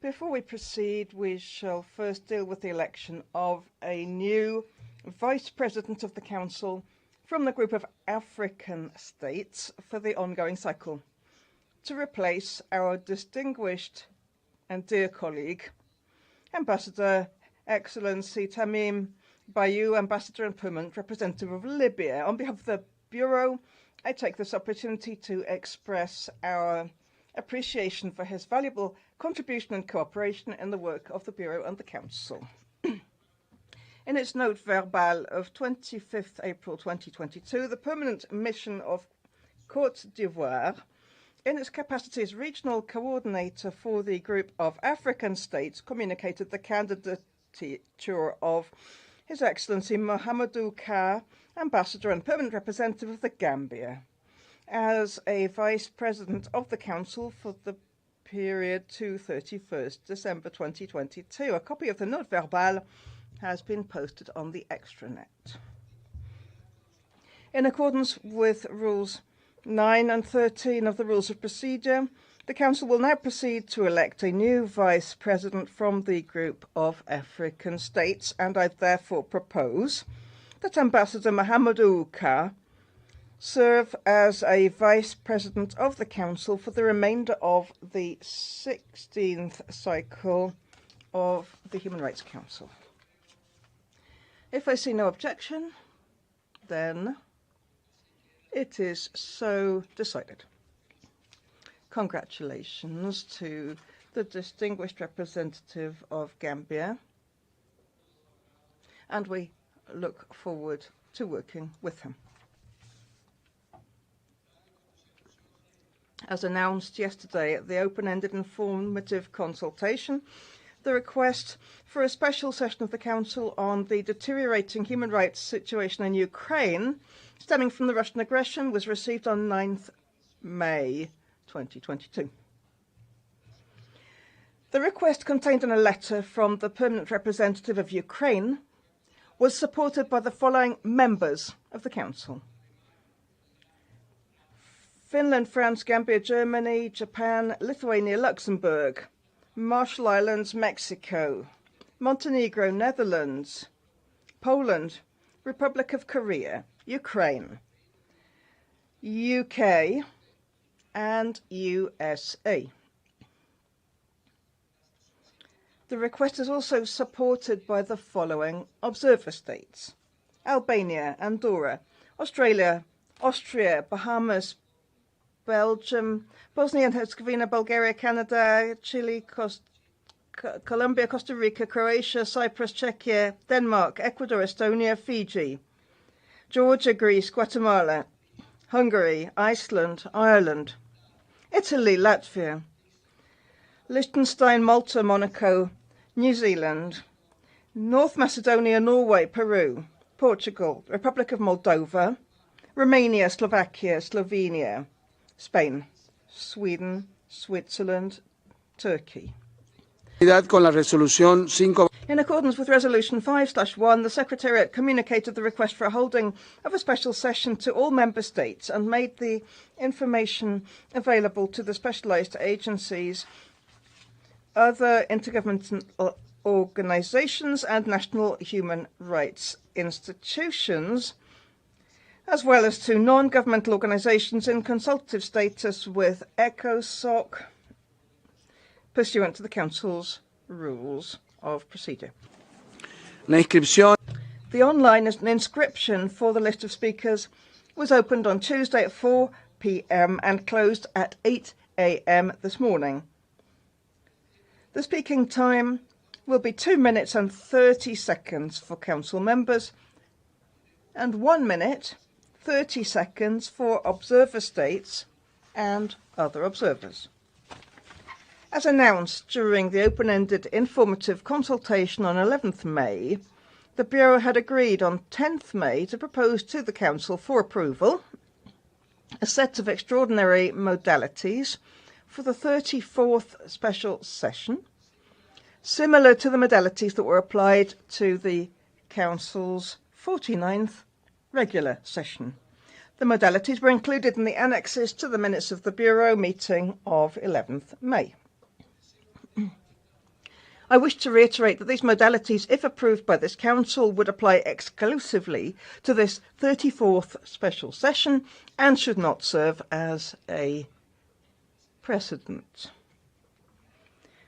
Before we proceed, we shall first deal with the election of a new Vice President of the Council from the group of African states for the ongoing cycle, to replace our distinguished and dear colleague, Ambassador Excellency Tamim Bayou, Ambassador and Permanent Representative of Libya. On behalf of the Bureau, I take this opportunity to express our appreciation for his valuable contribution and cooperation in the work of the Bureau and the Council. In its note verbal of 25th April 2022, the permanent mission of Côte d'Ivoire, in its capacity as regional coordinator for the group of African states, communicated the candidature of His Excellency Mahamadou Ka, Ambassador and Permanent Representative of the Gambia, as a Vice President of the Council for the period to 31st December 2022. A copy of the note verbal has been posted on the extranet. In accordance with Rules 9 and 13 of the Rules of Procedure, the Council will now proceed to elect a new Vice President from the group of African states, and I therefore propose that Ambassador Mahamadou Ka serve as a Vice President of the Council for the remainder of the 16th cycle of the Human Rights Council. If I see no objection, then it is so decided. Congratulations to the distinguished representative of Gambia, and we look forward to working with him. As announced yesterday at the open-ended informative consultation, the request for a special session of the Council on the deteriorating human rights situation in Ukraine stemming from the Russian aggression was received on 9th May 2022. The request, contained in a letter from the permanent representative of Ukraine, was supported by the following members of the Council: Finland, France, Gambia, Germany, Japan, Lithuania, Luxembourg, Marshall Islands, Mexico, Montenegro, Netherlands, Poland, Republic of Korea, Ukraine, UK, and USA. The request is also supported by the following observer states: Albania, Andorra, Australia, Austria, Bahamas, Belgium, Bosnia and Herzegovina, Bulgaria, Canada, Chile, Colombia, Costa Rica, Croatia, Cyprus, Czechia, Denmark, Ecuador, Estonia, Fiji, Georgia, Greece, Guatemala, Hungary, Iceland, Ireland, Italy, Latvia, Liechtenstein, Malta, Monaco, New Zealand, North Macedonia, Norway, Peru, Portugal, Republic of Moldova, Romania, Slovakia, Slovenia, Spain, Sweden, Switzerland, Turkey. In accordance with Resolution 5/1, the Secretariat communicated the request for a holding of a special session to all Member States and made the information available to the specialised agencies, other intergovernmental organisations and national human rights institutions, as well as to non-governmental organisations in consultative status with ECOSOC, pursuant to the Council's Rules of Procedure. The online inscription for the list of speakers was opened on Tuesday at 4 p.m. and closed at 8 a.m. this morning. The speaking time will be 2 minutes and 30 seconds for Council members and 1 minute 30 seconds for observer states and other observers. As announced during the open-ended informative consultation on 11th May, the Bureau had agreed on 10th May to propose to the Council for approval a set of extraordinary modalities for the 34th special session, similar to the modalities that were applied to the Council's 49th regular session. The modalities were included in the annexes to the minutes of the Bureau meeting of 11th May. I wish to reiterate that these modalities, if approved by this Council, would apply exclusively to this 34th special session and should not serve as a precedent.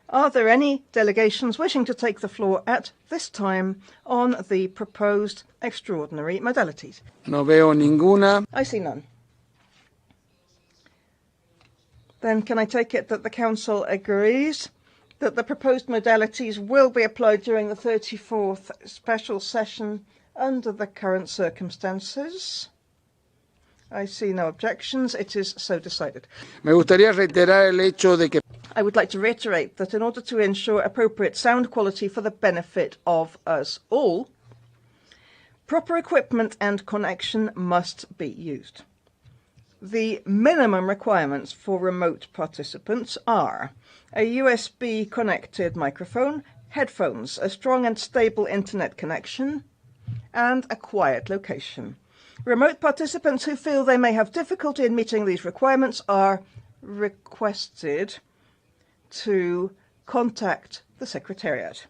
Are there any delegations wishing to take the floor at this time on the proposed extraordinary modalities? No veo ninguna. I see none. Then can I take it that the Council agrees that the proposed modalities will be applied during the 34th special session under the current circumstances? I see no objections. It is so decided. Me gustaría reiterar el hecho de que I would like to reiterate that in order to ensure appropriate sound quality for the benefit of us all, proper equipment and connection must be used. The minimum requirements for remote participants are a USB-connected microphone, headphones, a strong and stable internet connection, and a quiet location. Remote participants who feel they may have difficulty in meeting these requirements are requested to contact the Secretariat.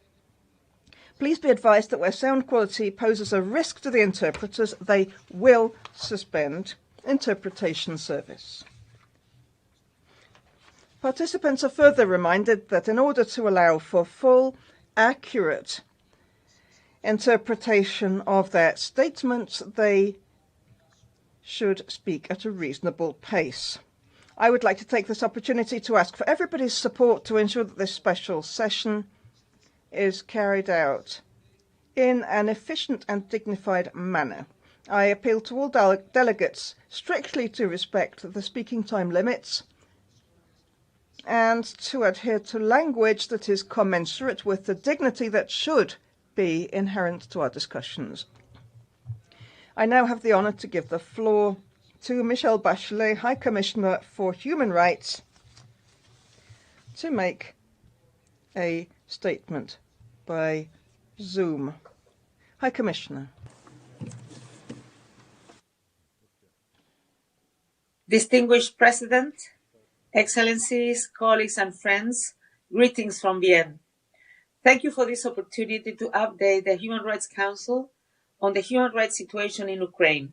Please be advised that where sound quality poses a risk to the interpreters, they will suspend interpretation service. Participants are further reminded that in order to allow for full, accurate interpretation of their statements, they should speak at a reasonable pace. I would like to take this opportunity to ask for everybody's support to ensure that this special session is carried out in an efficient and dignified manner. I appeal to all delegates strictly to respect the speaking time limits and to adhere to language that is commensurate with the dignity that should be inherent to our discussions. I now have the honor to give the floor to Michelle Bachelet, High Commissioner for Human Rights, to make a statement by Zoom. High Commissioner. Distinguished President, Excellencies, colleagues and friends, greetings from Vienna. Thank you for this opportunity to update the Human Rights Council on the human rights situation in Ukraine.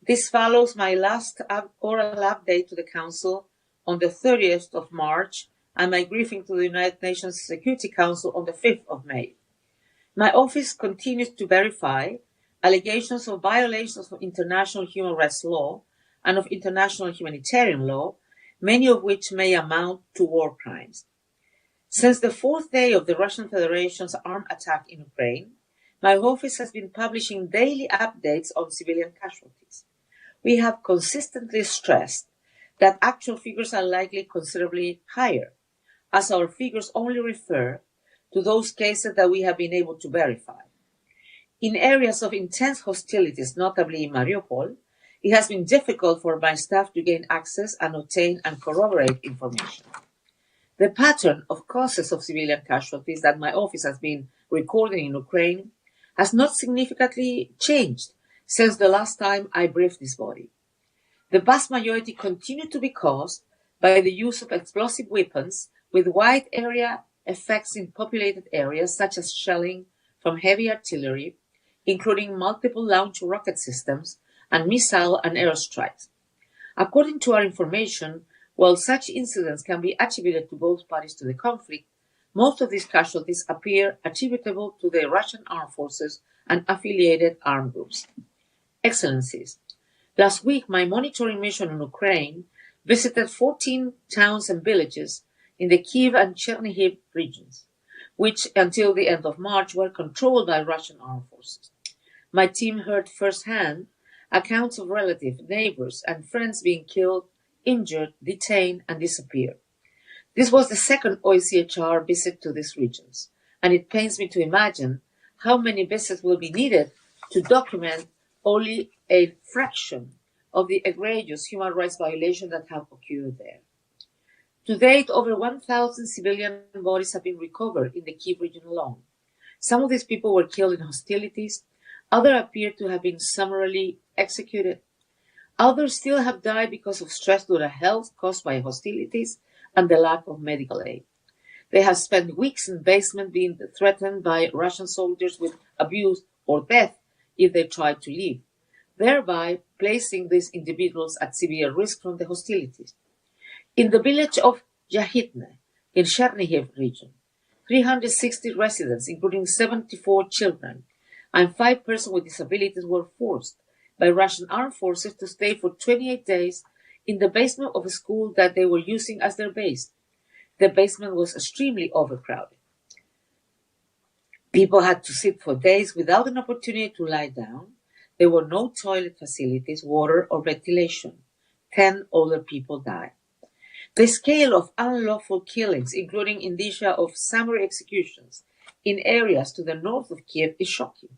This follows my last oral update to the Council on the 30th of March and my briefing to the United Nations Security Council on the 5th of May. My office continues to verify allegations of violations of international human rights law and of international humanitarian law, many of which may amount to war crimes. Since the fourth day of the Russian Federation's armed attack in Ukraine, my office has been publishing daily updates on civilian casualties. We have consistently stressed that actual figures are likely considerably higher, as our figures only refer to those cases that we have been able to verify. In areas of intense hostilities, notably in Mariupol, it has been difficult for my staff to gain access and obtain and corroborate information. The pattern of causes of civilian casualties that my office has been recording in Ukraine has not significantly changed since the last time I briefed this body. The vast majority continue to be caused by the use of explosive weapons with wide area effects in populated areas, such as shelling from heavy artillery, including multiple launch rocket systems and missile and airstrikes. According to our information, while such incidents can be attributed to both parties to the conflict, most of these casualties appear attributable to the Russian armed forces and affiliated armed groups. Excellencies, last week my monitoring mission in Ukraine visited 14 towns and villages in the Kyiv and Chernihiv regions, which until the end of March were controlled by Russian armed forces. My team heard firsthand accounts of relatives, neighbors, and friends being killed, injured, detained, and disappeared. This was the second OECHR visit to these regions, and it pains me to imagine how many visits will be needed to document only a fraction of the egregious human rights violations that have occurred there. To date, over 1,000 civilian bodies have been recovered in the Kyiv region alone. Some of these people were killed in hostilities. Others appear to have been summarily executed. Others still have died because of stress due to health caused by hostilities and the lack of medical aid. They have spent weeks in the basement being threatened by Russian soldiers with abuse or death if they try to leave, thereby placing these individuals at severe risk from the hostilities. In the village of Yahitne, in Chernihiv region, 360 residents, including 74 children and 5 persons with disabilities, were forced by Russian armed forces to stay for 28 days in the basement of a school that they were using as their base. The basement was extremely overcrowded. People had to sit for days without an opportunity to lie down. There were no toilet facilities, water, or ventilation. 10 older people died. The scale of unlawful killings, including indicia of summary executions in areas to the north of Kiev, is shocking.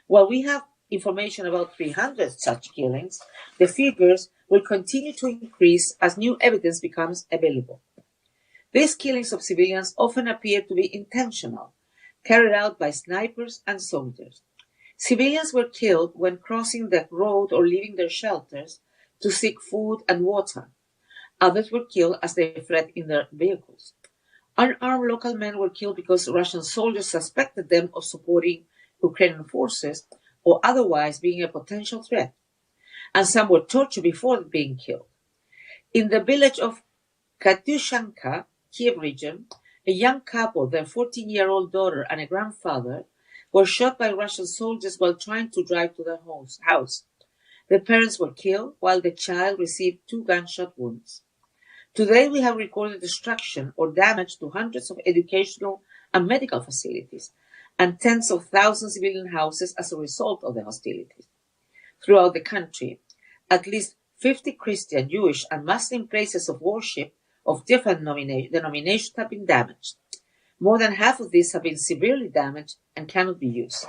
While we have information about 300 such killings, the figures will continue to increase as new evidence becomes available. These killings of civilians often appear to be intentional, carried out by snipers and soldiers. Civilians were killed when crossing the road or leaving their shelters to seek food and water. Others were killed as they fled in their vehicles. Unarmed local men were killed because Russian soldiers suspected them of supporting Ukrainian forces or otherwise being a potential threat. And some were tortured before being killed. In the village of Katyushanka, Kiev region, a young couple, their 14-year-old daughter and a grandfather, were shot by Russian soldiers while trying to drive to their house. The parents were killed while the child received 2 gunshot wounds. Today we have recorded destruction or damage to hundreds of educational and medical facilities and tens of thousands of civilian houses as a result of the hostilities. Throughout the country, at least 50 Christian, Jewish, and Muslim places of worship of different denominations have been damaged. More than half of these have been severely damaged and cannot be used.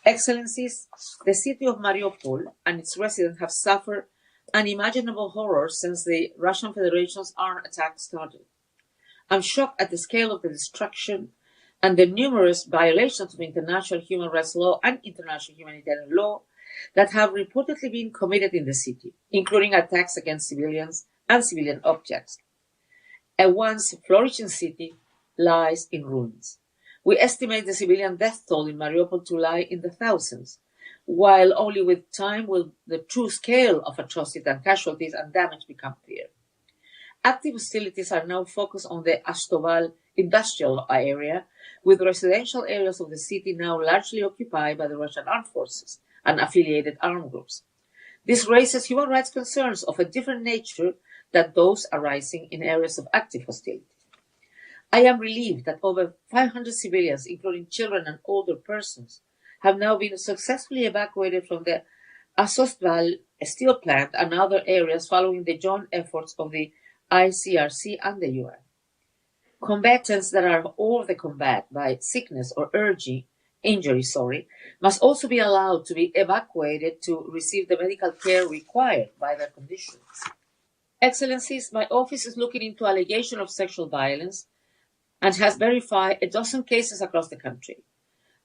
Excellencies, the city of Mariupol and its residents have suffered unimaginable horror since the Russian Federation's armed attack started. I'm shocked at the scale of the destruction and the numerous violations of international human rights law and international humanitarian law that have reportedly been committed in the city, including attacks against civilians and civilian objects. A once flourishing city lies in ruins. We estimate the civilian death toll in Mariupol to lie in the thousands, while only with time will the true scale of atrocity and casualties and damage become clear. Active hostilities are now focused on the Ashtoval industrial area, with residential areas of the city now largely occupied by the Russian armed forces and affiliated armed groups. This raises human rights concerns of a different nature than those arising in areas of active hostility. I am relieved that over 500 civilians, including children and older persons, have now been successfully evacuated from the Azovstal steel plant and other areas following the joint efforts of the ICRC and the UN. Combatants that are over the combat by sickness or injury, must also be allowed to be evacuated to receive the medical care required by their conditions. Excellencies, my office is looking into allegations of sexual violence and has verified a dozen cases across the country.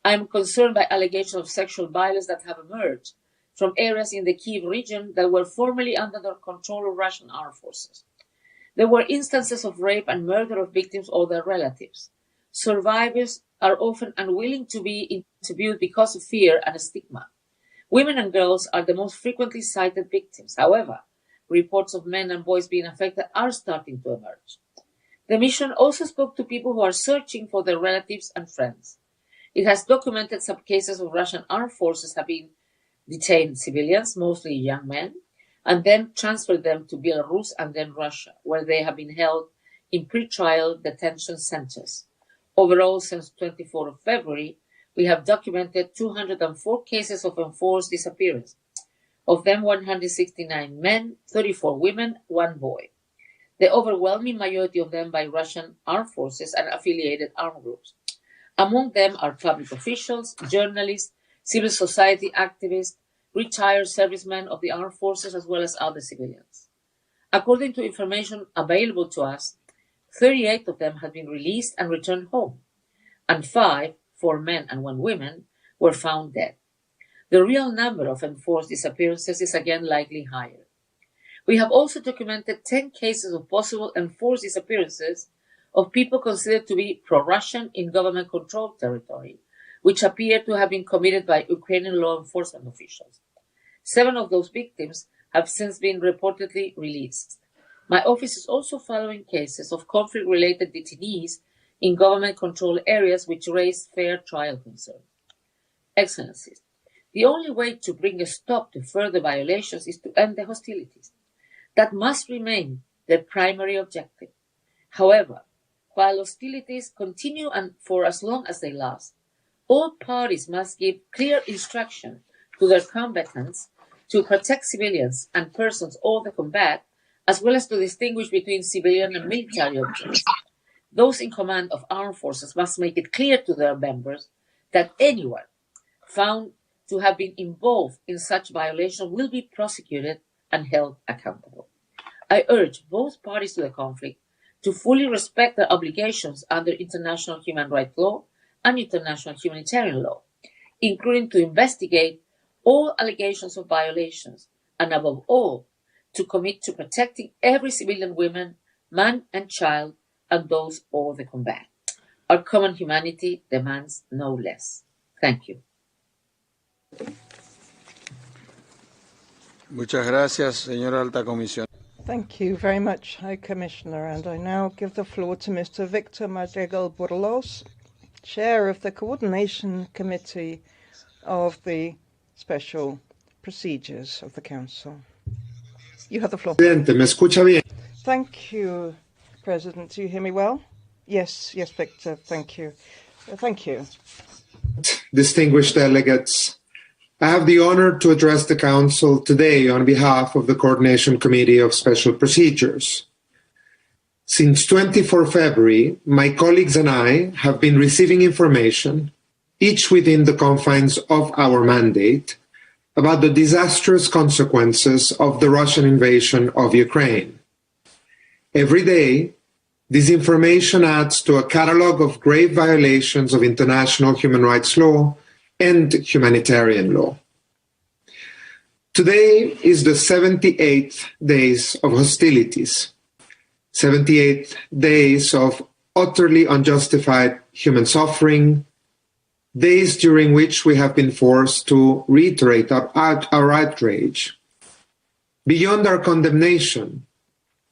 I am concerned by allegations of sexual violence that have emerged from areas in the Kiev region that were formerly under the control of Russian armed forces. There were instances of rape and murder of victims or their relatives. Survivors are often unwilling to be interviewed because of fear and stigma. Women and girls are the most frequently cited victims. However, reports of men and boys being affected are starting to emerge. The mission also spoke to people who are searching for their relatives and friends. It has documented some cases of Russian armed forces having detained civilians, mostly young men, and then transferred them to Belarus and then Russia, where they have been held in pre-trial detention centers. Overall, since 24th of February, we have documented 204 cases of enforced disappearance. Of them, 169 men, 34 women, 1 boy. The overwhelming majority of them by Russian armed forces and affiliated armed groups. Among them are public officials, journalists, civil society activists, retired servicemen of the armed forces, as well as other civilians. According to information available to us, 38 of them had been released and returned home, and 5, 4 men and 1 woman, were found dead. The real number of enforced disappearances is again likely higher. We have also documented 10 cases of possible enforced disappearances of people considered to be pro-Russian in government-controlled territory, which appear to have been committed by Ukrainian law enforcement officials. 7 of those victims have since been reportedly released. My office is also following cases of conflict-related detainees in government-controlled areas which raise fair trial concerns. Excellencies, the only way to bring a stop to further violations is to end the hostilities. That must remain the primary objective. However, while hostilities continue and for as long as they last, all parties must give clear instruction to their combatants to protect civilians and persons of the combat, as well as to distinguish between civilian and military objects. Those in command of armed forces must make it clear to their members that anyone found to have been involved in such violation will be prosecuted and held accountable. I urge both parties to the conflict to fully respect their obligations under international human rights law and international humanitarian law, including to investigate all allegations of violations, and above all, to commit to protecting every civilian woman, man and child, and those of the combat. Our common humanity demands no less. Thank you. Muchas gracias, señora Alta Comisionada. Thank you very much, High Commissioner. And I now give the floor to Mr. Victor Madrigal-Borlos, Chair of the Coordination Committee of the Special Procedures of the Council. You have the floor. Presidente, ¿me escucha bien? Thank you, President. Do you hear me well? Yes, Victor. Thank you. Thank you. Distinguished delegates, I have the honor to address the Council today on behalf of the Coordination Committee of Special Procedures. Since 24 February, my colleagues and I have been receiving information, each within the confines of our mandate, about the disastrous consequences of the Russian invasion of Ukraine. Every day, this information adds to a catalog of grave violations of international human rights law and humanitarian law. Today is the 78th days of hostilities, 78 days of utterly unjustified human suffering, days during which we have been forced to reiterate our outrage. Beyond our condemnation,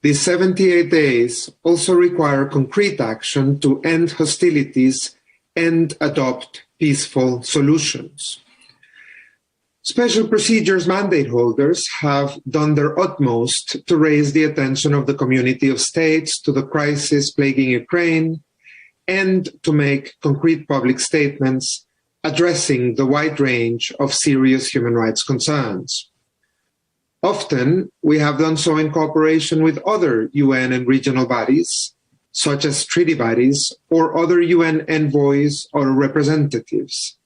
these 78 days also require concrete action to end hostilities and adopt peaceful solutions. Special procedures mandate holders have done their utmost to raise the attention of the community of states to the crisis plaguing Ukraine and to make concrete public statements addressing the wide range of serious human rights concerns. Often, we have done so in cooperation with other UN and regional bodies, such as treaty bodies or other UN envoys or representatives.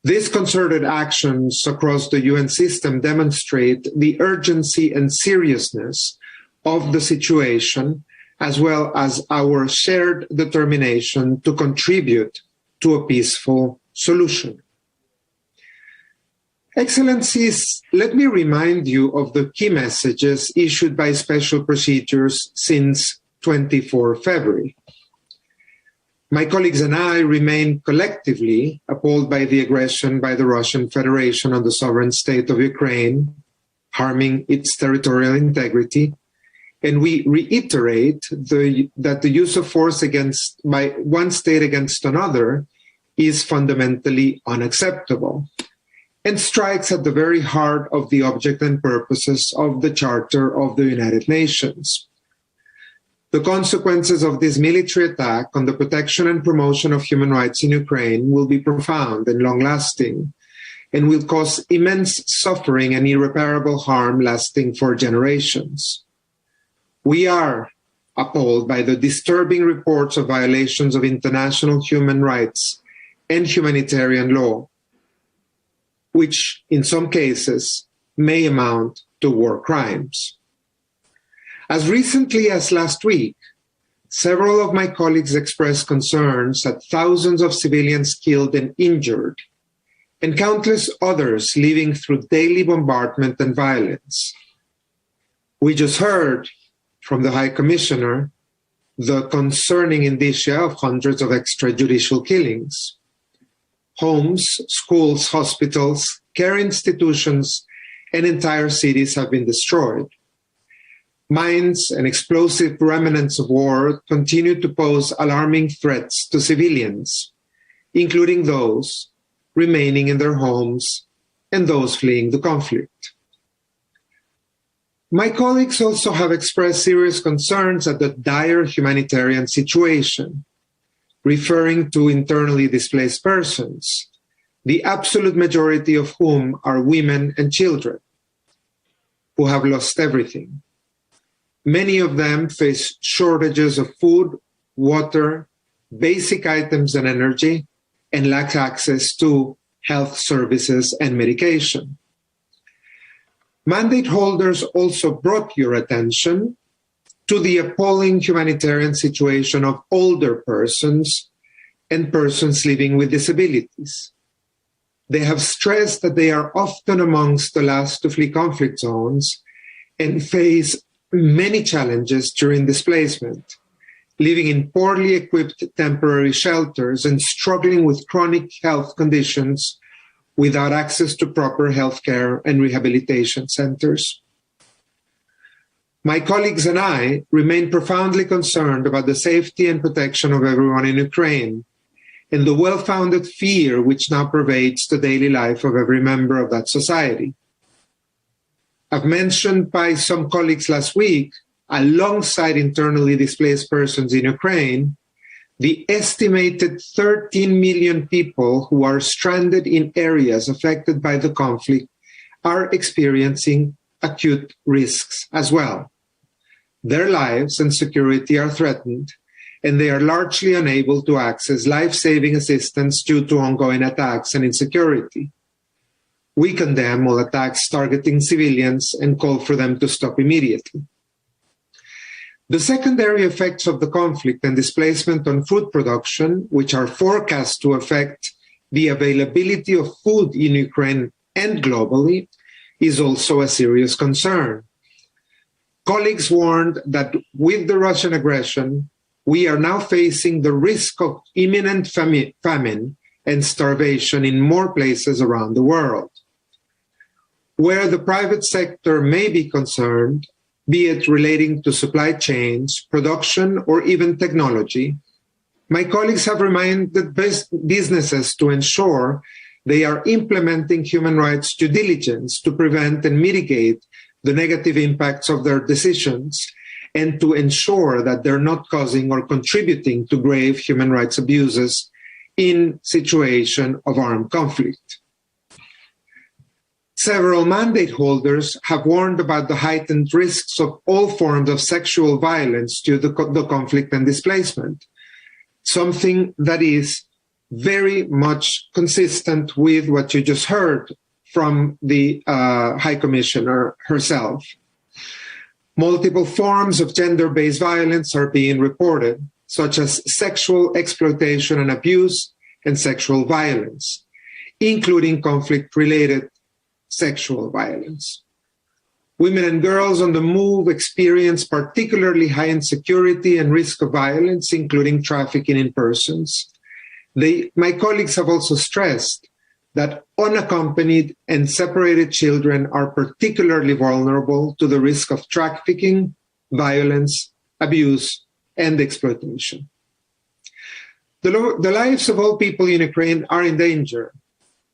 These concerted actions across the UN system demonstrate the urgency and seriousness of the situation, as well as our shared determination to contribute to a peaceful solution. Excellencies, let me remind you of the key messages issued by special procedures since 24 February. My colleagues and I remain collectively appalled by the aggression by the Russian Federation on the sovereign state of Ukraine, harming its territorial integrity, and we reiterate that the use of force by one state against another is fundamentally unacceptable and strikes at the very heart of the object and purposes of the Charter of the United Nations. The consequences of this military attack on the protection and promotion of human rights in Ukraine will be profound and long-lasting, and will cause immense suffering and irreparable harm lasting for generations. We are appalled by the disturbing reports of violations of international human rights and humanitarian law, which in some cases may amount to war crimes. As recently as last week, several of my colleagues expressed concerns at thousands of civilians killed and injured, and countless others living through daily bombardment and violence. We just heard from the High Commissioner the concerning indicia of hundreds of extrajudicial killings. Homes, schools, hospitals, care institutions, and entire cities have been destroyed. Mines and explosive remnants of war continue to pose alarming threats to civilians, including those remaining in their homes and those fleeing the conflict. My colleagues also have expressed serious concerns at the dire humanitarian situation, referring to internally displaced persons, the absolute majority of whom are women and children, who have lost everything. Many of them face shortages of food, water, basic items and energy, and lack access to health services and medication. Mandate holders also brought your attention to the appalling humanitarian situation of older persons and persons living with disabilities. They have stressed that they are often amongst the last to flee conflict zones and face many challenges during displacement, living in poorly equipped temporary shelters and struggling with chronic health conditions without access to proper health care and rehabilitation centers. My colleagues and I remain profoundly concerned about the safety and protection of everyone in Ukraine and the well-founded fear which now pervades the daily life of every member of that society. As mentioned by some colleagues last week, alongside internally displaced persons in Ukraine, the estimated 13 million people who are stranded in areas affected by the conflict are experiencing acute risks as well. Their lives and security are threatened, and they are largely unable to access life-saving assistance due to ongoing attacks and insecurity. We condemn all attacks targeting civilians and call for them to stop immediately. The secondary effects of the conflict and displacement on food production, which are forecast to affect the availability of food in Ukraine and globally, is also a serious concern. Colleagues warned that with the Russian aggression, we are now facing the risk of imminent famine and starvation in more places around the world. Where the private sector may be concerned, be it relating to supply chains, production, or even technology, my colleagues have reminded businesses to ensure they are implementing human rights due diligence to prevent and mitigate the negative impacts of their decisions and to ensure that they're not causing or contributing to grave human rights abuses in situation of armed conflict. Several mandate holders have warned about the heightened risks of all forms of sexual violence due to the conflict and displacement, something that is very much consistent with what you just heard from the High Commissioner herself. Multiple forms of gender-based violence are being reported, such as sexual exploitation and abuse and sexual violence, including conflict-related sexual violence. Women and girls on the move experience particularly high insecurity and risk of violence, including trafficking in persons. My colleagues have also stressed that unaccompanied and separated children are particularly vulnerable to the risk of trafficking, violence, abuse, and exploitation. The lives of all people in Ukraine are in danger,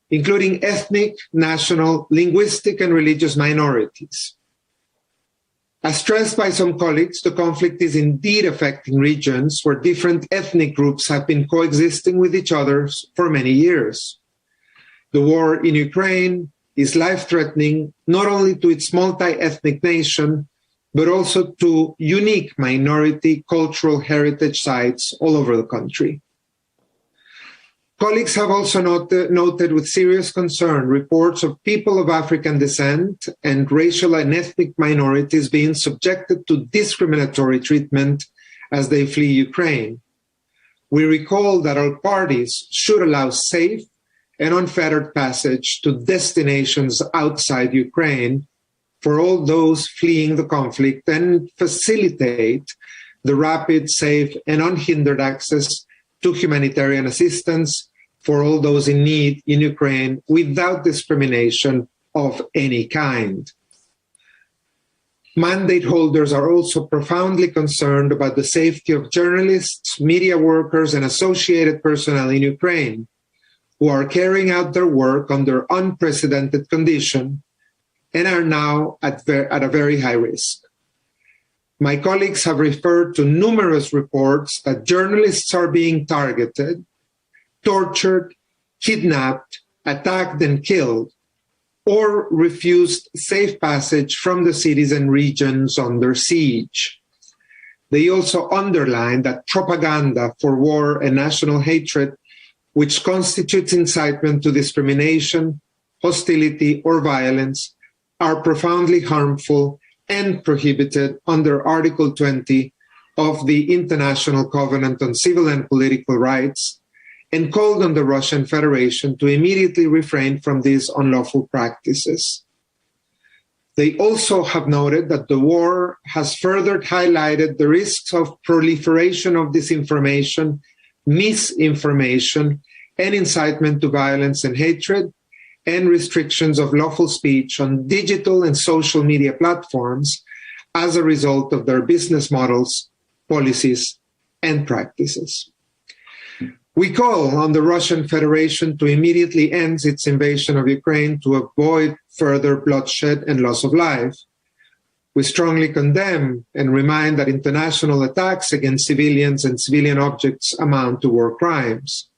including ethnic, national, linguistic, and religious minorities. As stressed by some colleagues, the conflict is indeed affecting regions where different ethnic groups have been coexisting with each other for many years. The war in Ukraine is life-threatening not only to its multi-ethnic nation, but also to unique minority cultural heritage sites all over the country. Colleagues have also noted with serious concern reports of people of African descent and racial and ethnic minorities being subjected to discriminatory treatment as they flee Ukraine. We recall that all parties should allow safe and unfettered passage to destinations outside Ukraine for all those fleeing the conflict and facilitate the rapid, safe, and unhindered access to humanitarian assistance for all those in need in Ukraine without discrimination of any kind. Mandate holders are also profoundly concerned about the safety of journalists, media workers, and associated personnel in Ukraine who are carrying out their work under unprecedented conditions and are now at a very high risk. My colleagues have referred to numerous reports that journalists are being targeted, tortured, kidnapped, attacked, and killed, or refused safe passage from the cities and regions under siege. They also underline that propaganda for war and national hatred, which constitutes incitement to discrimination, hostility, or violence, are profoundly harmful and prohibited under Article 20 of the International Covenant on Civil and Political Rights, and called on the Russian Federation to immediately refrain from these unlawful practices. They also have noted that the war has further highlighted the risks of proliferation of disinformation, misinformation, and incitement to violence and hatred, and restrictions of lawful speech on digital and social media platforms as a result of their business models, policies, and practices. We call on the Russian Federation to immediately end its invasion of Ukraine to avoid further bloodshed and loss of life. We strongly condemn and remind that international attacks against civilians and civilian objects amount to war crimes.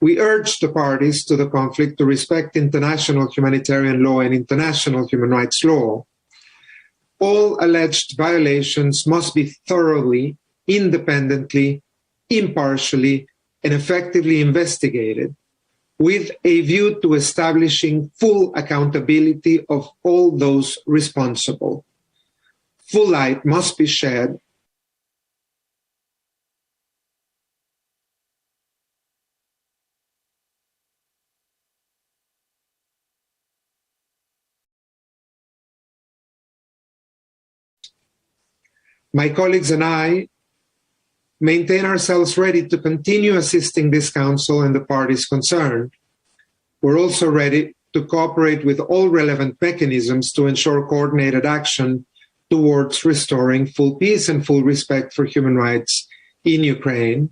We urge the parties to the conflict to respect international humanitarian law and international human rights law. All alleged violations must be thoroughly, independently, impartially, and effectively investigated, with a view to establishing full accountability of all those responsible. Full light must be shed My colleagues and I maintain ourselves ready to continue assisting this Council and the parties concerned. We're also ready to cooperate with all relevant mechanisms to ensure coordinated action towards restoring full peace and full respect for human rights in Ukraine.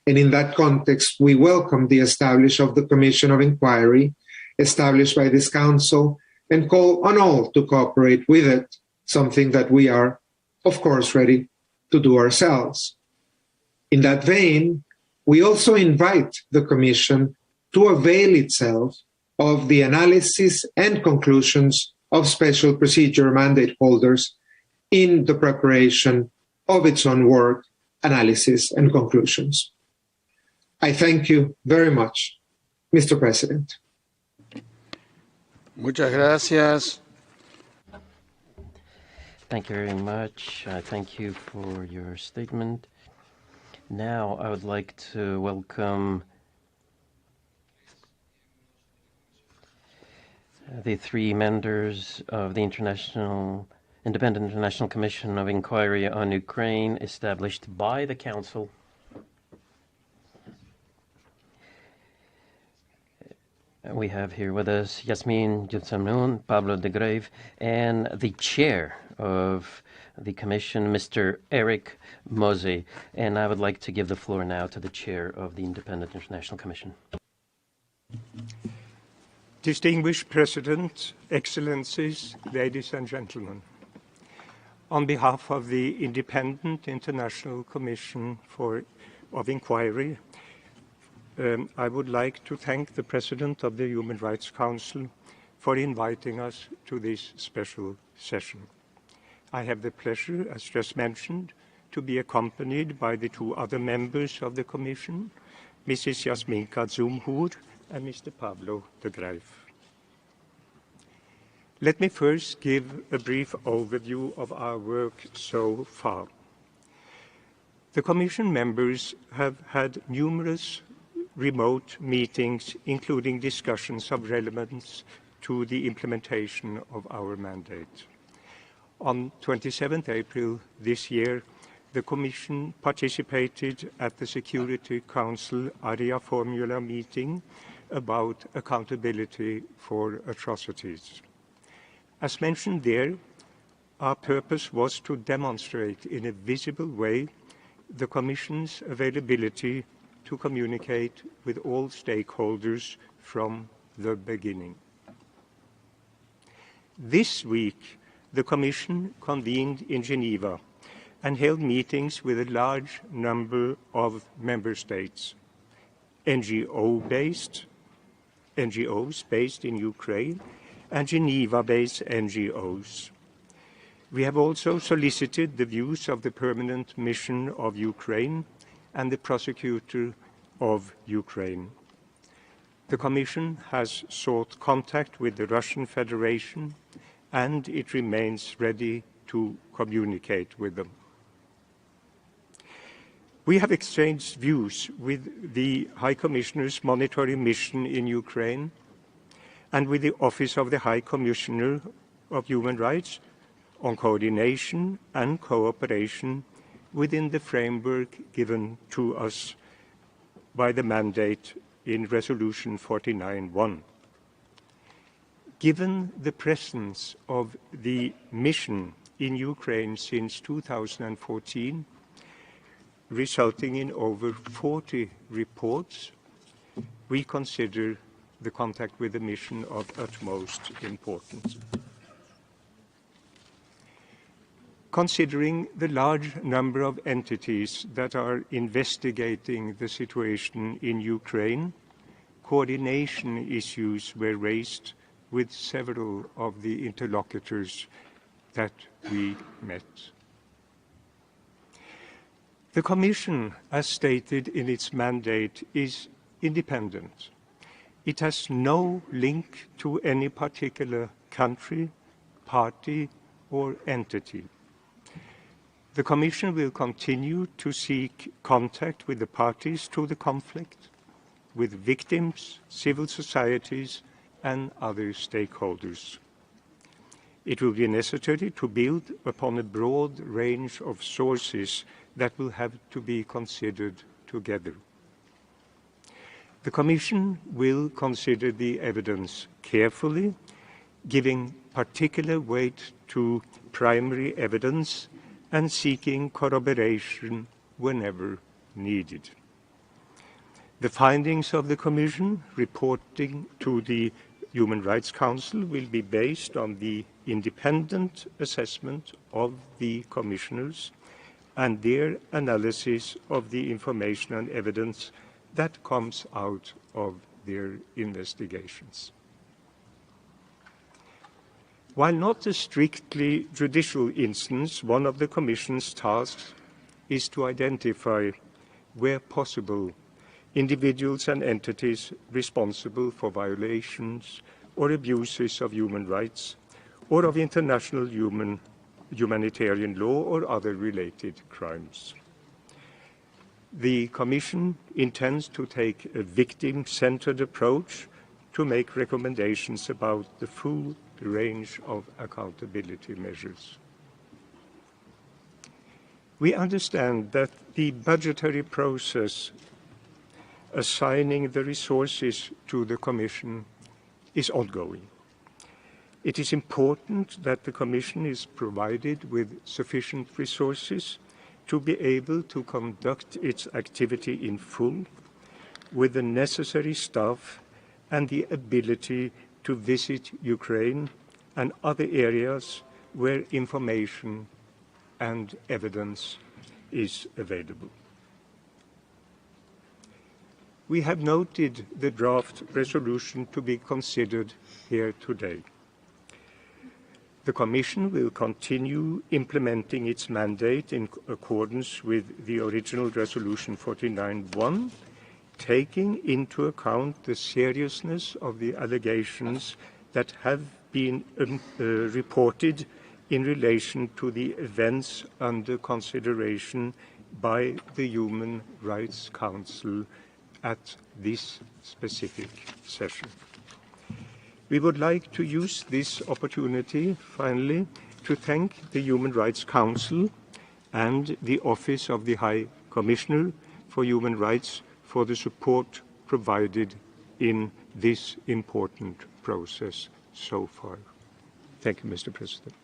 And in that context, we welcome the establishment of the Commission of Inquiry established by this Council and call on all to cooperate with it, something that we are, of course, ready to do ourselves. In that vein, we also invite the Commission to avail itself of the analysis and conclusions of special procedure mandate holders in the preparation of its own work, analysis, and conclusions. I thank you very much, Mr. President. Muchas gracias. Thank you very much. Thank you for your statement. Now I would like to welcome the three members of the Independent International Commission of Inquiry on Ukraine established by the Council. We have here with us Yasmin Yutsamnoon, Pablo de Grave, and the chair of the Commission, Mr. Eric Mose. And I would like to give the floor now to the chair of the Independent International Commission. Distinguished President, Excellencies, ladies and gentlemen, on behalf of the Independent International Commission of Inquiry, I would like to thank the President of the Human Rights Council for inviting us to this special session. I have the pleasure, as just mentioned, to be accompanied by the two other members of the Commission, Mrs. Yasminka Zumhur and Mr. Pablo de Grave. Let me first give a brief overview of our work so far. The Commission members have had numerous remote meetings, including discussions of relevance to the implementation of our mandate. On 27th April this year, the Commission participated at the Security Council Area Formula meeting about accountability for atrocities. As mentioned there, our purpose was to demonstrate in a visible way the Commission's availability to communicate with all stakeholders from the beginning. This week, the Commission convened in Geneva and held meetings with a large number of member states, NGOs based in Ukraine, and Geneva-based NGOs. We have also solicited the views of the Permanent Mission of Ukraine and the Prosecutor of Ukraine. The Commission has sought contact with the Russian Federation, and it remains ready to communicate with them. We have exchanged views with the High Commissioner's monitoring mission in Ukraine and with the Office of the High Commissioner of Human Rights on coordination and cooperation within the framework given to us by the mandate in Resolution 49.1. Given the presence of the mission in Ukraine since 2014, resulting in over 40 reports, we consider the contact with the mission of utmost importance. Considering the large number of entities that are investigating the situation in Ukraine, coordination issues were raised with several of the interlocutors that we met. The Commission, as stated in its mandate, is independent. It has no link to any particular country, party, or entity. The Commission will continue to seek contact with the parties to the conflict, with victims, civil societies, and other stakeholders. It will be necessary to build upon a broad range of sources that will have to be considered together. The Commission will consider the evidence carefully, giving particular weight to primary evidence and seeking corroboration whenever needed. The findings of the Commission reporting to the Human Rights Council will be based on the independent assessment of the Commissioners and their analysis of the information and evidence that comes out of their investigations. While not a strictly judicial instance, one of the Commission's tasks is to identify, where possible, individuals and entities responsible for violations or abuses of human rights or of international humanitarian law or other related crimes. The Commission intends to take a victim-centered approach to make recommendations about the full range of accountability measures. We understand that the budgetary process assigning the resources to the Commission is ongoing. It is important that the Commission is provided with sufficient resources to be able to conduct its activity in full, with the necessary staff and the ability to visit Ukraine and other areas where information and evidence is available. We have noted the draft resolution to be considered here today. The Commission will continue implementing its mandate in accordance with the original Resolution 49.1, taking into account the seriousness of the allegations that have been reported in relation to the events under consideration by the Human Rights Council at this specific session. We would like to use this opportunity, finally, to thank the Human Rights Council and the Office of the High Commissioner for Human Rights for the support provided in this important process so far. Thank you, Mr. President.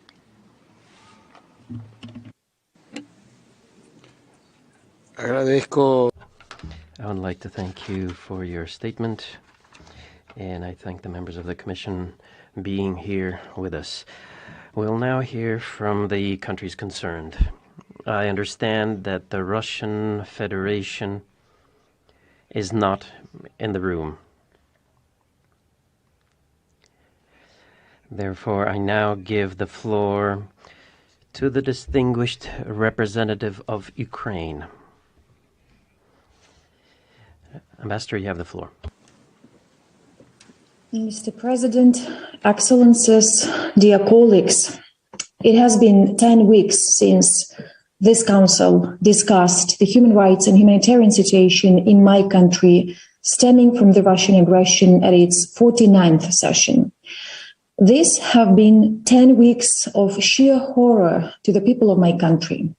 Agradezco. I would like to thank you for your statement, and I thank the members of the Commission being here with us. We'll now hear from the countries concerned. I understand that the Russian Federation is not in the room. Therefore, I now give the floor to the distinguished representative of Ukraine. Ambassador, you have the floor. Mr. President, Excellencies, dear colleagues, it has been 10 weeks since this Council discussed the human rights and humanitarian situation in my country stemming from the Russian aggression at its 49th session. These have been 10 weeks of sheer horror to the people of my country,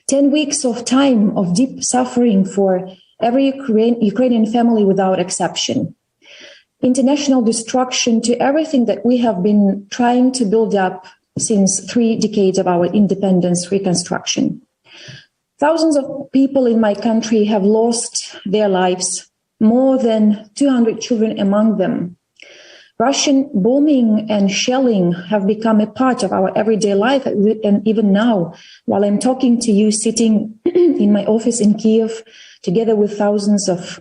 10 weeks of time of deep suffering for every Ukrainian family without exception. International destruction to everything that we have been trying to build up since 3 decades of our independence reconstruction. Thousands of people in my country have lost their lives, more than 200 children among them. Russian bombing and shelling have become a part of our everyday life, and even now, while I'm talking to you, sitting in my office in Kiev, together with thousands of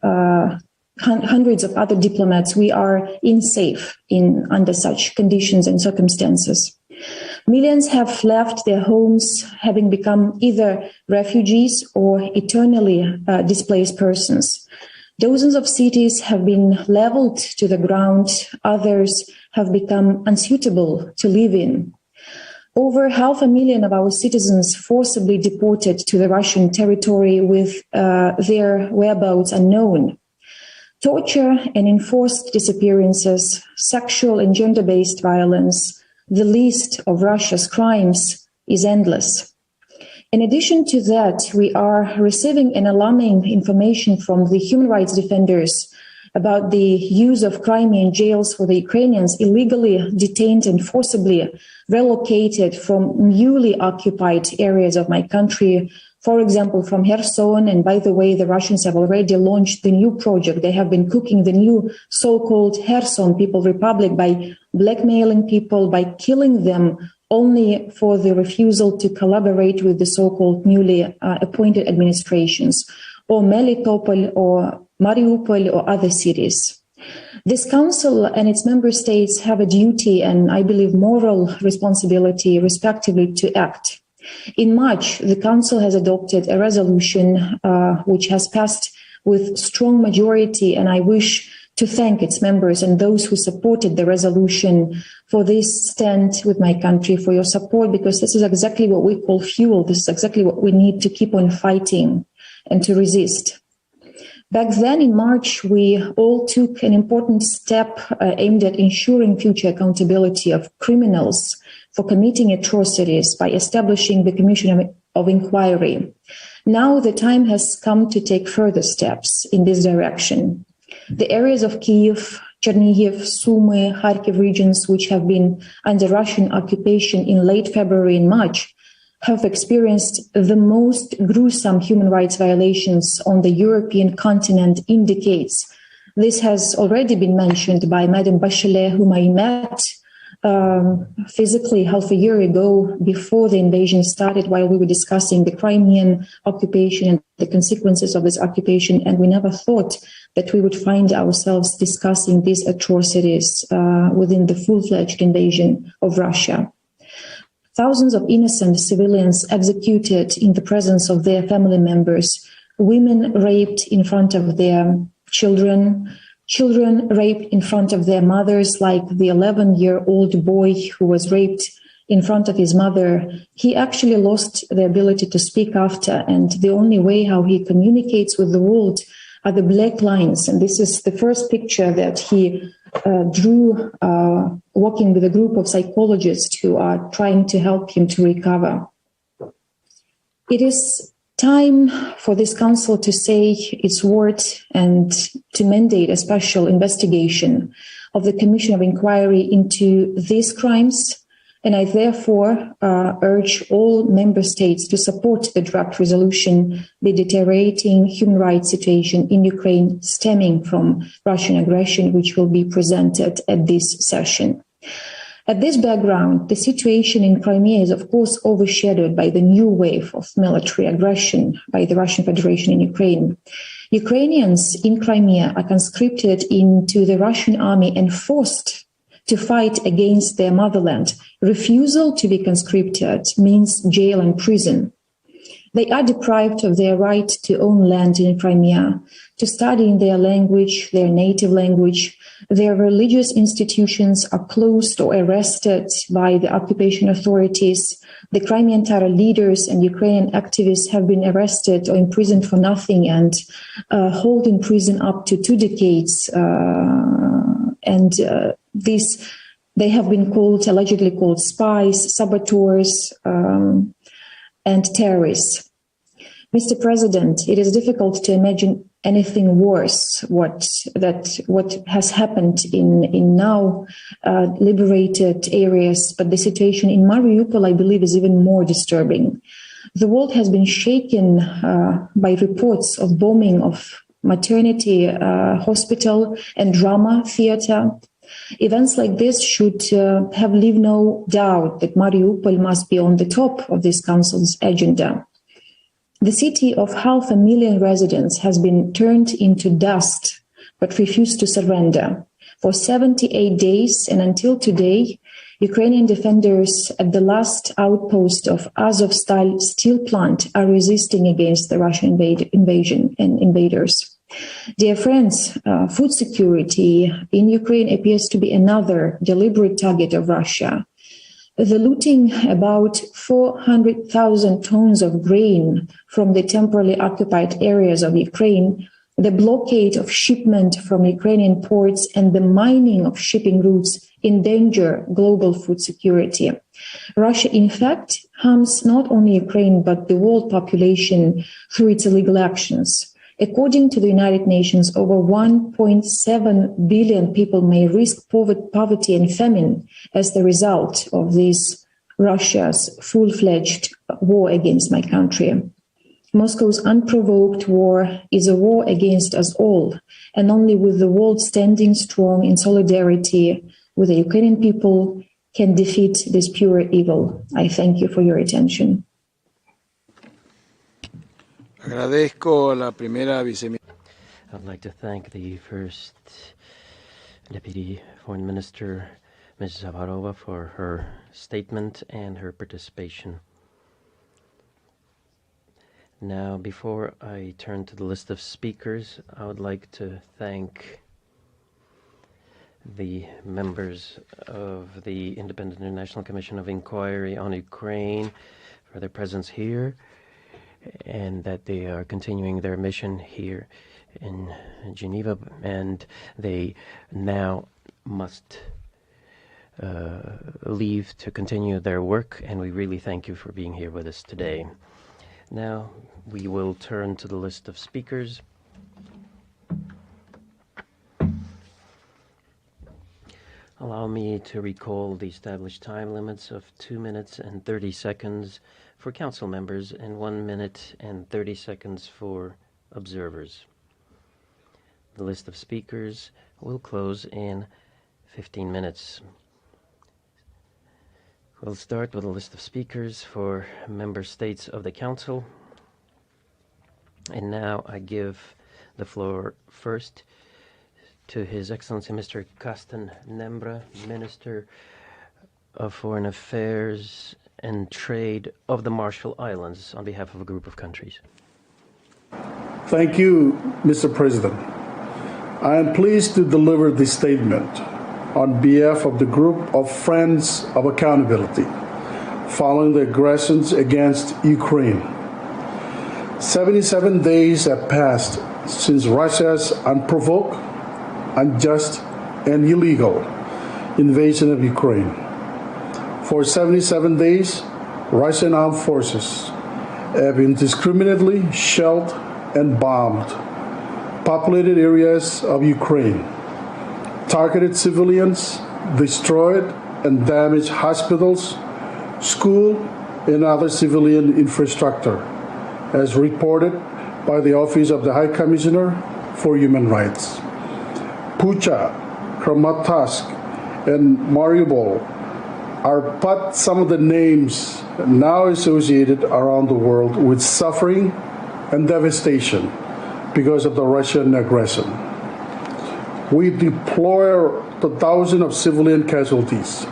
hundreds of other diplomats, we are unsafe under such conditions and circumstances. Millions have left their homes, having become either refugees or eternally displaced persons. Dozens of cities have been leveled to the ground. Others have become unsuitable to live in. Over 500,000 of our citizens forcibly deported to the Russian territory with their whereabouts unknown. Torture and enforced disappearances, sexual and gender-based violence, the list of Russia's crimes is endless. In addition to that, we are receiving an alarming information from the human rights defenders about the use of Crimean jails for the Ukrainians illegally detained and forcibly relocated from newly occupied areas of my country, for example, from Kherson. And by the way, the Russians have already launched the new project. They have been cooking the new so-called Kherson People Republic by blackmailing people, by killing them only for the refusal to collaborate with the so-called newly appointed administrations, or Melitopol or Mariupol or other cities. This council and its member states have a duty and, I believe, moral responsibility, respectively, to act. In March, the council has adopted a resolution which has passed with strong majority, and I wish to thank its members and those who supported the resolution for this stand with my country, for your support, because this is exactly what we call fuel. This is exactly what we need to keep on fighting and to resist. Back then in March, we all took an important step aimed at ensuring future accountability of criminals for committing atrocities by establishing the Commission of Inquiry. Now the time has come to take further steps in this direction. The areas of Kyiv, Chernihiv, Sumy, Kharkiv regions, which have been under Russian occupation in late February and March, have experienced the most gruesome human rights violations on the European continent in decades. This has already been mentioned by Madame Bachelet, whom I met physically half a year ago before the invasion started, while we were discussing the Crimean occupation and the consequences of this occupation. And we never thought that we would find ourselves discussing these atrocities within the full-fledged invasion of Russia. Thousands of innocent civilians executed in the presence of their family members, women raped in front of their children, children raped in front of their mothers, like the 11-year-old boy who was raped in front of his mother. He actually lost the ability to speak after, and the only way how he communicates with the world are the black lines. And this is the first picture that he drew working with a group of psychologists who are trying to help him to recover. It is time for this council to say its word and to mandate a special investigation of the Commission of Inquiry into these crimes. And I therefore urge all member states to support the draft resolution, the deteriorating human rights situation in Ukraine stemming from Russian aggression, which will be presented at this session. At this background, the situation in Crimea is, of course, overshadowed by the new wave of military aggression by the Russian Federation in Ukraine. Ukrainians in Crimea are conscripted into the Russian army and forced to fight against their motherland. Refusal to be conscripted means jail and prison. They are deprived of their right to own land in Crimea, to study in their language, their native language. Their religious institutions are closed or arrested by the occupation authorities. The Crimean Tatar leaders and Ukrainian activists have been arrested or imprisoned for nothing and hold in prison up to 2 decades. They have been allegedly called spies, saboteurs, and terrorists. Mr. President, it is difficult to imagine anything worse what has happened in now liberated areas, but the situation in Mariupol, I believe, is even more disturbing. The world has been shaken by reports of bombing of maternity hospital and drama theater. Events like this should have leave no doubt that Mariupol must be on the top of this council's agenda. The city of 500,000 residents has been turned into dust, but refused to surrender. For 78 days and until today, Ukrainian defenders at the last outpost of Azovstal steel plant are resisting against the Russian invasion and invaders. Dear friends, food security in Ukraine appears to be another deliberate target of Russia. The looting about 400,000 tons of grain from the temporarily occupied areas of Ukraine, the blockade of shipment from Ukrainian ports, and the mining of shipping routes endanger global food security. Russia, in fact, harms not only Ukraine, but the world population through its illegal actions. According to the United Nations, over 1.7 billion people may risk poverty and famine as the result of this Russia's full-fledged war against my country. Moscow's unprovoked war is a war against us all, and only with the world standing strong in solidarity with the Ukrainian people can defeat this pure evil. I thank you for your attention. Agradezco a la primera viceministra. I'd like to thank the First Deputy Foreign Minister, Ms. Zavarova, for her statement and her participation. Now, before I turn to the list of speakers, I would like to thank the members of the Independent International Commission of Inquiry on Ukraine for their presence here, and that they are continuing their mission here in Geneva, and they now must leave to continue their work, and we really thank you for being here with us today. Now we will turn to the list of speakers. Allow me to recall the established time limits of 2 minutes and 30 seconds for council members and 1 minute and 30 seconds for observers. The list of speakers will close in 15 minutes. We'll start with a list of speakers for member states of the council. And now I give the floor first to His Excellency Mr. Carsten Nembra, Minister of Foreign Affairs and Trade of the Marshall Islands, on behalf of a group of countries. Thank you, Mr. President. I am pleased to deliver this statement on behalf of the Group of Friends of Accountability following the aggressions against Ukraine. 77 days have passed since Russia's unprovoked, unjust, and illegal invasion of Ukraine. For 77 days, Russian armed forces have indiscriminately shelled and bombed populated areas of Ukraine, targeted civilians, destroyed and damaged hospitals, school, and other civilian infrastructure, as reported by the Office of the High Commissioner for Human Rights. Bucha, Kramatorsk, and Mariupol are but some of the names now associated around the world with suffering and devastation because of the Russian aggression. We deplore the thousands of civilian casualties,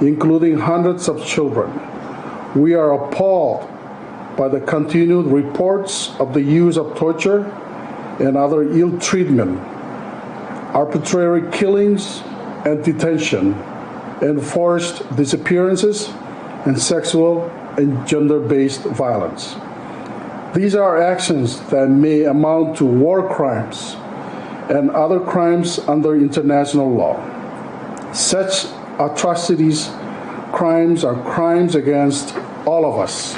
including hundreds of children. We are appalled by the continued reports of the use of torture and other ill treatment, arbitrary killings and detention, and forced disappearances and sexual and gender-based violence. These are actions that may amount to war crimes and other crimes under international law. Such atrocities, crimes are crimes against all of us.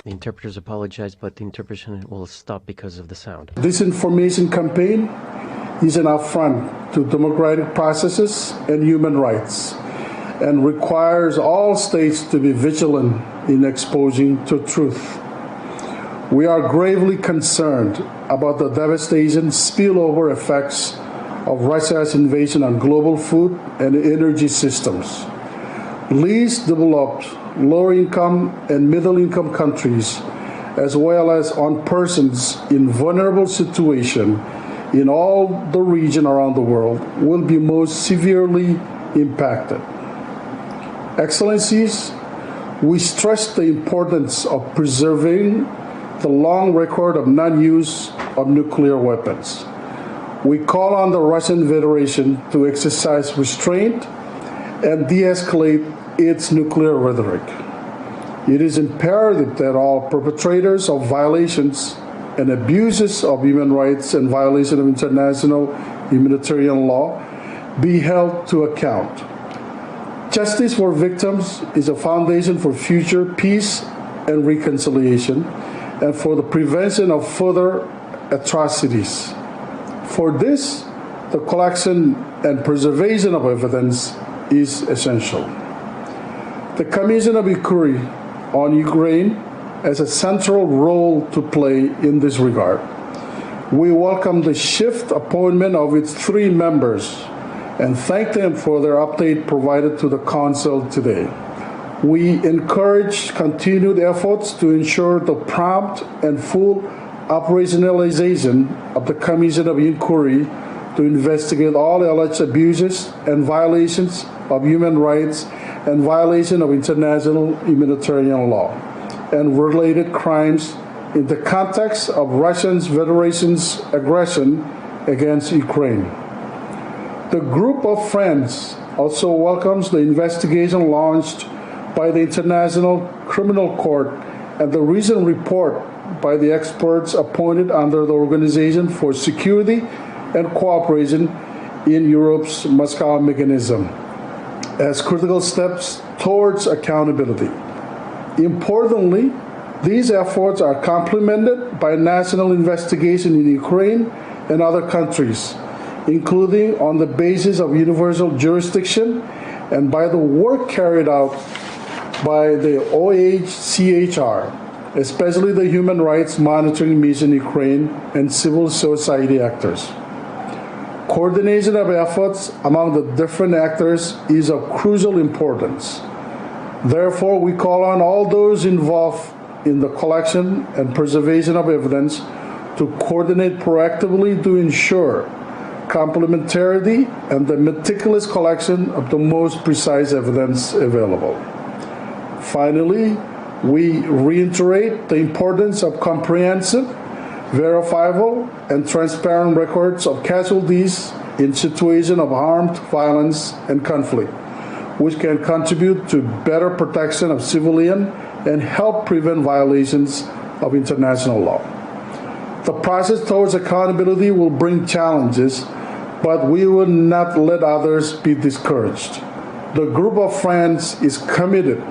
The interpreters apologize, but the interpretation will stop because of the sound. This information campaign is an affront to democratic processes and human rights, and requires all states to be vigilant in exposing the truth. We are gravely concerned about the devastating spillover effects of Russia's invasion on global food and energy systems. Least developed, low-income and middle-income countries, as well as on persons in vulnerable situations in all the region around the world, will be most severely impacted. Excellencies, we stress the importance of preserving the long record of non-use of nuclear weapons. We call on the Russian Federation to exercise restraint and de-escalate its nuclear rhetoric. It is imperative that all perpetrators of violations and abuses of human rights and violation of international humanitarian law be held to account. Justice for victims is a foundation for future peace and reconciliation, and for the prevention of further atrocities. For this, the collection and preservation of evidence is essential. The Commission of Inquiry on Ukraine has a central role to play in this regard. We welcome the shift appointment of its 3 members and thank them for their update provided to the Council today. We encourage continued efforts to ensure the prompt and full operationalization of the Commission of Inquiry to investigate all alleged abuses and violations of human rights and violation of international humanitarian law and related crimes in the context of Russian Federation's aggression against Ukraine. The group of friends also welcomes the investigation launched by the International Criminal Court and the recent report by the experts appointed under the Organization for Security and Cooperation in Europe's Moscow mechanism as critical steps towards accountability. Importantly, these efforts are complemented by national investigation in Ukraine and other countries, including on the basis of universal jurisdiction and by the work carried out by the OHCHR, especially the Human Rights Monitoring Mission Ukraine and civil society actors. Coordination of efforts among the different actors is of crucial importance. Therefore, we call on all those involved in the collection and preservation of evidence to coordinate proactively to ensure complementarity and the meticulous collection of the most precise evidence available. Finally, we reiterate the importance of comprehensive, verifiable, and transparent records of casualties in situations of armed violence and conflict, which can contribute to better protection of civilians and help prevent violations of international law. The process towards accountability will bring challenges, but we will not let others be discouraged. The group of friends is committed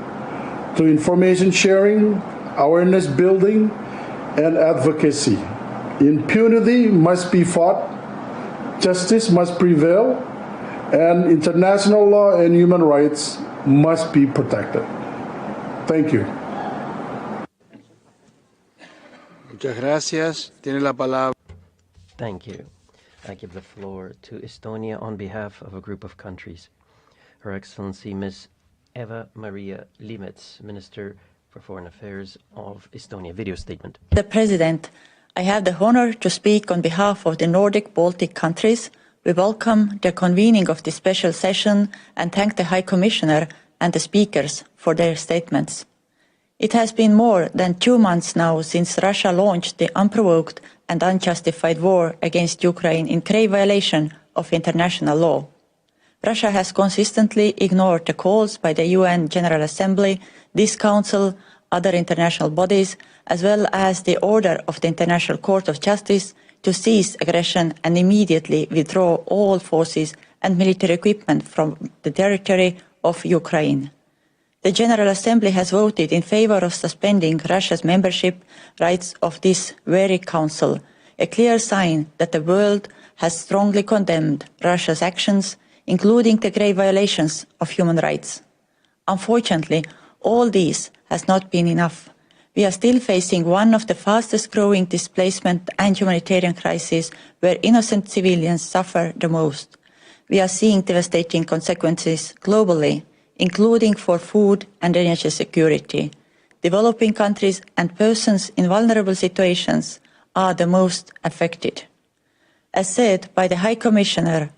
to information sharing, awareness building, and advocacy. Impunity must be fought, justice must prevail, and international law and human rights must be protected. Thank you. Muchas gracias. Tiene la palabra. Thank you. I give the floor to Estonia on behalf of a group of countries. Her Excellency Ms. Eva Maria Limets, Minister for Foreign Affairs of Estonia. Video statement. The President, I have the honor to speak on behalf of the Nordic Baltic countries. We welcome the convening of this special session and thank the High Commissioner and the speakers for their statements. It has been more than 2 months now since Russia launched the unprovoked and unjustified war against Ukraine in grave violation of international law. Russia has consistently ignored the calls by the UN General Assembly, this Council, other international bodies, as well as the order of the International Court of Justice to cease aggression and immediately withdraw all forces and military equipment from the territory of Ukraine. The General Assembly has voted in favor of suspending Russia's membership rights of this very Council, a clear sign that the world has strongly condemned Russia's actions, including the grave violations of human rights. Unfortunately, all this has not been enough. We are still facing one of the fastest growing displacement and humanitarian crises where innocent civilians suffer the most. We are seeing devastating consequences globally, including for food and energy security. Developing countries and persons in vulnerable situations are the most affected. As said by the High Commissioner,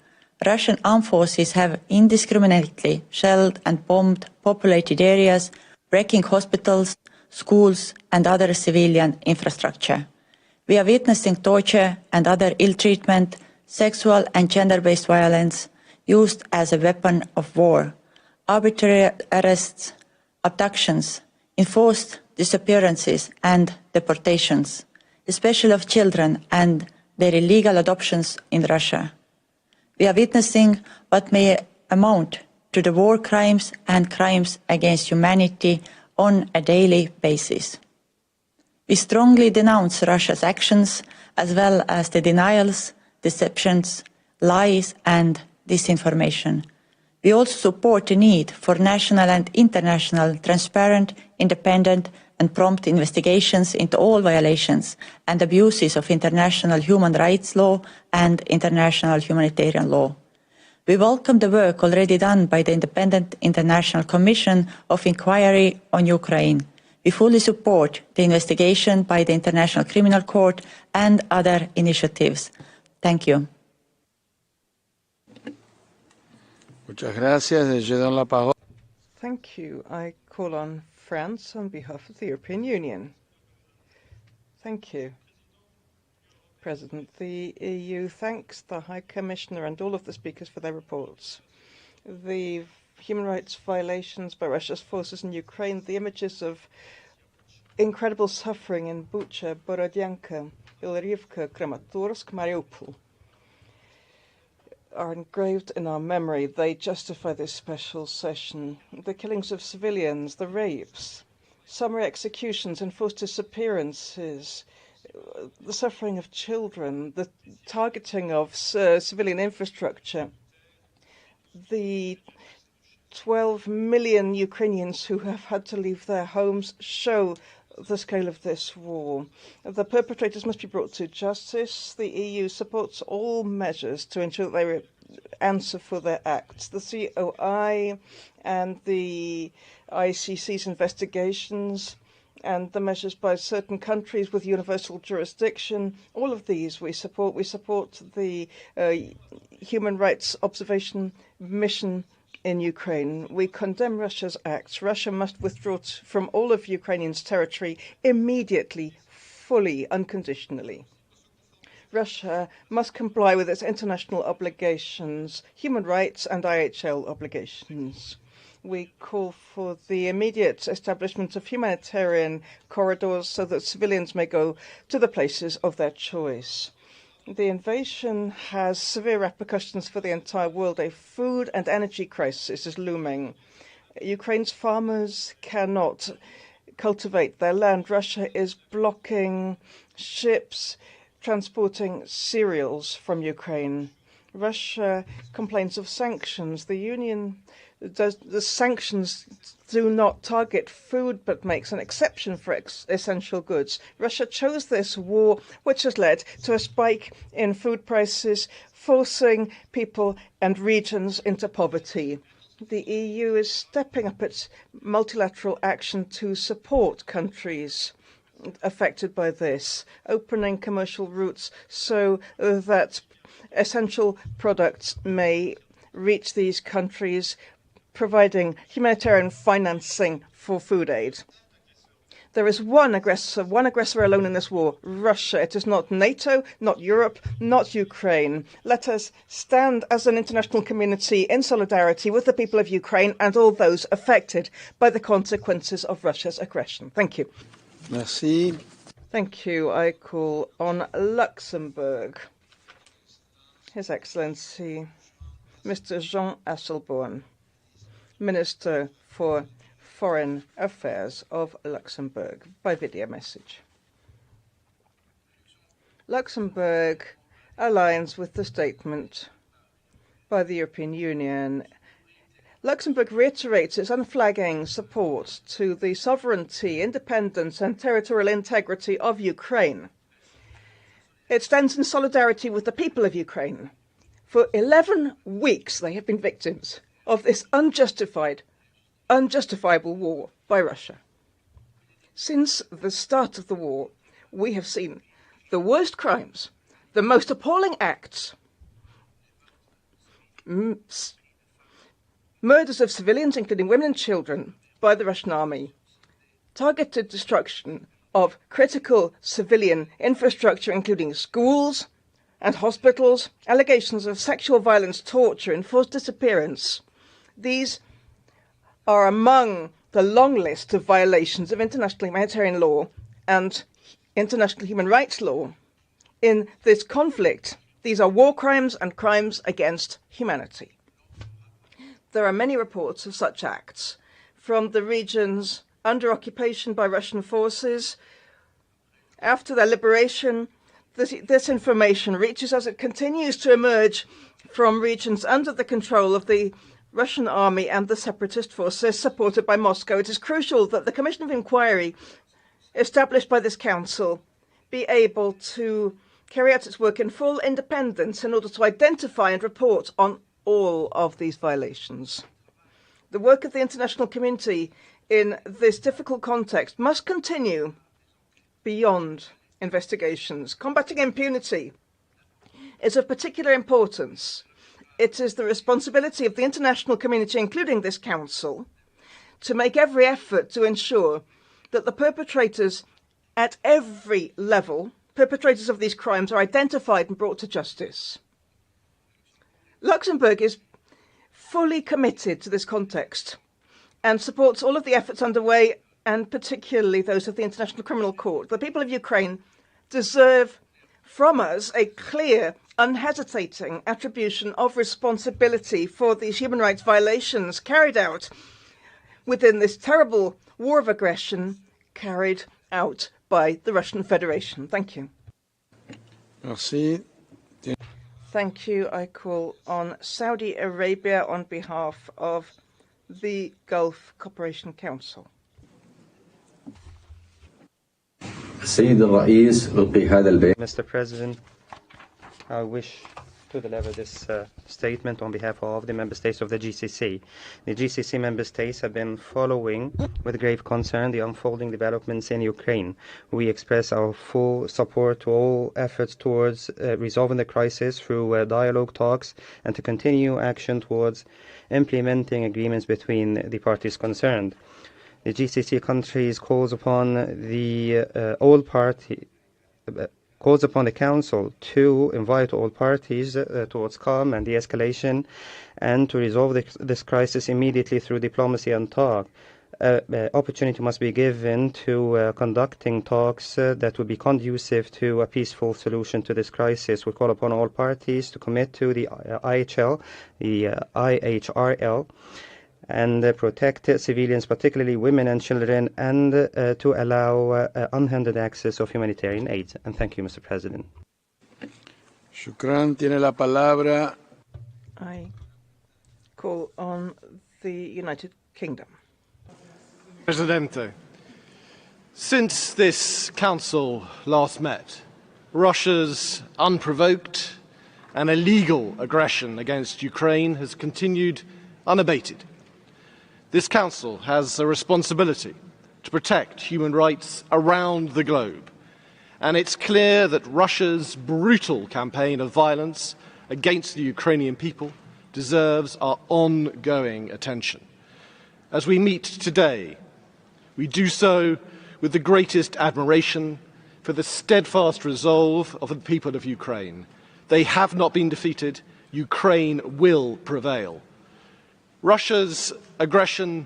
Russian armed forces have indiscriminately shelled and bombed populated areas, wrecking hospitals, schools, and other civilian infrastructure. We are witnessing torture and other ill treatment, sexual and gender-based violence used as a weapon of war, arbitrary arrests, abductions, enforced disappearances and deportations, especially of children and their illegal adoptions in Russia. We are witnessing what may amount to the war crimes and crimes against humanity on a daily basis. We strongly denounce Russia's actions as well as the denials, deceptions, lies and disinformation. We also support the need for national and international transparent, independent and prompt investigations into all violations and abuses of international human rights law and international humanitarian law. We welcome the work already done by the Independent International Commission of Inquiry on Ukraine. We fully support the investigation by the International Criminal Court and other initiatives. Thank you. Muchas gracias. Je donne la parole. Thank you. I call on France on behalf of the European Union. Thank you. President, the EU thanks the High Commissioner and all of the speakers for their reports. The human rights violations by Russia's forces in Ukraine, the images of incredible suffering in Bucha, Borodyanka, Ilorivka, Kramatorsk, Mariupol are engraved in our memory. They justify this special session. The killings of civilians, the rapes, summary executions, enforced disappearances, the suffering of children, the targeting of civilian infrastructure, the 12 million Ukrainians who have had to leave their homes show the scale of this war. The perpetrators must be brought to justice. The EU supports all measures to ensure that they answer for their acts. The COI and the ICC's investigations and the measures by certain countries with universal jurisdiction, all of these we support. We support the human rights observation mission in Ukraine. We condemn Russia's acts. Russia must withdraw from all of Ukrainians' territory immediately, fully, unconditionally. Russia must comply with its international obligations, human rights and IHL obligations. We call for the immediate establishment of humanitarian corridors so that civilians may go to the places of their choice. The invasion has severe repercussions for the entire world. A food and energy crisis is looming. Ukraine's farmers cannot cultivate their land. Russia is blocking ships transporting cereals from Ukraine. Russia complains of sanctions. The sanctions do not target food but makes an exception for essential goods. Russia chose this war, which has led to a spike in food prices, forcing people and regions into poverty. The EU is stepping up its multilateral action to support countries affected by this, opening commercial routes so that essential products may reach these countries, providing humanitarian financing for food aid. There is one aggressor alone in this war, Russia. It is not NATO, not Europe, not Ukraine. Let us stand as an international community in solidarity with the people of Ukraine and all those affected by the consequences of Russia's aggression. Thank you. Merci. Thank you. I call on Luxembourg. His Excellency, Mr. Jean Asselborn, Minister for Foreign Affairs of Luxembourg, by video message. Luxembourg aligns with the statement by the European Union. Luxembourg reiterates its unflagging support to the sovereignty, independence and territorial integrity of Ukraine. It stands in solidarity with the people of Ukraine. For 11 weeks they have been victims of this unjustifiable war by Russia. Since the start of the war, we have seen the worst crimes, the most appalling acts, murders of civilians, including women and children, by the Russian army, targeted destruction of critical civilian infrastructure, including schools and hospitals, allegations of sexual violence, torture, and forced disappearance. These are among the long list of violations of international humanitarian law and international human rights law. In this conflict, these are war crimes and crimes against humanity. There are many reports of such acts from the regions under occupation by Russian forces. After their liberation, this information reaches us. It continues to emerge from regions under the control of the Russian army and the separatist forces supported by Moscow. It is crucial that the Commission of Inquiry established by this Council be able to carry out its work in full independence in order to identify and report on all of these violations. The work of the international community in this difficult context must continue beyond investigations. Combating impunity is of particular importance. It is the responsibility of the international community, including this Council, to make every effort to ensure that the perpetrators at every level, perpetrators of these crimes, are identified and brought to justice. Luxembourg is fully committed to this context and supports all of the efforts underway, and particularly those of the International Criminal Court. The people of Ukraine deserve from us a clear, unhesitating attribution of responsibility for these human rights violations carried out within this terrible war of aggression carried out by the Russian Federation. Thank you. Merci. Thank you. I call on Saudi Arabia on behalf of the Gulf Cooperation Council. Mr. President, I wish to deliver this statement on behalf of the member states of the GCC. The GCC member states have been following with grave concern the unfolding developments in Ukraine. We express our full support to all efforts towards resolving the crisis through dialogue talks and to continue action towards implementing agreements between the parties concerned. The GCC countries calls upon the Council to invite all parties towards calm and de-escalation and to resolve this crisis immediately through diplomacy and talk. Opportunity must be given to conducting talks that would be conducive to a peaceful solution to this crisis. We call upon all parties to commit to the IHRL and protect civilians, particularly women and children, and to allow unhindered access of humanitarian aid. And thank you, Mr. President. Shukran. Tiene la palabra. I call on the United Kingdom. Presidente, since this council last met, Russia's unprovoked and illegal aggression against Ukraine has continued unabated. This council has a responsibility to protect human rights around the globe, and it's clear that Russia's brutal campaign of violence against the Ukrainian people deserves our ongoing attention. As we meet today, we do so with the greatest admiration for the steadfast resolve of the people of Ukraine. They have not been defeated. Ukraine will prevail. Russia's aggression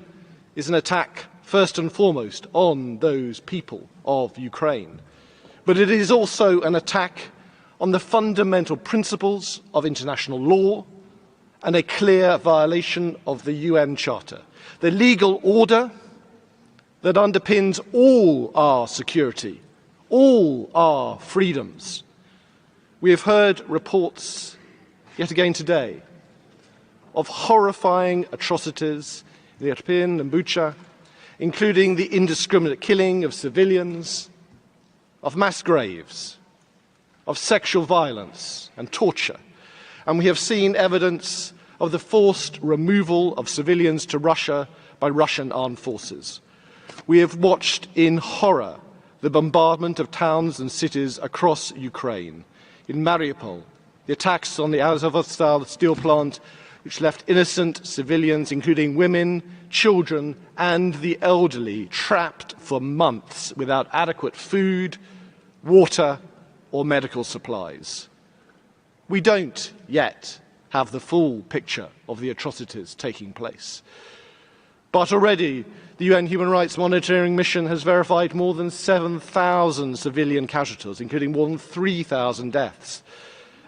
is an attack, first and foremost, on those people of Ukraine. But it is also an attack on the fundamental principles of international law and a clear violation of the UN Charter, the legal order that underpins all our security, all our freedoms. We have heard reports, yet again today, of horrifying atrocities in Irpin and Bucha, including the indiscriminate killing of civilians, of mass graves, of sexual violence and torture. And we have seen evidence of the forced removal of civilians to Russia by Russian armed forces. We have watched in horror the bombardment of towns and cities across Ukraine. In Mariupol, the attacks on the Azovstal steel plant, which left innocent civilians, including women, children, and the elderly, trapped for months without adequate food, water, or medical supplies. We don't yet have the full picture of the atrocities taking place. But already, the UN Human Rights Monitoring Mission has verified more than 7,000 civilian casualties, including more than 3,000 deaths.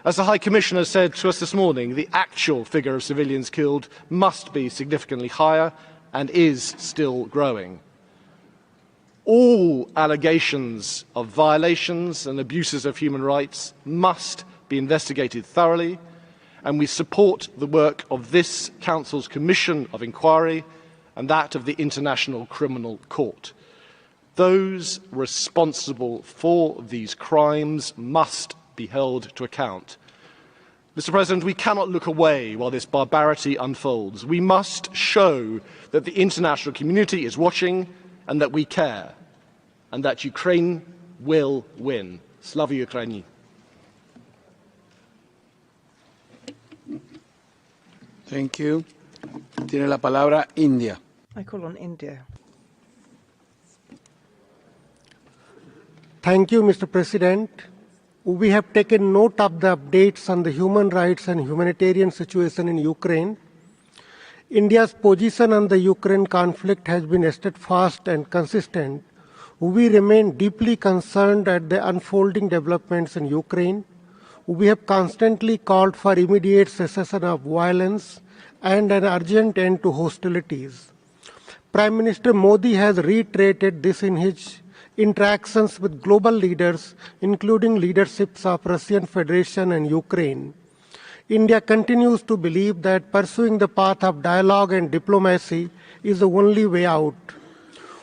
As the High Commissioner said to us this morning, the actual figure of civilians killed must be significantly higher and is still growing. All allegations of violations and abuses of human rights must be investigated thoroughly, and we support the work of this Council's Commission of Inquiry and that of the International Criminal Court. Those responsible for these crimes must be held to account. Mr. President, we cannot look away while this barbarity unfolds. We must show that the international community is watching and that we care, and that Ukraine will win. Slava Ukraini. Thank you. Tiene la palabra India. I call on India. Thank you, Mr. President. We have taken note of the updates on the human rights and humanitarian situation in Ukraine. India's position on the Ukraine conflict has been steadfast and consistent. We remain deeply concerned at the unfolding developments in Ukraine. We have constantly called for immediate cessation of violence and an urgent end to hostilities. Prime Minister Modi has reiterated this in his interactions with global leaders, including leaderships of Russian Federation and Ukraine. India continues to believe that pursuing the path of dialogue and diplomacy is the only way out.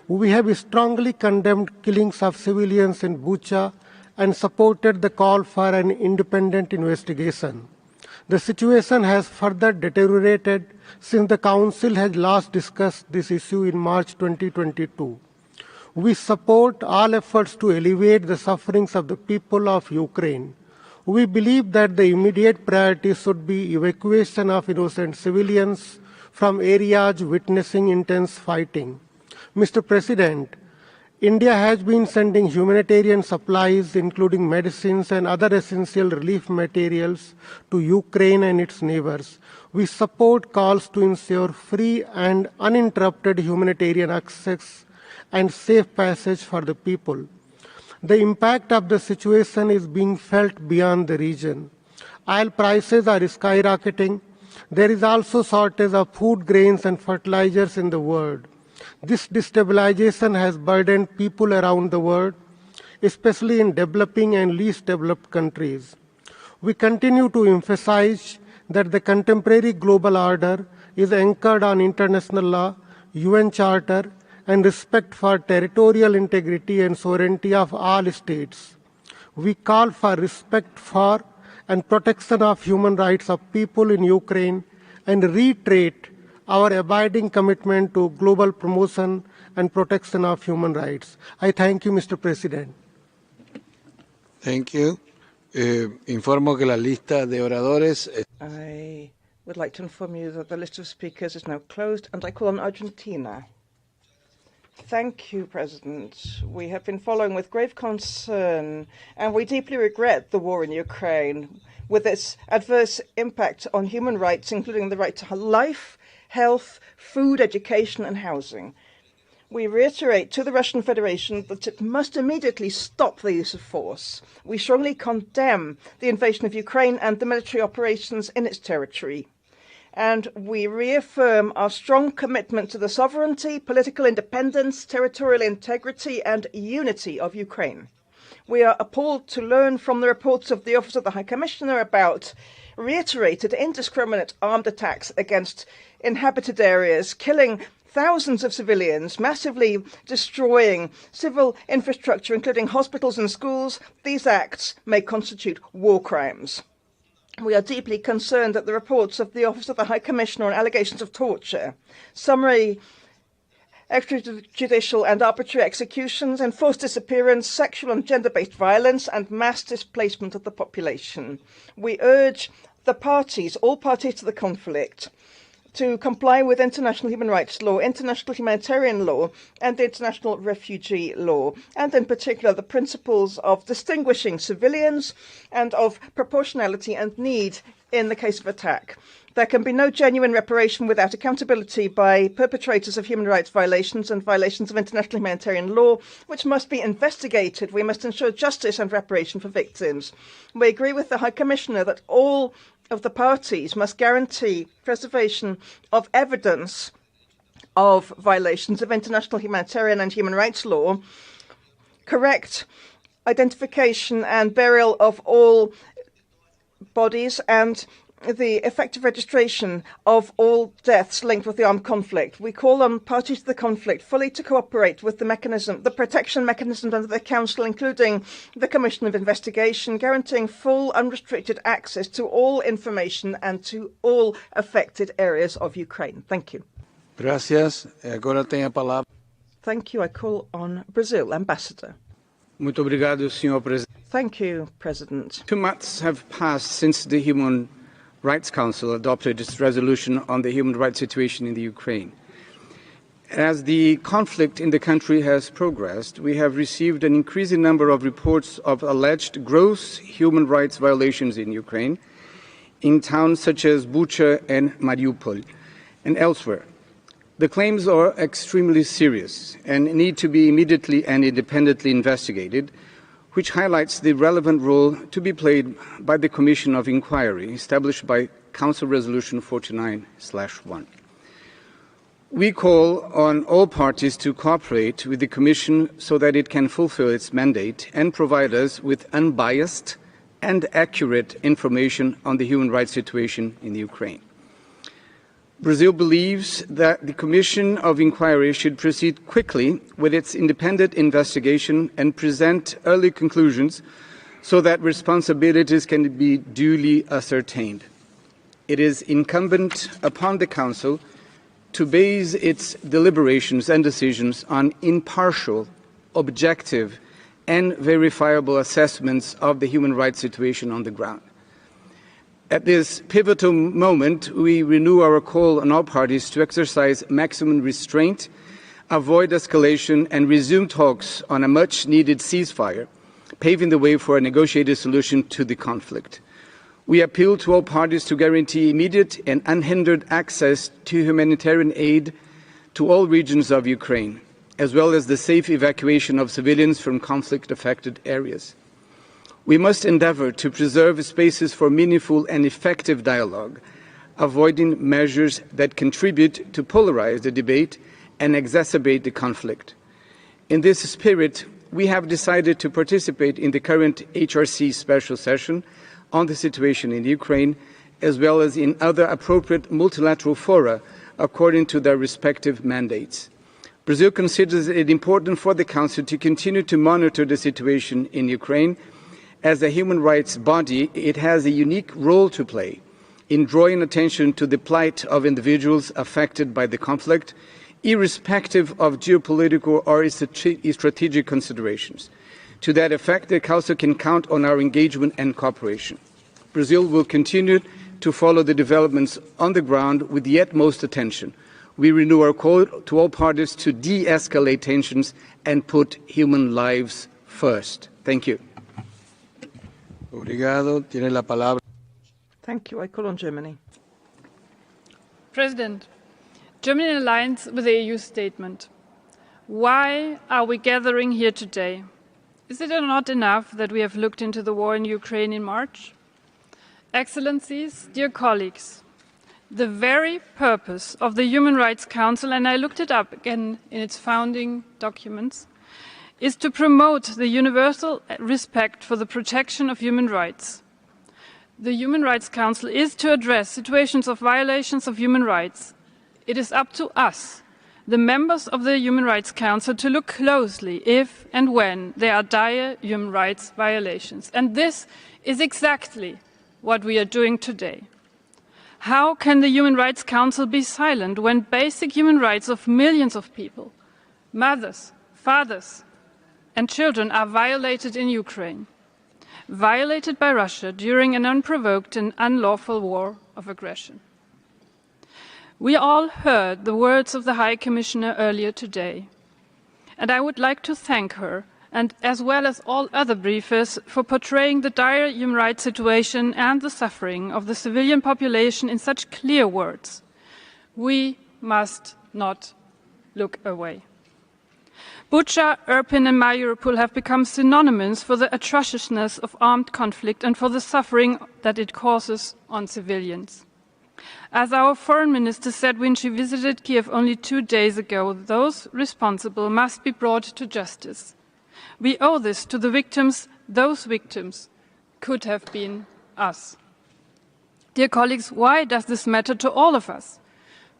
We have strongly condemned killings of civilians in Bucha and supported the call for an independent investigation. The situation has further deteriorated since the Council has last discussed this issue in March 2022. We support all efforts to alleviate the sufferings of the people of Ukraine. We believe that the immediate priority should be evacuation of innocent civilians from areas witnessing intense fighting. Mr. President, India has been sending humanitarian supplies, including medicines and other essential relief materials, to Ukraine and its neighbors. We support calls to ensure free and uninterrupted humanitarian access and safe passage for the people. The impact of the situation is being felt beyond the region. Oil prices are skyrocketing, there is also shortage of food, grains, and fertilizers in the world. This destabilization has burdened people around the world, especially in developing and least developed countries. We continue to emphasize that the contemporary global order is anchored on international law, UN Charter, and respect for territorial integrity and sovereignty of all states. We call for respect for and protection of human rights of people in Ukraine and reiterate our abiding commitment to global promotion and protection of human rights. I thank you, Mr. President. Thank you. Informo que la lista de oradores. I would like to inform you that the list of speakers is now closed, and I call on Argentina. Thank you, President. We have been following with grave concern, and we deeply regret the war in Ukraine, with its adverse impact on human rights, including the right to life, health, food, education, and housing. We reiterate to the Russian Federation that it must immediately stop the use of force. We strongly condemn the invasion of Ukraine and the military operations in its territory. And we reaffirm our strong commitment to the sovereignty, political independence, territorial integrity, and unity of Ukraine. We are appalled to learn from the reports of the Office of the High Commissioner about reiterated indiscriminate armed attacks against inhabited areas, killing thousands of civilians, massively destroying civil infrastructure, including hospitals and schools. These acts may constitute war crimes. We are deeply concerned at the reports of the Office of the High Commissioner on allegations of torture, summary extrajudicial and arbitrary executions, enforced disappearance, sexual and gender-based violence, and mass displacement of the population. We urge the parties, all parties to the conflict, to comply with international human rights law, international humanitarian law, and international refugee law, and in particular the principles of distinguishing civilians and of proportionality and need in the case of attack. There can be no genuine reparation without accountability by perpetrators of human rights violations and violations of international humanitarian law, which must be investigated. We must ensure justice and reparation for victims. We agree with the High Commissioner that all of the parties must guarantee preservation of evidence of violations of international humanitarian and human rights law, correct identification and burial of all bodies, and the effective registration of all deaths linked with the armed conflict. We call on parties to the conflict fully to cooperate with the protection mechanisms under the Council, including the Commission of Investigation, guaranteeing full unrestricted access to all information and to all affected areas of Ukraine. Thank you. Gracias. Agora tem a palavra. Thank you. I call on Brazil, Ambassador. Muito obrigado, Sr. Presidente. Thank you, President. 2 months have passed since the Human Rights Council adopted its resolution on the human rights situation in the Ukraine. As the conflict in the country has progressed, we have received an increasing number of reports of alleged gross human rights violations in Ukraine, in towns such as Bucha and Mariupol, and elsewhere. The claims are extremely serious and need to be immediately and independently investigated, which highlights the relevant role to be played by the Commission of Inquiry established by Council Resolution 49/1. We call on all parties to cooperate with the Commission so that it can fulfill its mandate and provide us with unbiased and accurate information on the human rights situation in the Ukraine. Brazil believes that the Commission of Inquiry should proceed quickly with its independent investigation and present early conclusions so that responsibilities can be duly ascertained. It is incumbent upon the Council to base its deliberations and decisions on impartial, objective, and verifiable assessments of the human rights situation on the ground. At this pivotal moment, we renew our call on all parties to exercise maximum restraint, avoid escalation, and resume talks on a much-needed ceasefire, paving the way for a negotiated solution to the conflict. We appeal to all parties to guarantee immediate and unhindered access to humanitarian aid to all regions of Ukraine, as well as the safe evacuation of civilians from conflict-affected areas. We must endeavor to preserve spaces for meaningful and effective dialogue, avoiding measures that contribute to polarize the debate and exacerbate the conflict. In this spirit, we have decided to participate in the current HRC special session on the situation in Ukraine, as well as in other appropriate multilateral fora according to their respective mandates. Brazil considers it important for the Council to continue to monitor the situation in Ukraine. As a human rights body, it has a unique role to play in drawing attention to the plight of individuals affected by the conflict, irrespective of geopolitical or strategic considerations. To that effect, the Council can count on our engagement and cooperation. Brazil will continue to follow the developments on the ground with the utmost attention. We renew our call to all parties to de-escalate tensions and put human lives first. Thank you. Obrigado. Tiene la palabra. Thank you. I call on Germany. President, Germany aligns with the EU statement. Why are we gathering here today? Is it not enough that we have looked into the war in Ukraine in March? Excellencies, dear colleagues, the very purpose of the Human Rights Council, and I looked it up again in its founding documents, is to promote the universal respect for the protection of human rights. The Human Rights Council is to address situations of violations of human rights. It is up to us, the members of the Human Rights Council, to look closely if and when there are dire human rights violations. And this is exactly what we are doing today. How can the Human Rights Council be silent when basic human rights of millions of people, mothers, fathers, and children are violated in Ukraine, violated by Russia during an unprovoked and unlawful war of aggression? We all heard the words of the High Commissioner earlier today, and I would like to thank her, and as well as all other briefers, for portraying the dire human rights situation and the suffering of the civilian population in such clear words. We must not look away. Bucha, Irpin and Mariupol have become synonymous for the atrociousness of armed conflict and for the suffering that it causes on civilians. As our foreign minister said when she visited Kiev only 2 days ago, those responsible must be brought to justice. We owe this to the victims. Those victims could have been us. Dear colleagues, why does this matter to all of us?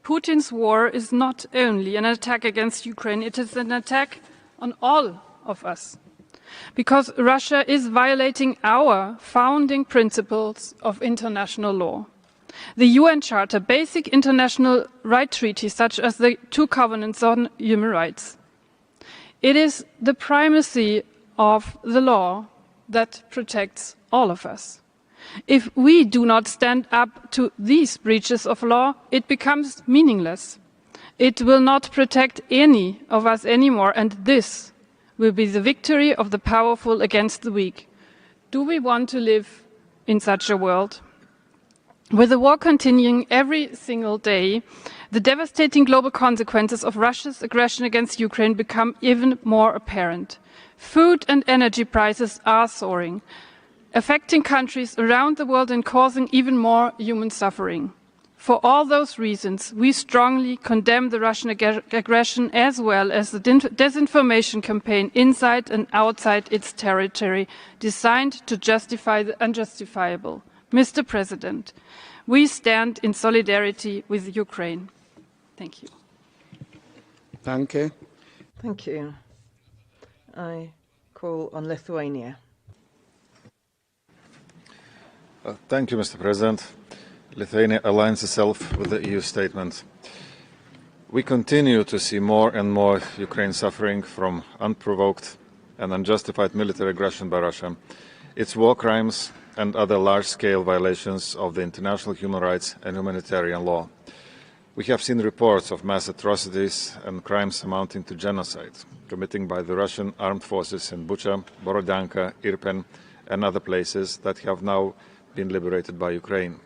Putin's war is not only an attack against Ukraine, it is an attack on all of us. Because Russia is violating our founding principles of international law. The UN Charter, basic international rights treaties such as the 2 covenants on human rights. It is the primacy of the law that protects all of us. If we do not stand up to these breaches of law, it becomes meaningless. It will not protect any of us anymore, and this will be the victory of the powerful against the weak. Do we want to live in such a world? With the war continuing every single day, the devastating global consequences of Russia's aggression against Ukraine become even more apparent. Food and energy prices are soaring, affecting countries around the world and causing even more human suffering. For all those reasons, we strongly condemn the Russian aggression as well as the disinformation campaign inside and outside its territory, designed to justify the unjustifiable. Mr. President, we stand in solidarity with Ukraine. Thank you. Danke. Thank you. I call on Lithuania. Thank you, Mr. President. Lithuania aligns itself with the EU statement. We continue to see more and more Ukraine suffering from unprovoked and unjustified military aggression by Russia, its war crimes and other large-scale violations of the international human rights and humanitarian law. We have seen reports of mass atrocities and crimes amounting to genocide, committed by the Russian armed forces in Bucha, Borodyanka, Irpin and other places that have now been liberated by Ukraine.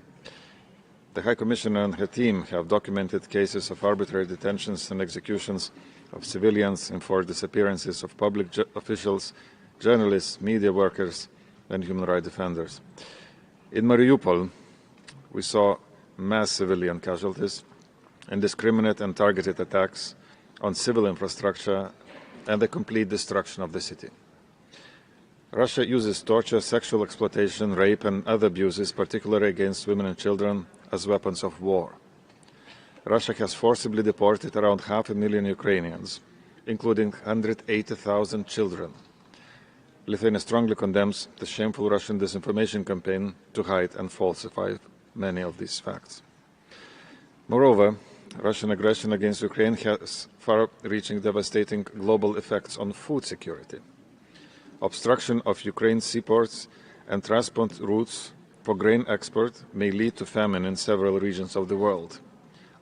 The High Commissioner and her team have documented cases of arbitrary detentions and executions of civilians, enforced disappearances of public officials, journalists, media workers and human rights defenders. In Mariupol, we saw mass civilian casualties, indiscriminate and targeted attacks on civil infrastructure, and the complete destruction of the city. Russia uses torture, sexual exploitation, rape, and other abuses, particularly against women and children, as weapons of war. Russia has forcibly deported around 500,000 Ukrainians, including 180,000 children. Lithuania strongly condemns the shameful Russian disinformation campaign to hide and falsify many of these facts. Moreover, Russian aggression against Ukraine has far-reaching devastating global effects on food security. Obstruction of Ukraine's seaports and transport routes for grain export may lead to famine in several regions of the world.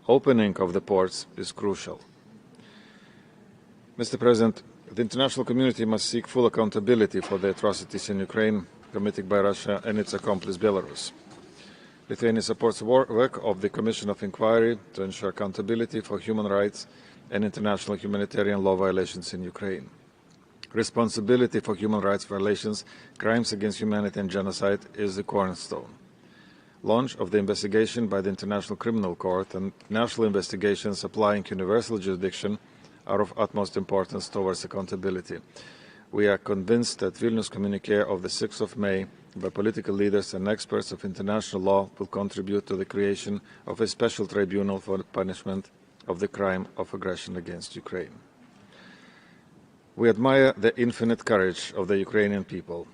Opening of the ports is crucial. Mr. President, the international community must seek full accountability for the atrocities in Ukraine committed by Russia and its accomplice Belarus. Lithuania supports the work of the Commission of Inquiry to ensure accountability for human rights and international humanitarian law violations in Ukraine. Responsibility for human rights violations, crimes against humanity and genocide is the cornerstone. Launch of the investigation by the International Criminal Court and national investigations applying universal jurisdiction are of utmost importance towards accountability. We are convinced that Vilnius communique of the 6th of May by political leaders and experts of international law will contribute to the creation of a special tribunal for the punishment of the crime of aggression against Ukraine. We admire the infinite courage of the Ukrainian people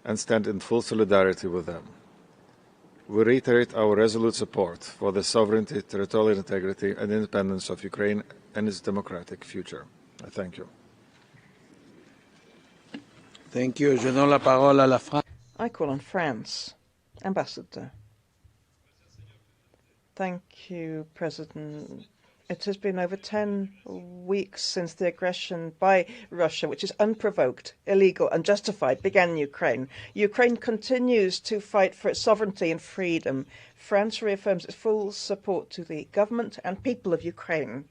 and stand in full solidarity with them. We reiterate our resolute support for the sovereignty, territorial integrity and independence of Ukraine and its democratic future. I thank you. Thank you. Je donne la parole à la France. I call on France. Ambassador. Thank you, President. It has been over 10 weeks since the aggression by Russia, which is unprovoked, illegal, unjustified, began in Ukraine. Ukraine continues to fight for its sovereignty and freedom. France reaffirms its full support to the government and people of Ukraine.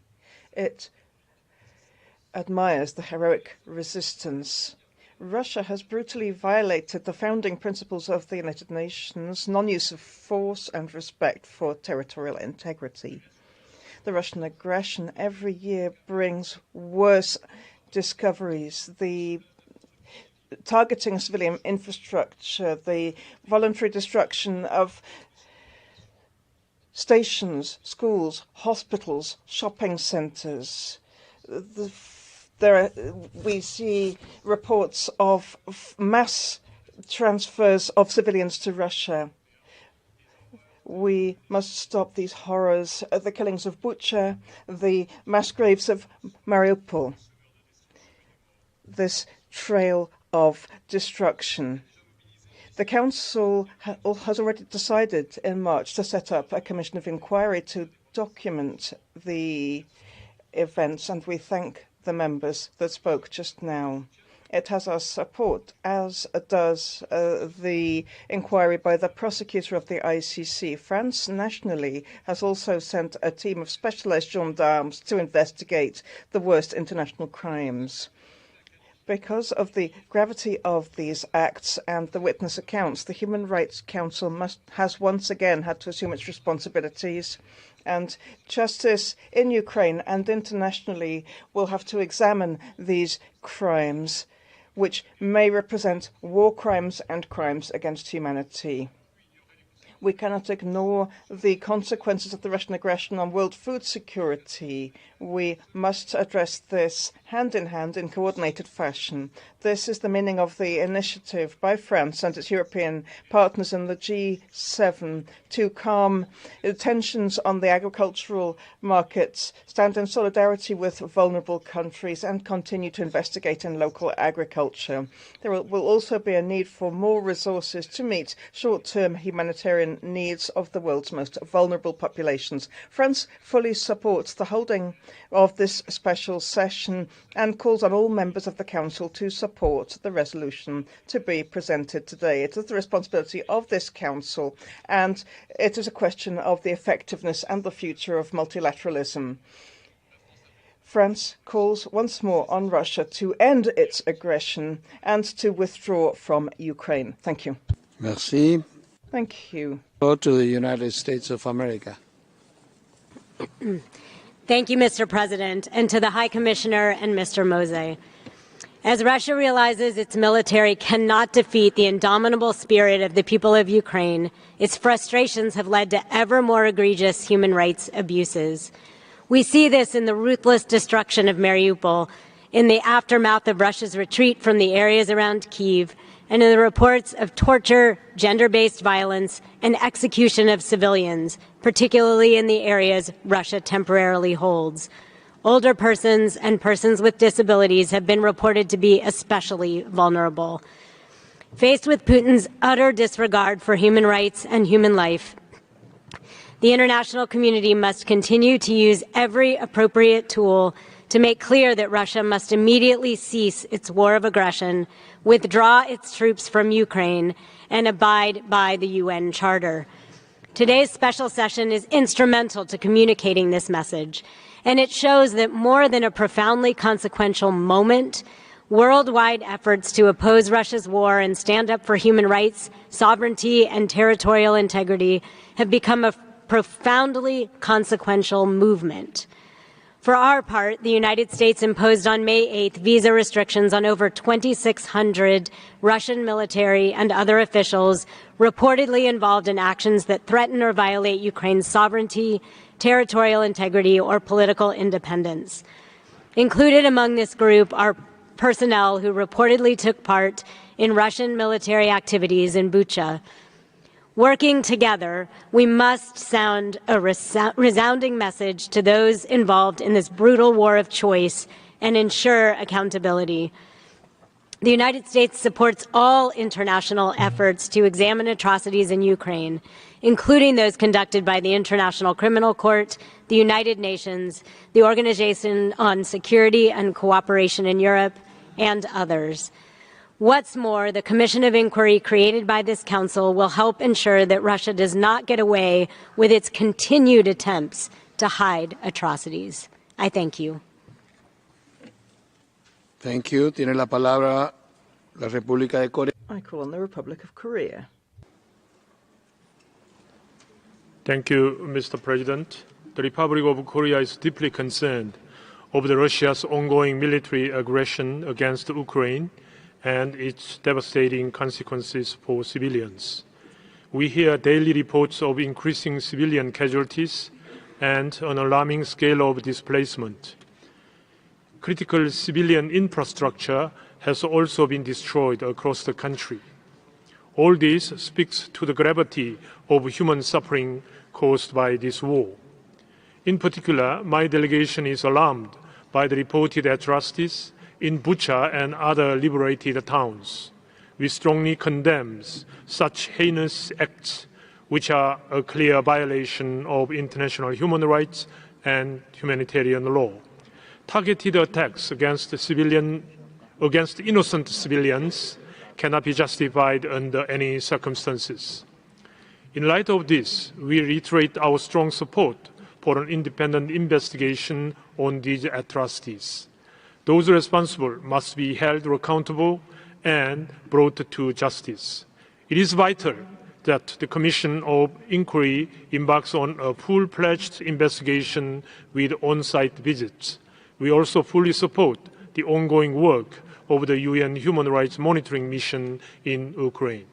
It admires the heroic resistance. Russia has brutally violated the founding principles of the United Nations, non-use of force and respect for territorial integrity. The Russian aggression every year brings worse discoveries. The targeting of civilian infrastructure, the voluntary destruction of stations, schools, shopping centres. We see reports of mass transfers of civilians to Russia. We must stop these horrors, the killings of Bucha, the mass graves of Mariupol, this trail of destruction. The Council has already decided in March to set up a commission of inquiry to document the events, and we thank the members that spoke just now. It has our support, as does the inquiry by the prosecutor of the ICC. France nationally has also sent a team of specialized gendarmes to investigate the worst international crimes. Because of the gravity of these acts and the witness accounts, the Human Rights Council has once again had to assume its responsibilities, and justice in Ukraine and internationally will have to examine these crimes, which may represent war crimes and crimes against humanity. We cannot ignore the consequences of the Russian aggression on world food security. We must address this hand in hand in coordinated fashion. This is the meaning of the initiative by France and its European partners in the G7 to calm tensions on the agricultural markets, stand in solidarity with vulnerable countries, and continue to investigate in local agriculture. There will also be a need for more resources to meet short-term humanitarian needs of the world's most vulnerable populations. France fully supports the holding of this special session and calls on all members of the Council to support the resolution to be presented today. It is the responsibility of this Council, and it is a question of the effectiveness and the future of multilateralism. France calls once more on Russia to end its aggression and to withdraw from Ukraine. Thank you. Merci. Thank you. Go to the United States of America. Thank you, Mr. President, and to the High Commissioner and Mr. Mose. As Russia realizes its military cannot defeat the indomitable spirit of the people of Ukraine, its frustrations have led to ever more egregious human rights abuses. We see this in the ruthless destruction of Mariupol, in the aftermath of Russia's retreat from the areas around Kyiv, and in the reports of torture, gender-based violence, and execution of civilians, particularly in the areas Russia temporarily holds. Older persons and persons with disabilities have been reported to be especially vulnerable. Faced with Putin's utter disregard for human rights and human life, the international community must continue to use every appropriate tool to make clear that Russia must immediately cease its war of aggression, withdraw its troops from Ukraine, and abide by the UN Charter. Today's special session is instrumental to communicating this message, and it shows that more than a profoundly consequential moment, worldwide efforts to oppose Russia's war and stand up for human rights, sovereignty, and territorial integrity have become a profoundly consequential movement. For our part, the United States imposed on May 8th visa restrictions on over 2,600 Russian military and other officials reportedly involved in actions that threaten or violate Ukraine's sovereignty, territorial integrity, or political independence. Included among this group are personnel who reportedly took part in Russian military activities in Bucha. Working together, we must sound a resounding message to those involved in this brutal war of choice and ensure accountability. The United States supports all international efforts to examine atrocities in Ukraine, including those conducted by the International Criminal Court, the United Nations, the Organization on Security and Cooperation in Europe, and others. What's more, the Commission of Inquiry created by this Council will help ensure that Russia does not get away with its continued attempts to hide atrocities. I thank you. Thank you. Tiene la palabra la República de Corea. I call on the Republic of Korea. Thank you, Mr. President. The Republic of Korea is deeply concerned over Russia's ongoing military aggression against Ukraine and its devastating consequences for civilians. We hear daily reports of increasing civilian casualties and an alarming scale of displacement. Critical civilian infrastructure has also been destroyed across the country. All this speaks to the gravity of human suffering caused by this war. In particular, my delegation is alarmed by the reported atrocities in Bucha and other liberated towns. We strongly condemn such heinous acts, which are a clear violation of international human rights and humanitarian law. Targeted attacks against innocent civilians cannot be justified under any circumstances. In light of this, we reiterate our strong support for an independent investigation on these atrocities. Those responsible must be held accountable and brought to justice. It is vital that the Commission of Inquiry embarks on a full-fledged investigation with on-site visits. We also fully support the ongoing work of the UN Human Rights Monitoring Mission in Ukraine.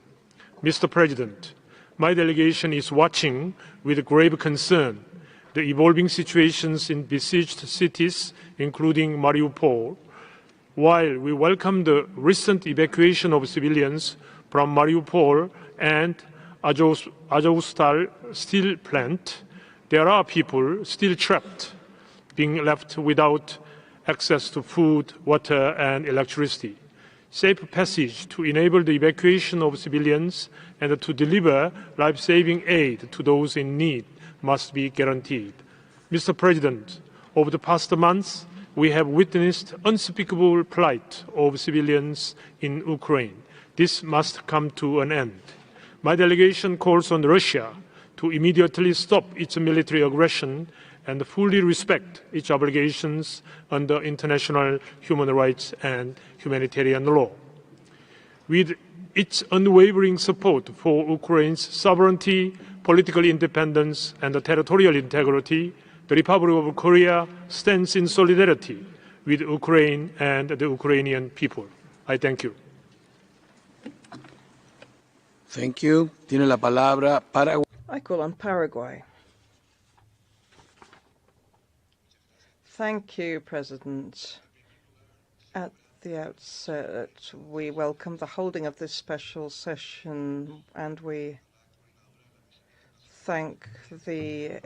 Mr. President, my delegation is watching with grave concern the evolving situations in besieged cities, including Mariupol. While we welcome the recent evacuation of civilians from Mariupol and Azovstal steel plant, there are people still trapped, being left without access to food, water, and electricity. Safe passage to enable the evacuation of civilians and to deliver life-saving aid to those in need must be guaranteed. Mr. President, over the past months, we have witnessed unspeakable plight of civilians in Ukraine. This must come to an end. My delegation calls on Russia to immediately stop its military aggression and fully respect its obligations under international human rights and humanitarian law. With its unwavering support for Ukraine's sovereignty, political independence, and territorial integrity, the Republic of Korea stands in solidarity with Ukraine and the Ukrainian people. I thank you. Thank you. Tiene la palabra Paraguay. I call on Paraguay. Thank you, President. At the outset, we welcome the holding of this special session, and we thank the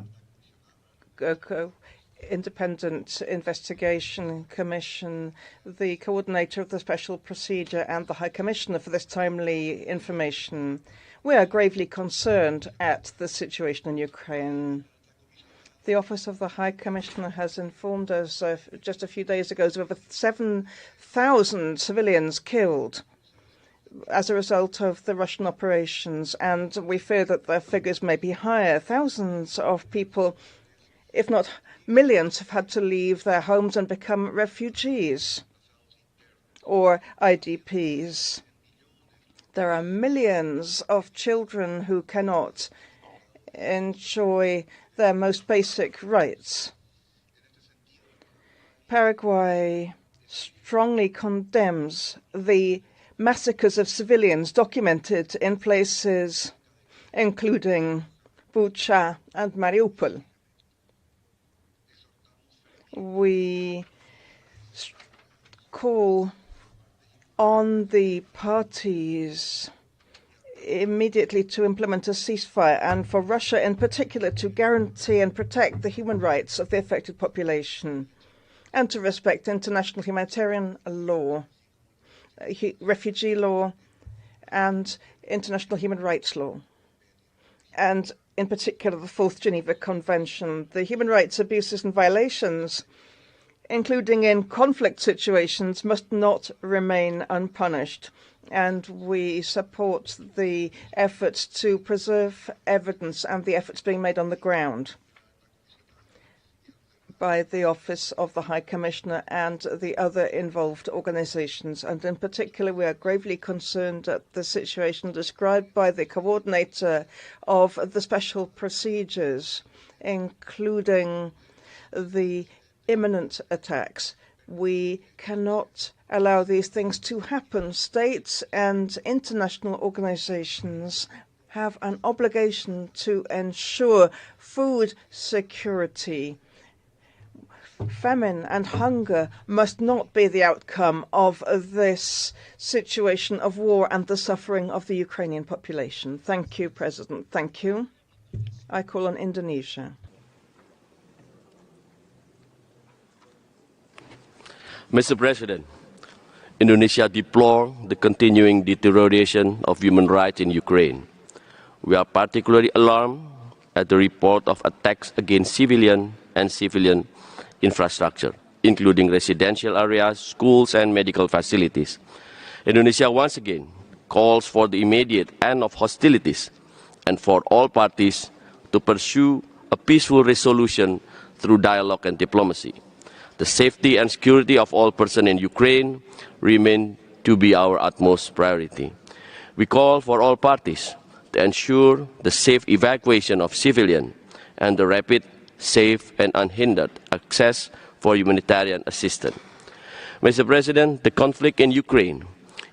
Independent Investigation Commission, the coordinator of the special procedure, and the High Commissioner for this timely information. We are gravely concerned at the situation in Ukraine. The Office of the High Commissioner has informed us just a few days ago of over 7,000 civilians killed as a result of the Russian operations, and we fear that the figures may be higher. Thousands of people, if not millions, have had to leave their homes and become refugees or IDPs. There are millions of children who cannot enjoy their most basic rights. Paraguay strongly condemns the massacres of civilians documented in places including Bucha and Mariupol. We call on the parties immediately to implement a ceasefire, and for Russia in particular to guarantee and protect the human rights of the affected population and to respect international humanitarian law, refugee law, and international human rights law, and in particular the Fourth Geneva Convention. The human rights abuses and violations, including in conflict situations, must not remain unpunished. And we support the efforts to preserve evidence and the efforts being made on the ground by the Office of the High Commissioner and the other involved organizations. And in particular, we are gravely concerned at the situation described by the coordinator of the special procedures, including the imminent attacks. We cannot allow these things to happen. States and international organizations have an obligation to ensure food security. Famine and hunger must not be the outcome of this situation of war and the suffering of the Ukrainian population. Thank you, President. Thank you. I call on Indonesia. Mr. President, Indonesia deplores the continuing deterioration of human rights in Ukraine. We are particularly alarmed at the report of attacks against civilian and civilian infrastructure, including residential areas, schools, and medical facilities. Indonesia once again calls for the immediate end of hostilities and for all parties to pursue a peaceful resolution through dialogue and diplomacy. The safety and security of all persons in Ukraine remain to be our utmost priority. We call for all parties to ensure the safe evacuation of civilians and the rapid, safe, and unhindered access for humanitarian assistance. Mr. President, the conflict in Ukraine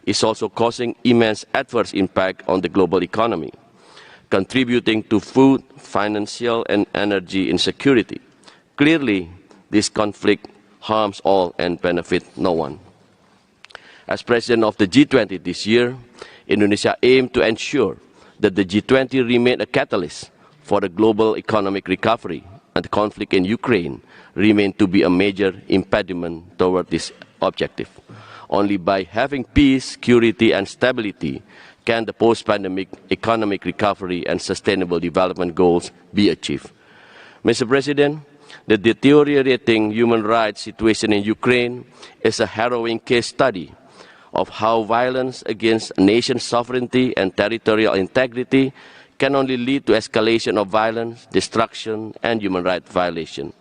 is also causing immense adverse impact on the global economy, contributing to food, financial, and energy insecurity. Clearly, this conflict harms all and benefits no one. As President of the G20 this year, Indonesia aimed to ensure that the G20 remain a catalyst for the global economic recovery, and the conflict in Ukraine remain to be a major impediment toward this objective. Only by having peace, security, and stability can the post-pandemic economic recovery and sustainable development goals be achieved. Mr. President, the deteriorating human rights situation in Ukraine is a harrowing case study of how violence against a nation's sovereignty and territorial integrity can only lead to escalation of violence, destruction, and human rights violation.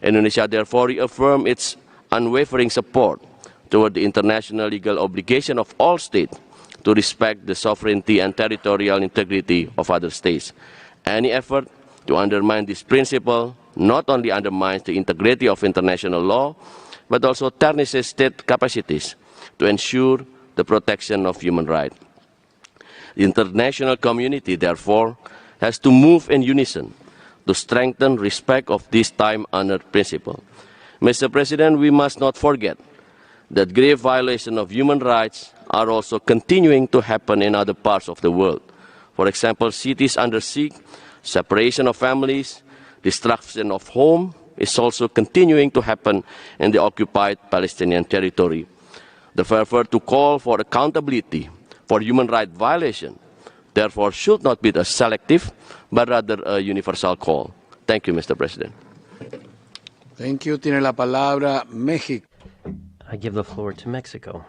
Indonesia therefore reaffirms its unwavering support toward the international legal obligation of all states to respect the sovereignty and territorial integrity of other states. Any effort to undermine this principle not only undermines the integrity of international law, but also tarnishes state capacities to ensure the protection of human rights. The international community, therefore, has to move in unison to strengthen respect of this time-honored principle. Mr. President, we must not forget that grave violations of human rights are also continuing to happen in other parts of the world. For example, cities under siege, separation of families, destruction of home is also continuing to happen in the occupied Palestinian territory. The fervor to call for accountability for human rights violation, therefore, should not be a selective, but rather a universal call. Thank you, Mr. President. Thank you. Tiene la palabra México. I give the floor to Mexico.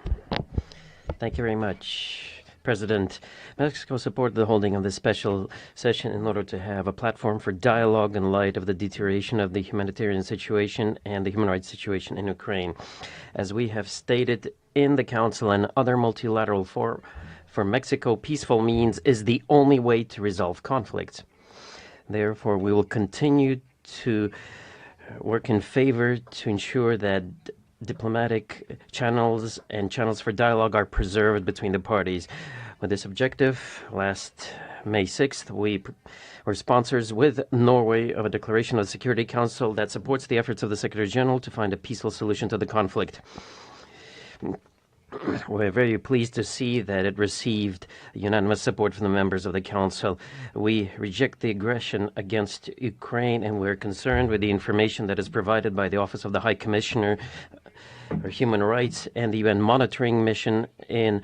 Thank you very much, President. Mexico supported the holding of this special session in order to have a platform for dialogue in light of the deterioration of the humanitarian situation and the human rights situation in Ukraine. As we have stated in the Council and other multilateral fora, for Mexico, peaceful means is the only way to resolve conflicts. Therefore, we will continue to work in favor to ensure that diplomatic channels and channels for dialogue are preserved between the parties. With this objective, last May 6th, we were sponsors with Norway of a declaration of the Security Council that supports the efforts of the Secretary General to find a peaceful solution to the conflict. We're very pleased to see that it received unanimous support from the members of the Council. We reject the aggression against Ukraine, and we're concerned with the information that is provided by the Office of the High Commissioner for Human Rights and the UN monitoring mission in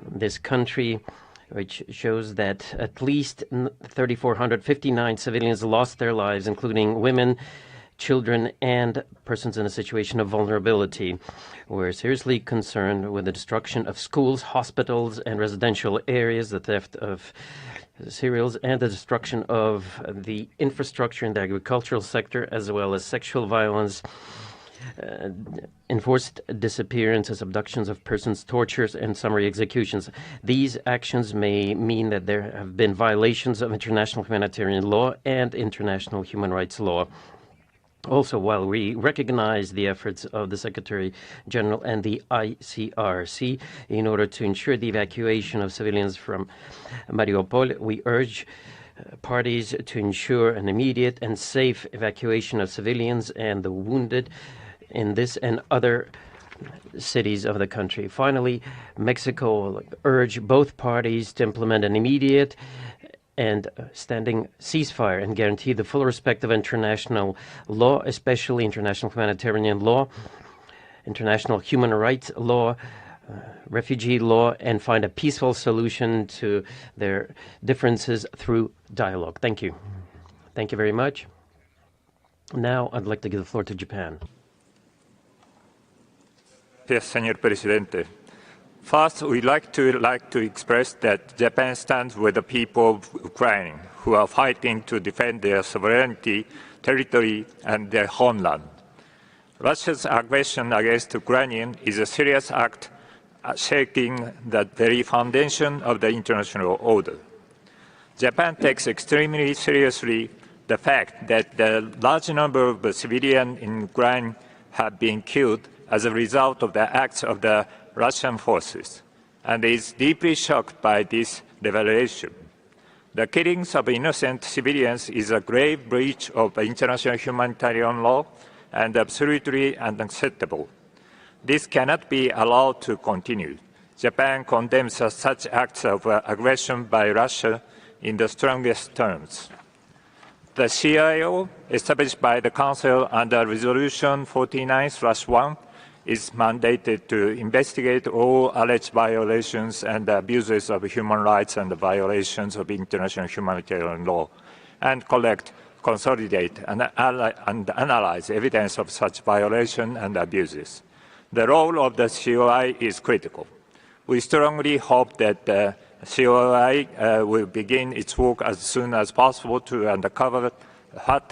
this country, which shows that at least 3,459 civilians lost their lives, including women, children, and persons in a situation of vulnerability. We're seriously concerned with the destruction of schools, hospitals, and residential areas, the theft of cereals, and the destruction of the infrastructure in the agricultural sector, as well as sexual violence, enforced disappearances, abductions of persons, tortures, and summary executions. These actions may mean that there have been violations of international humanitarian law and international human rights law. Also, while we recognize the efforts of the Secretary General and the ICRC in order to ensure the evacuation of civilians from Mariupol, we urge parties to ensure an immediate and safe evacuation of civilians and the wounded in this and other cities of the country. Finally, Mexico urged both parties to implement an immediate and standing ceasefire and guarantee the full respect of international law, especially international humanitarian law, international human rights law, refugee law, and find a peaceful solution to their differences through dialogue. Thank you. Thank you very much. Now I'd like to give the floor to Japan. Yes, Señor Presidente. First, we'd like to express that Japan stands with the people of Ukraine who are fighting to defend their sovereignty, territory, and their homeland. Russia's aggression against Ukraine is a serious act shaking the very foundation of the international order. Japan takes extremely seriously the fact that the large number of civilians in Ukraine have been killed as a result of the acts of the Russian forces, and is deeply shocked by this revelation. The killings of innocent civilians is a grave breach of international humanitarian law and absolutely unacceptable. This cannot be allowed to continue. Japan condemns such acts of aggression by Russia in the strongest terms. The CIO, established by the Council under Resolution 49/1, is mandated to investigate all alleged violations and abuses of human rights and violations of international humanitarian law, and collect, consolidate, and analyze evidence of such violation and abuses. The role of the COI is critical. We strongly hope that the COI will begin its work as soon as possible to uncover what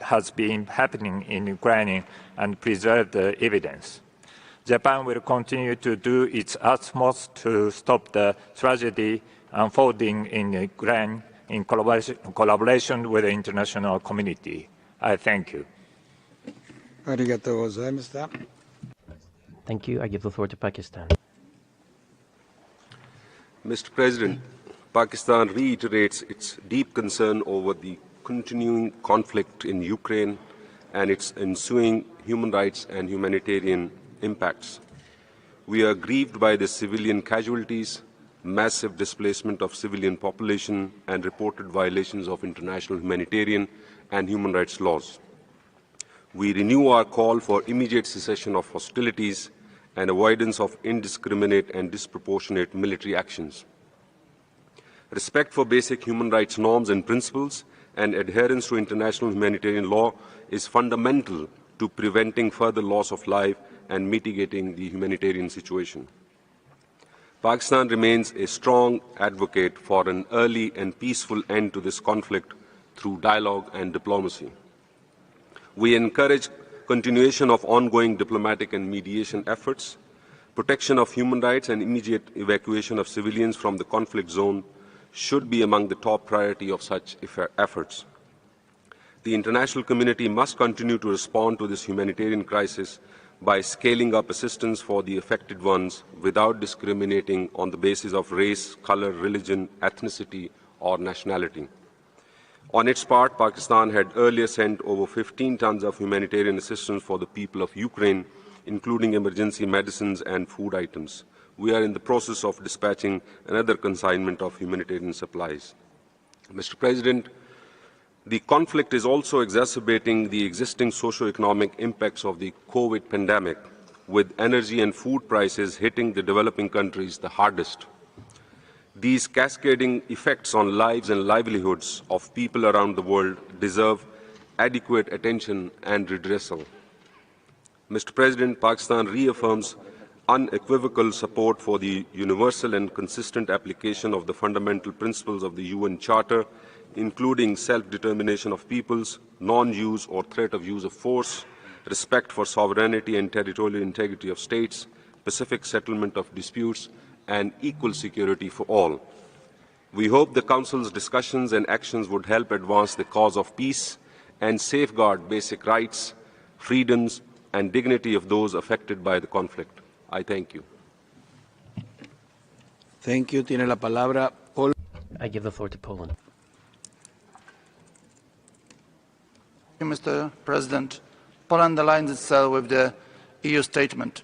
has been happening in Ukraine and preserve the evidence. Japan will continue to do its utmost to stop the tragedy unfolding in Ukraine in collaboration with the international community. I thank you. Thank you. I give the floor to Pakistan. Mr. President, Pakistan reiterates its deep concern over the continuing conflict in Ukraine and its ensuing human rights and humanitarian impacts. We are grieved by the civilian casualties, massive displacement of civilian population, and reported violations of international humanitarian and human rights laws. We renew our call for immediate cessation of hostilities and avoidance of indiscriminate and disproportionate military actions. Respect for basic human rights norms and principles and adherence to international humanitarian law is fundamental to preventing further loss of life and mitigating the humanitarian situation. Pakistan remains a strong advocate for an early and peaceful end to this conflict through dialogue and diplomacy. We encourage continuation of ongoing diplomatic and mediation efforts, protection of human rights and immediate evacuation of civilians from the conflict zone should be among the top priority of such efforts. The international community must continue to respond to this humanitarian crisis by scaling up assistance for the affected ones without discriminating on the basis of race, color, religion, ethnicity, or nationality. On its part, Pakistan had earlier sent over 15 tons of humanitarian assistance for the people of Ukraine, including emergency medicines and food items. We are in the process of dispatching another consignment of humanitarian supplies. Mr. President, the conflict is also exacerbating the existing socio-economic impacts of the COVID pandemic, with energy and food prices hitting the developing countries the hardest. These cascading effects on lives and livelihoods of people around the world deserve adequate attention and redressal. Mr. President, Pakistan reaffirms unequivocal support for the universal and consistent application of the fundamental principles of the UN Charter, including self-determination of peoples, non-use or threat of use of force, respect for sovereignty and territorial integrity of states, pacific settlement of disputes, and equal security for all. We hope the Council's discussions and actions would help advance the cause of peace and safeguard basic rights, freedoms, and dignity of those affected by the conflict. I thank you. Thank you. Tiene la palabra. I give the floor to Poland. Mr. President, Poland aligns itself with the EU statement.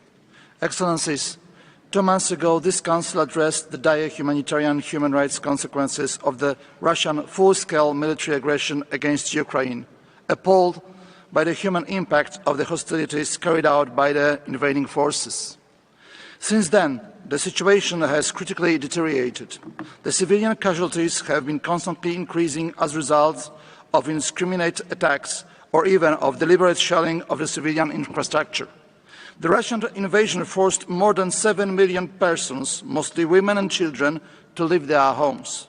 Excellencies, 2 months ago, this Council addressed the dire humanitarian and human rights consequences of the Russian full-scale military aggression against Ukraine, appalled by the human impact of the hostilities carried out by the invading forces. Since then, the situation has critically deteriorated. The civilian casualties have been constantly increasing as a result of indiscriminate attacks or even of deliberate shelling of the civilian infrastructure. The Russian invasion forced more than 7 million persons, mostly women and children, to leave their homes.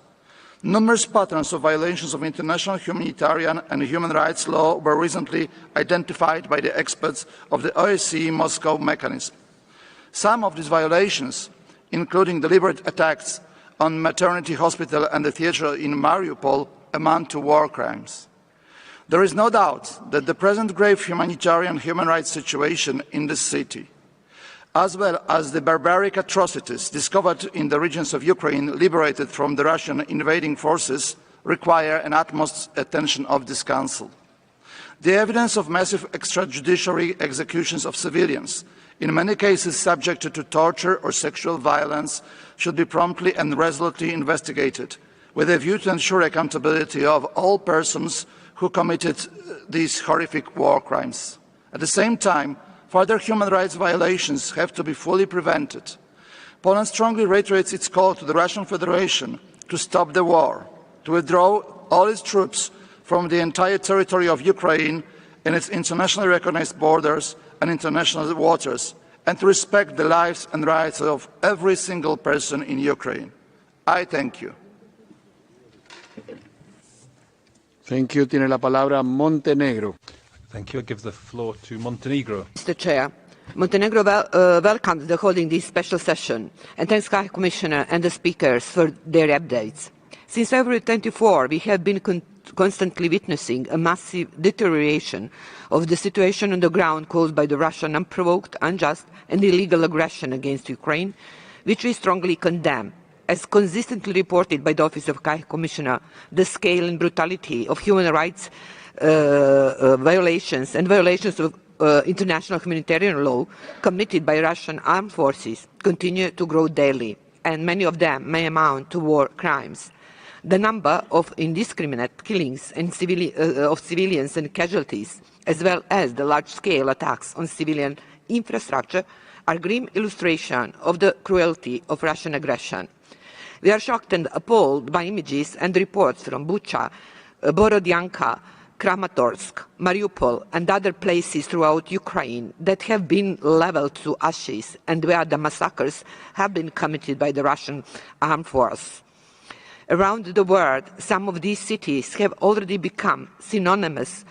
Numerous patterns of violations of international humanitarian and human rights law were recently identified by the experts of the OSCE Moscow mechanism. Some of these violations, including deliberate attacks on maternity hospital and the theatre in Mariupol, amount to war crimes. There is no doubt that the present grave humanitarian and human rights situation in this city, as well as the barbaric atrocities discovered in the regions of Ukraine liberated from the Russian invading forces, require an utmost attention of this Council. The evidence of massive extrajudicial executions of civilians, in many cases subjected to torture or sexual violence, should be promptly and resolutely investigated, with a view to ensure accountability of all persons who committed these horrific war crimes. At the same time, further human rights violations have to be fully prevented. Poland strongly reiterates its call to the Russian Federation to stop the war, to withdraw all its troops from the entire territory of Ukraine and its internationally recognized borders and international waters, and to respect the lives and rights of every single person in Ukraine. I thank you. Thank you. Tiene la palabra Montenegro. Thank you. I give the floor to Montenegro. Mr. Chair, Montenegro welcomes the holding this special session and thanks High Commissioner and the speakers for their updates. Since February 24, we have been constantly witnessing a massive deterioration of the situation on the ground caused by the Russian unprovoked, unjust and illegal aggression against Ukraine, which we strongly condemn. As consistently reported by the Office of High Commissioner, the scale and brutality of human rights violations and violations of international humanitarian law committed by Russian armed forces continue to grow daily, and many of them may amount to war crimes. The number of indiscriminate killings and of civilians and casualties, as well as the large-scale attacks on civilian infrastructure, are grim illustration of the cruelty of Russian aggression. We are shocked and appalled by images and reports from Bucha, Borodyanka, Kramatorsk, Mariupol and other places throughout Ukraine that have been leveled to ashes and where the massacres have been committed by the Russian armed force. Around the world, some of these cities have already become synonymous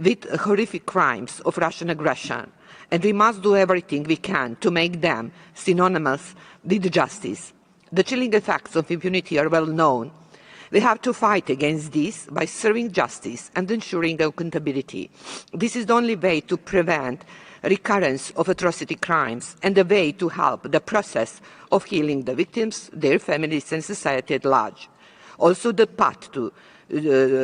with horrific crimes of Russian aggression, and we must do everything we can to make them synonymous with justice. The chilling effects of impunity are well known. We have to fight against this by serving justice and ensuring accountability. This is the only way to prevent recurrence of atrocity crimes and the way to help the process of healing the victims, their families and society at large. Also the path to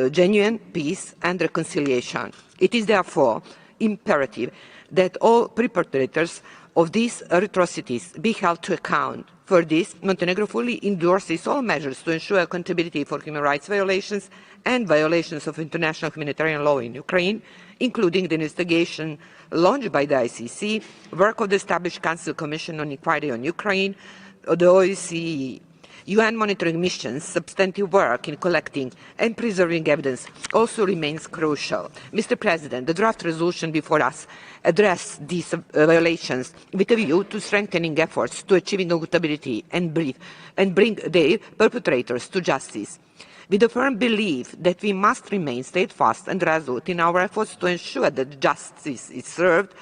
genuine peace and reconciliation. It is therefore imperative that all perpetrators of these atrocities be held to account. For this, Montenegro fully endorses all measures to ensure accountability for human rights violations and violations of international humanitarian law in Ukraine, including the investigation launched by the ICC, work of the established Council Commission on Inquiry on Ukraine, the OSCE, UN monitoring missions, substantive work in collecting and preserving evidence also remains crucial. Mr. President, the draft resolution before us addresses these violations with a view to strengthening efforts to achieving accountability and bring their perpetrators to justice. With a firm belief that we must remain steadfast and resolute in our efforts to ensure that justice is served,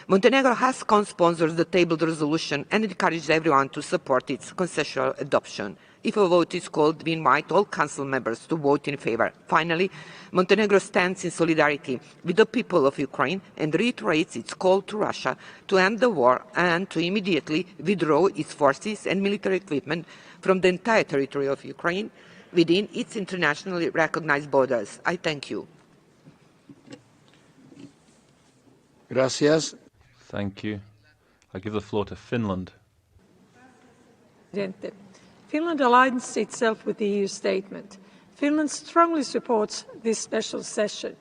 Montenegro has co-sponsored the tabled resolution and encouraged everyone to support its consensual adoption. If a vote is called, we invite all Council members to vote in favour. Finally, Montenegro stands in solidarity with the people of Ukraine and reiterates its call to Russia to end the war and to immediately withdraw its forces and military equipment from the entire territory of Ukraine within its internationally recognized borders. I thank you. Gracias. Thank you. I give the floor to Finland. Finland aligns itself with the EU statement. Finland strongly supports this special session.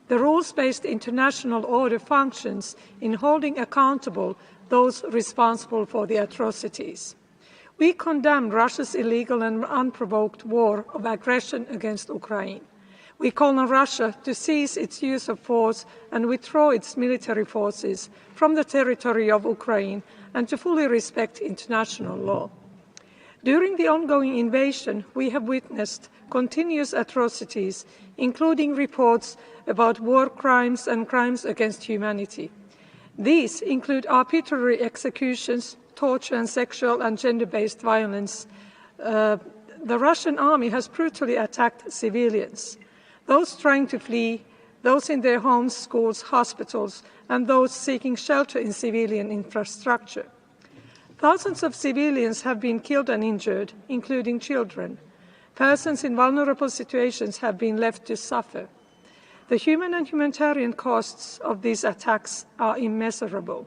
The rules-based international order functions in holding accountable those responsible for the atrocities. We condemn Russia's illegal and unprovoked war of aggression against Ukraine. We call on Russia to cease its use of force and withdraw its military forces from the territory of Ukraine and to fully respect international law. During the ongoing invasion, we have witnessed continuous atrocities, including reports about war crimes and crimes against humanity. These include arbitrary executions, torture and sexual and gender-based violence. The Russian army has brutally attacked civilians. Those trying to flee, those in their homes, schools, hospitals, and those seeking shelter in civilian infrastructure. Thousands of civilians have been killed and injured, including children. Persons in vulnerable situations have been left to suffer. The human and humanitarian costs of these attacks are immeasurable.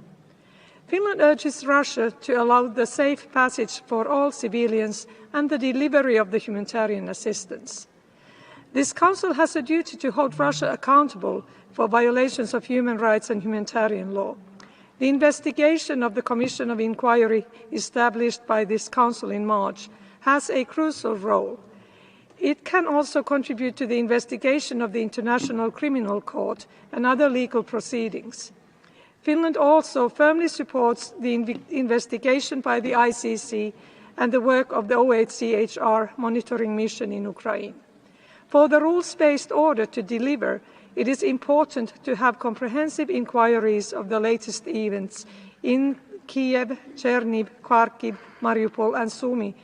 Finland urges Russia to allow the safe passage for all civilians and the delivery of the humanitarian assistance. This Council has a duty to hold Russia accountable for violations of human rights and humanitarian law. The investigation of the Commission of Inquiry established by this Council in March has a crucial role. It can also contribute to the investigation of the International Criminal Court and other legal proceedings. Finland also firmly supports the investigation by the ICC and the work of the OHCHR monitoring mission in Ukraine. For the rules-based order to deliver, it is important to have comprehensive inquiries of the latest events in Kiev, Cherniv, Kharkiv, Mariupol and Sumy.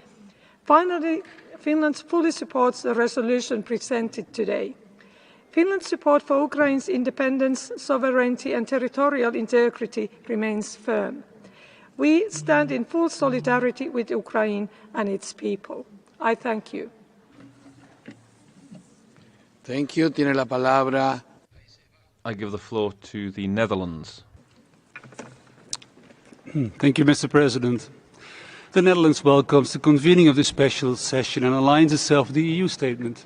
Finally, Finland fully supports the resolution presented today. Finland's support for Ukraine's independence, sovereignty and territorial integrity remains firm. We stand in full solidarity with Ukraine and its people. I thank you. Thank you. Tiene la palabra. I give the floor to the Netherlands. Thank you, Mr. President. The Netherlands welcomes the convening of this special session and aligns itself with the EU statement.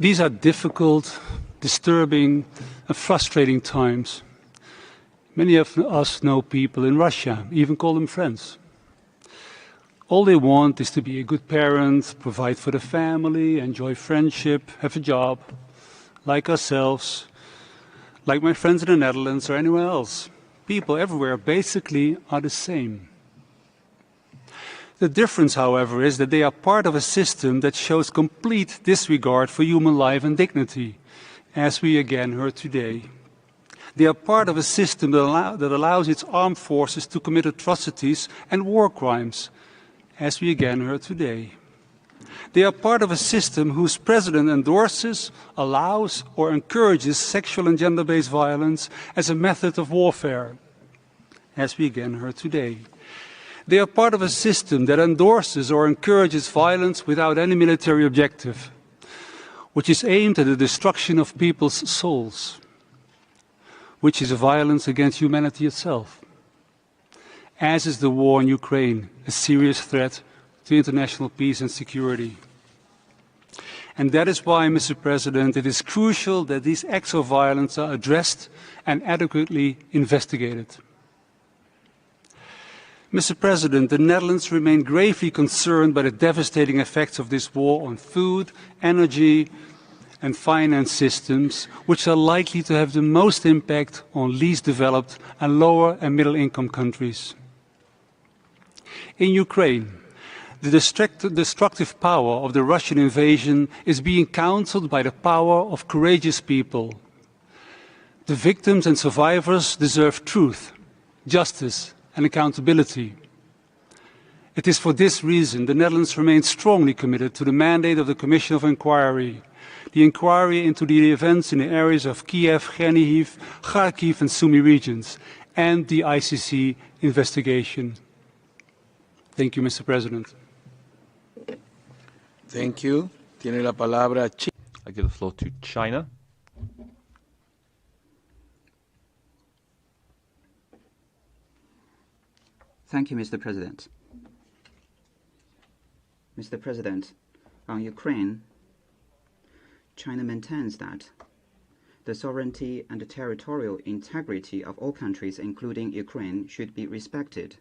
These are difficult, disturbing and frustrating times. Many of us know people in Russia, even call them friends. All they want is to be a good parent, provide for the family, enjoy friendship, have a job, like ourselves, like my friends in the Netherlands or anywhere else. People everywhere basically are the same. The difference, however, is that they are part of a system that shows complete disregard for human life and dignity, as we again heard today. They are part of a system that allows its armed forces to commit atrocities and war crimes, as we again heard today. They are part of a system whose president endorses, allows or encourages sexual and gender-based violence as a method of warfare, as we again heard today. They are part of a system that endorses or encourages violence without any military objective, which is aimed at the destruction of people's souls, which is a violence against humanity itself, as is the war in Ukraine, a serious threat to international peace and security. And that is why, Mr. President, it is crucial that these acts of violence are addressed and adequately investigated. Mr. President, the Netherlands remain gravely concerned by the devastating effects of this war on food, energy and finance systems, which are likely to have the most impact on least developed and lower and middle income countries. In Ukraine, the destructive power of the Russian invasion is being countered by the power of courageous people. The victims and survivors deserve truth, justice and accountability. It is for this reason the Netherlands remains strongly committed to the mandate of the Commission of Inquiry, the inquiry into the events in the areas of Kiev, Chernihiv, Kharkiv and Sumy regions, and the ICC investigation. Thank you, Mr. President. Thank you. Tiene la palabra. I give the floor to China. Thank you, Mr. President. Mr. President, on Ukraine, China maintains that the sovereignty and territorial integrity of all countries, including Ukraine, should be respected.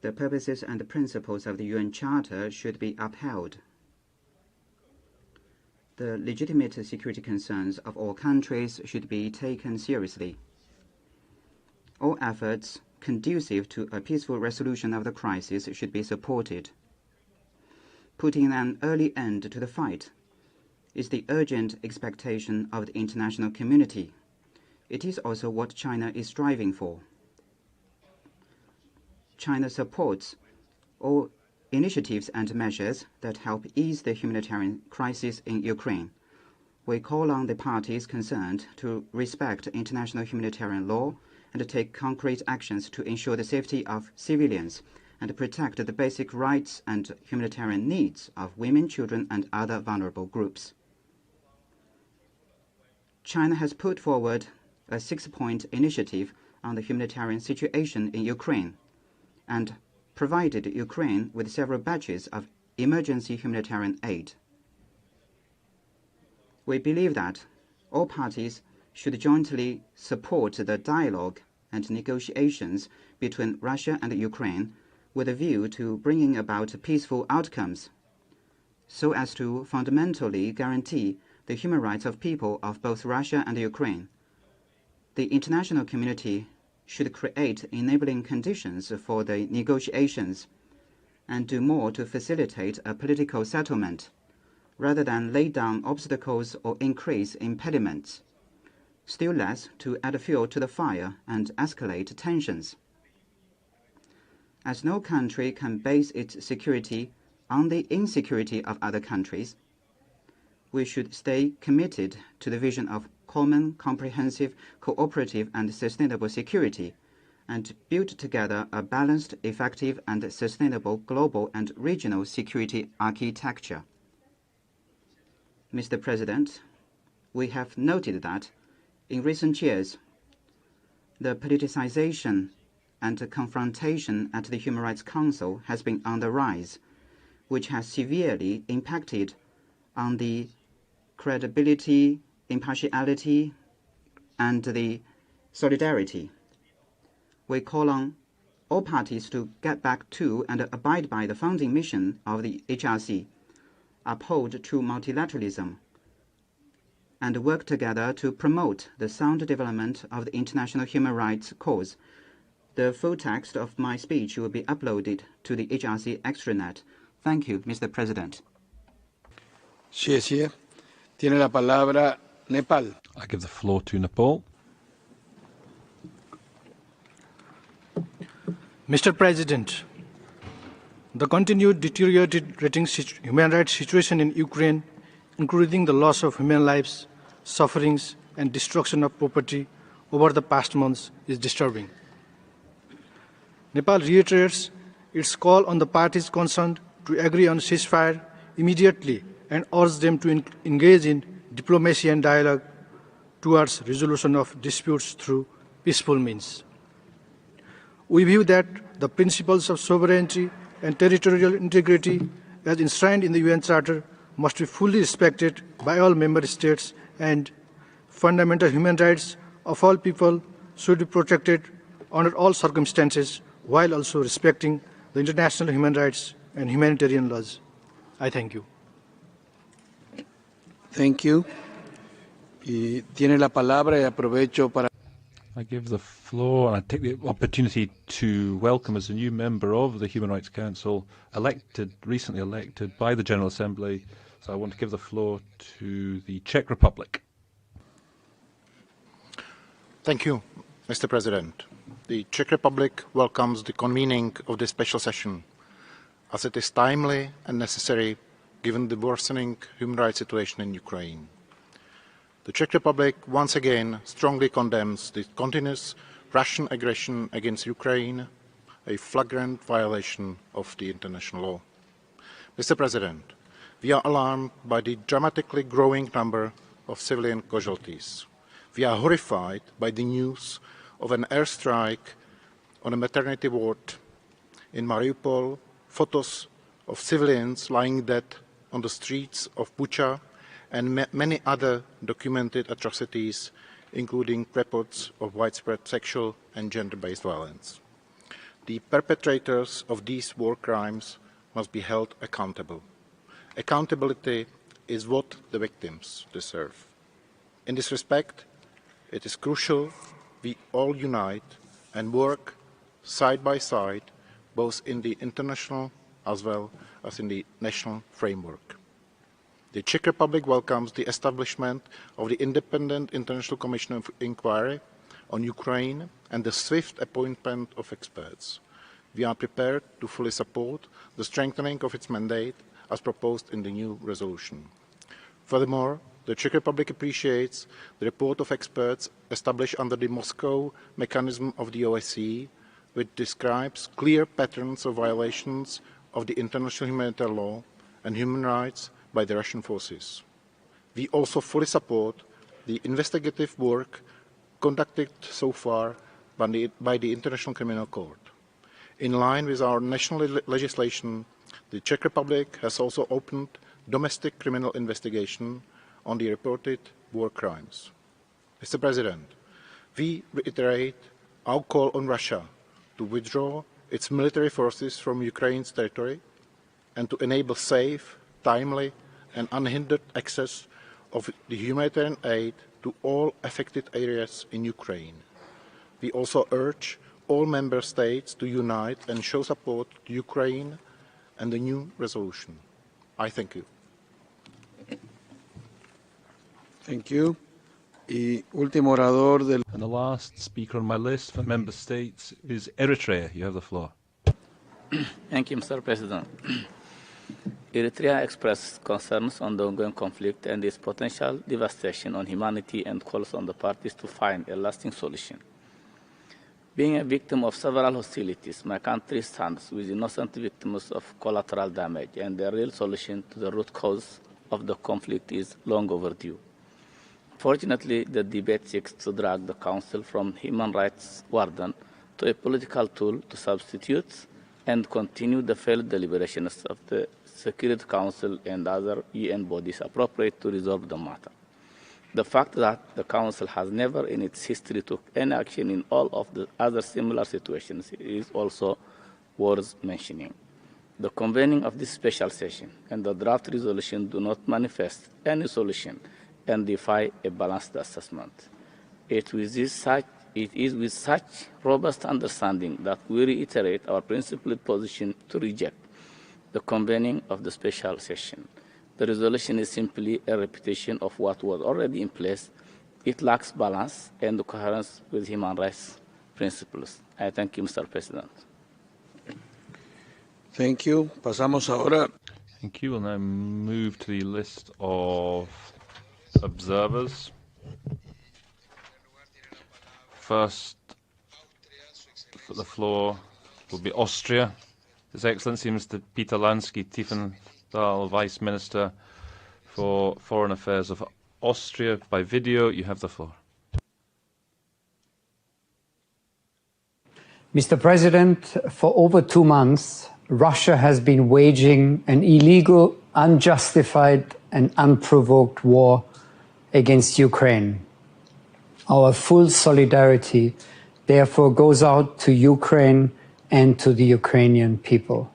The purposes and the principles of the UN Charter should be upheld. The legitimate security concerns of all countries should be taken seriously. All efforts conducive to a peaceful resolution of the crisis should be supported. Putting an early end to the fight is the urgent expectation of the international community. It is also what China is striving for. China supports all initiatives and measures that help ease the humanitarian crisis in Ukraine. We call on the parties concerned to respect international humanitarian law and to take concrete actions to ensure the safety of civilians and protect the basic rights and humanitarian needs of women, children, and other vulnerable groups. China has put forward a 6-point initiative on the humanitarian situation in Ukraine and provided Ukraine with several batches of emergency humanitarian aid. We believe that all parties should jointly support the dialogue and negotiations between Russia and Ukraine with a view to bringing about peaceful outcomes, so as to fundamentally guarantee the human rights of people of both Russia and Ukraine. The international community should create enabling conditions for the negotiations and do more to facilitate a political settlement, rather than lay down obstacles or increase impediments. still less to add fuel to the fire and escalate tensions. As no country can base its security on the insecurity of other countries, we should stay committed to the vision of common, comprehensive, cooperative and sustainable security, and build together a balanced, effective and sustainable global and regional security architecture. Mr. President, we have noted that in recent years, the politicization and confrontation at the Human Rights Council has been on the rise, which has severely impacted on the credibility, impartiality, and the solidarity. We call on all parties to get back to and abide by the founding mission of the HRC, uphold true multilateralism, and work together to promote the sound development of the international human rights cause. The full text of my speech will be uploaded to the HRC extranet. Thank you, Mr. President. Tiene la palabra Nepal. I give the floor to Nepal. Mr. President, the continued deteriorating human rights situation in Ukraine, including the loss of human lives, sufferings, and destruction of property over the past months, is disturbing. Nepal reiterates its call on the parties concerned to agree on ceasefire immediately and urge them to engage in diplomacy and dialogue towards resolution of disputes through peaceful means. We view that the principles of sovereignty and territorial integrity as enshrined in the UN Charter must be fully respected by all member states, and fundamental human rights of all people should be protected under all circumstances while also respecting the international human rights and humanitarian laws. I thank you. Thank you. Y tiene la palabra y aprovecho para... I give the floor and I take the opportunity to welcome as a new member of the Human Rights Council, recently elected by the General Assembly. So I want to give the floor to the Czech Republic. Thank you, Mr. President. The Czech Republic welcomes the convening of this special session, as it is timely and necessary given the worsening human rights situation in Ukraine. The Czech Republic once again strongly condemns the continuous Russian aggression against Ukraine, a flagrant violation of the international law. Mr. President, we are alarmed by the dramatically growing number of civilian casualties. We are horrified by the news of an airstrike on a maternity ward in Mariupol, photos of civilians lying dead on the streets of Bucha, and many other documented atrocities, including reports of widespread sexual and gender-based violence. The perpetrators of these war crimes must be held accountable. Accountability is what the victims deserve. In this respect, it is crucial we all unite and work side by side, both in the international as well as in the national framework. The Czech Republic welcomes the establishment of the Independent International Commission of Inquiry on Ukraine and the swift appointment of experts. We are prepared to fully support the strengthening of its mandate as proposed in the new resolution. Furthermore, the Czech Republic appreciates the report of experts established under the Moscow mechanism of the OSCE, which describes clear patterns of violations of the international humanitarian law and human rights by the Russian forces. We also fully support the investigative work conducted so far by the International Criminal Court. In line with our national legislation, the Czech Republic has also opened domestic criminal investigation on the reported war crimes. Mr. President, we reiterate our call on Russia to withdraw its military forces from Ukraine's territory and to enable safe, timely and unhindered access of the humanitarian aid to all affected areas in Ukraine. We also urge all member states to unite and show support to Ukraine and the new resolution. I thank you. Thank you. Y último orador del... And the last speaker on my list for member states is Eritrea. You have the floor. Thank you, Mr. President. Eritrea expressed concerns on the ongoing conflict and its potential devastation on humanity and calls on the parties to find a lasting solution. Being a victim of several hostilities, my country stands with innocent victims of collateral damage, and the real solution to the root cause of the conflict is long overdue. Fortunately, the debate seeks to drag the Council from human rights warden to a political tool to substitute and continue the failed deliberations of the Security Council and other UN bodies appropriate to resolve the matter. The fact that the Council has never in its history took any action in all of the other similar situations is also worth mentioning. The convening of this special session and the draft resolution do not manifest any solution and defy a balanced assessment. It is with such robust understanding that we reiterate our principled position to reject the convening of the special session. The resolution is simply a repetition of what was already in place. It lacks balance and coherence with human rights principles. I thank you, Mr. President. Thank you. Pasamos ahora. Thank you. We'll now move to the list of observers. First, the floor will be Austria. His Excellency Mr. Peter Lansky Tiefenthal, Vice Minister for Foreign Affairs of Austria. By video, you have the floor. Mr. President, for over 2 months, Russia has been waging an illegal, unjustified, and unprovoked war against Ukraine. Our full solidarity, therefore, goes out to Ukraine and to the Ukrainian people.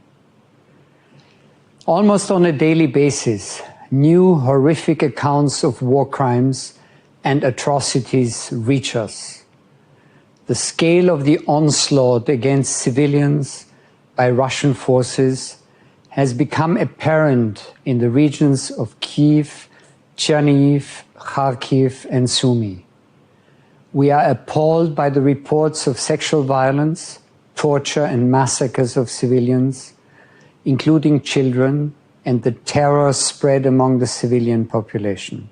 Almost on a daily basis, new horrific accounts of war crimes and atrocities reach us. The scale of the onslaught against civilians by Russian forces has become apparent in the regions of Kyiv, Chernihiv, Kharkiv, and Sumy. We are appalled by the reports of sexual violence, torture, and massacres of civilians, including children, and the terror spread among the civilian population.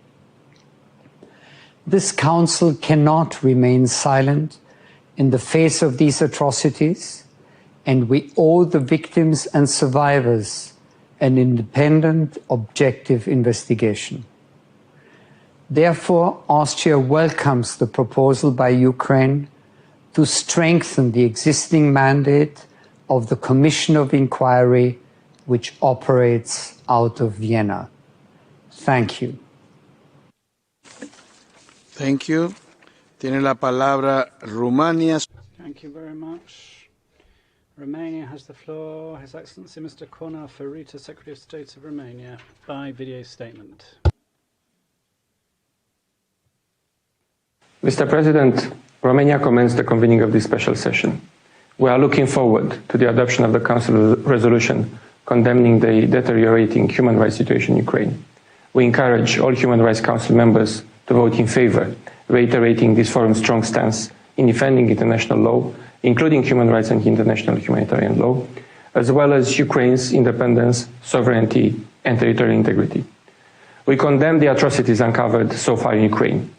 This Council cannot remain silent in the face of these atrocities, and we owe the victims and survivors an independent, objective investigation. Therefore, Austria welcomes the proposal by Ukraine to strengthen the existing mandate of the Commission of Inquiry, which operates out of Vienna. Thank you. Thank you. Tiene la palabra Romania. Thank you very much. Romania has the floor. His Excellency Mr. Cornel Ferita, Secretary of State of Romania, by video statement. Mr. President, Romania commends the convening of this special session. We are looking forward to the adoption of the Council resolution condemning the deteriorating human rights situation in Ukraine. We encourage all Human Rights Council members to vote in favor, reiterating this forum's strong stance in defending international law, including human rights and international humanitarian law, as well as Ukraine's independence, sovereignty, and territorial integrity. We condemn the atrocities uncovered so far in Ukraine.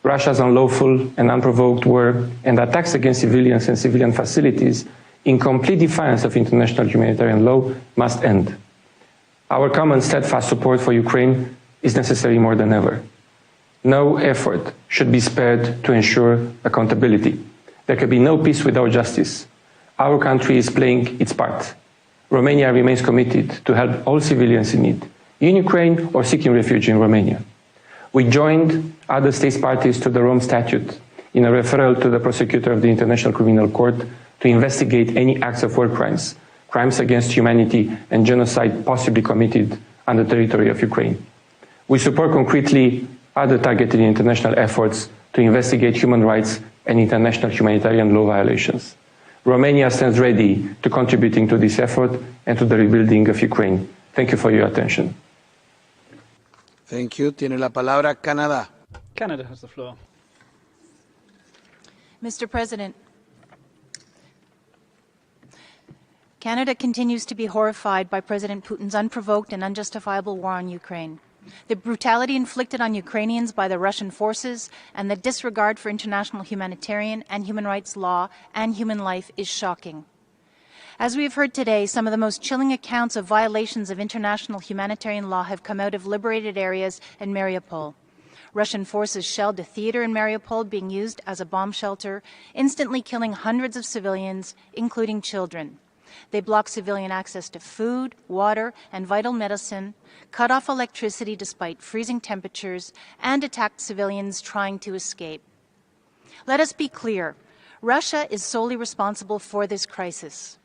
Russia's unlawful and unprovoked war and attacks against civilians and civilian facilities in complete defiance of international humanitarian law must end. Our common steadfast support for Ukraine is necessary more than ever. No effort should be spared to ensure accountability. There can be no peace without justice. Our country is playing its part. Romania remains committed to help all civilians in need, in Ukraine or seeking refuge in Romania. We joined other state parties to the Rome Statute in a referral to the prosecutor of the International Criminal Court to investigate any acts of war crimes, crimes against humanity, and genocide possibly committed on the territory of Ukraine. We support concretely other targeted international efforts to investigate human rights and international humanitarian law violations. Romania stands ready to contributing to this effort and to the rebuilding of Ukraine. Thank you for your attention. Thank you. Tiene la palabra Canadá. Canada has the floor. Mr. President, Canada continues to be horrified by President Putin's unprovoked and unjustifiable war on Ukraine. The brutality inflicted on Ukrainians by the Russian forces and the disregard for international humanitarian and human rights law and human life is shocking. As we have heard today, some of the most chilling accounts of violations of international humanitarian law have come out of liberated areas in Mariupol. Russian forces shelled a theater in Mariupol being used as a bomb shelter, instantly killing hundreds of civilians, including children. They blocked civilian access to food, water, and vital medicine, cut off electricity despite freezing temperatures, and attacked civilians trying to escape. Let us be clear, Russia is solely responsible for this crisis.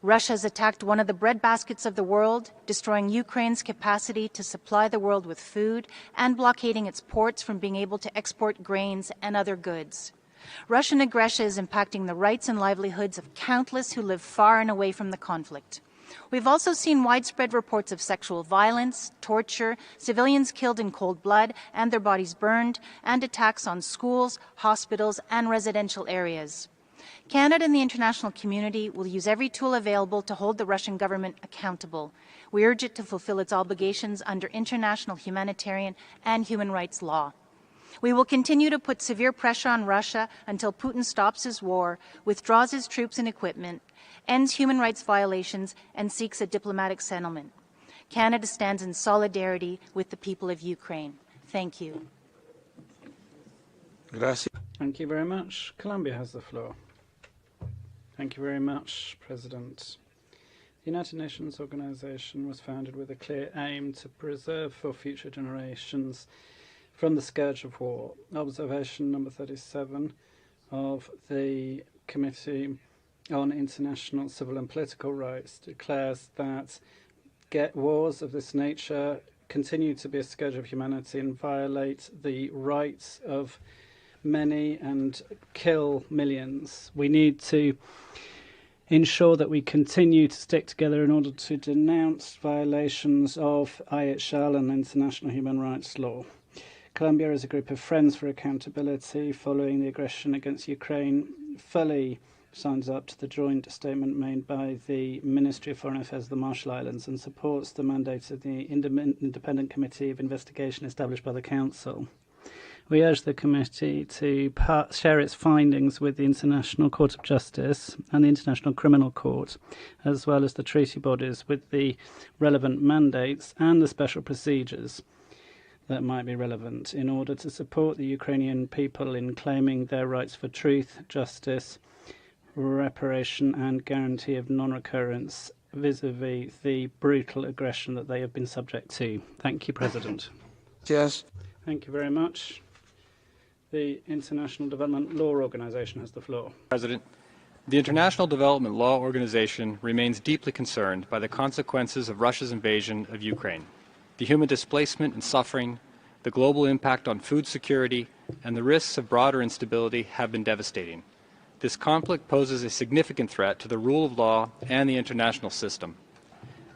Russia has attacked one of the breadbaskets of the world, destroying Ukraine's capacity to supply the world with food and blockading its ports from being able to export grains and other goods. Russian aggression is impacting the rights and livelihoods of countless who live far and away from the conflict. We've also seen widespread reports of sexual violence, torture, civilians killed in cold blood and their bodies burned, and attacks on schools, hospitals, and residential areas. Canada and the international community will use every tool available to hold the Russian government accountable. We urge it to fulfill its obligations under international humanitarian and human rights law. We will continue to put severe pressure on Russia until Putin stops his war, withdraws his troops and equipment, ends human rights violations, and seeks a diplomatic settlement. Canada stands in solidarity with the people of Ukraine. Thank you. Gracias. Thank you very much. Colombia has the floor. Thank you very much, President. The United Nations Organization was founded with a clear aim to preserve for future generations from the scourge of war. Observation number 37 of the Committee on International Civil and Political Rights declares that wars of this nature continue to be a scourge of humanity and violate the rights of many and kill millions. We need to ensure that we continue to stick together in order to denounce violations of IHL and international human rights law. Colombia, as a group of friends for accountability following the aggression against Ukraine, fully signs up to the joint statement made by the Ministry of Foreign Affairs of the Marshall Islands and supports the mandate of the Independent Committee of Investigation established by the Council. We urge the committee to share its findings with the International Court of Justice and the International Criminal Court, as well as the treaty bodies with the relevant mandates and the special procedures that might be relevant in order to support the Ukrainian people in claiming their rights for truth, justice, reparation and guarantee of non-recurrence vis-à-vis the brutal aggression that they have been subject to. Thank you, President. Yes. Thank you very much. The International Development Law Organization has the floor. President, the International Development Law Organization remains deeply concerned by the consequences of Russia's invasion of Ukraine. The human displacement and suffering, the global impact on food security, and the risks of broader instability have been devastating. This conflict poses a significant threat to the rule of law and the international system.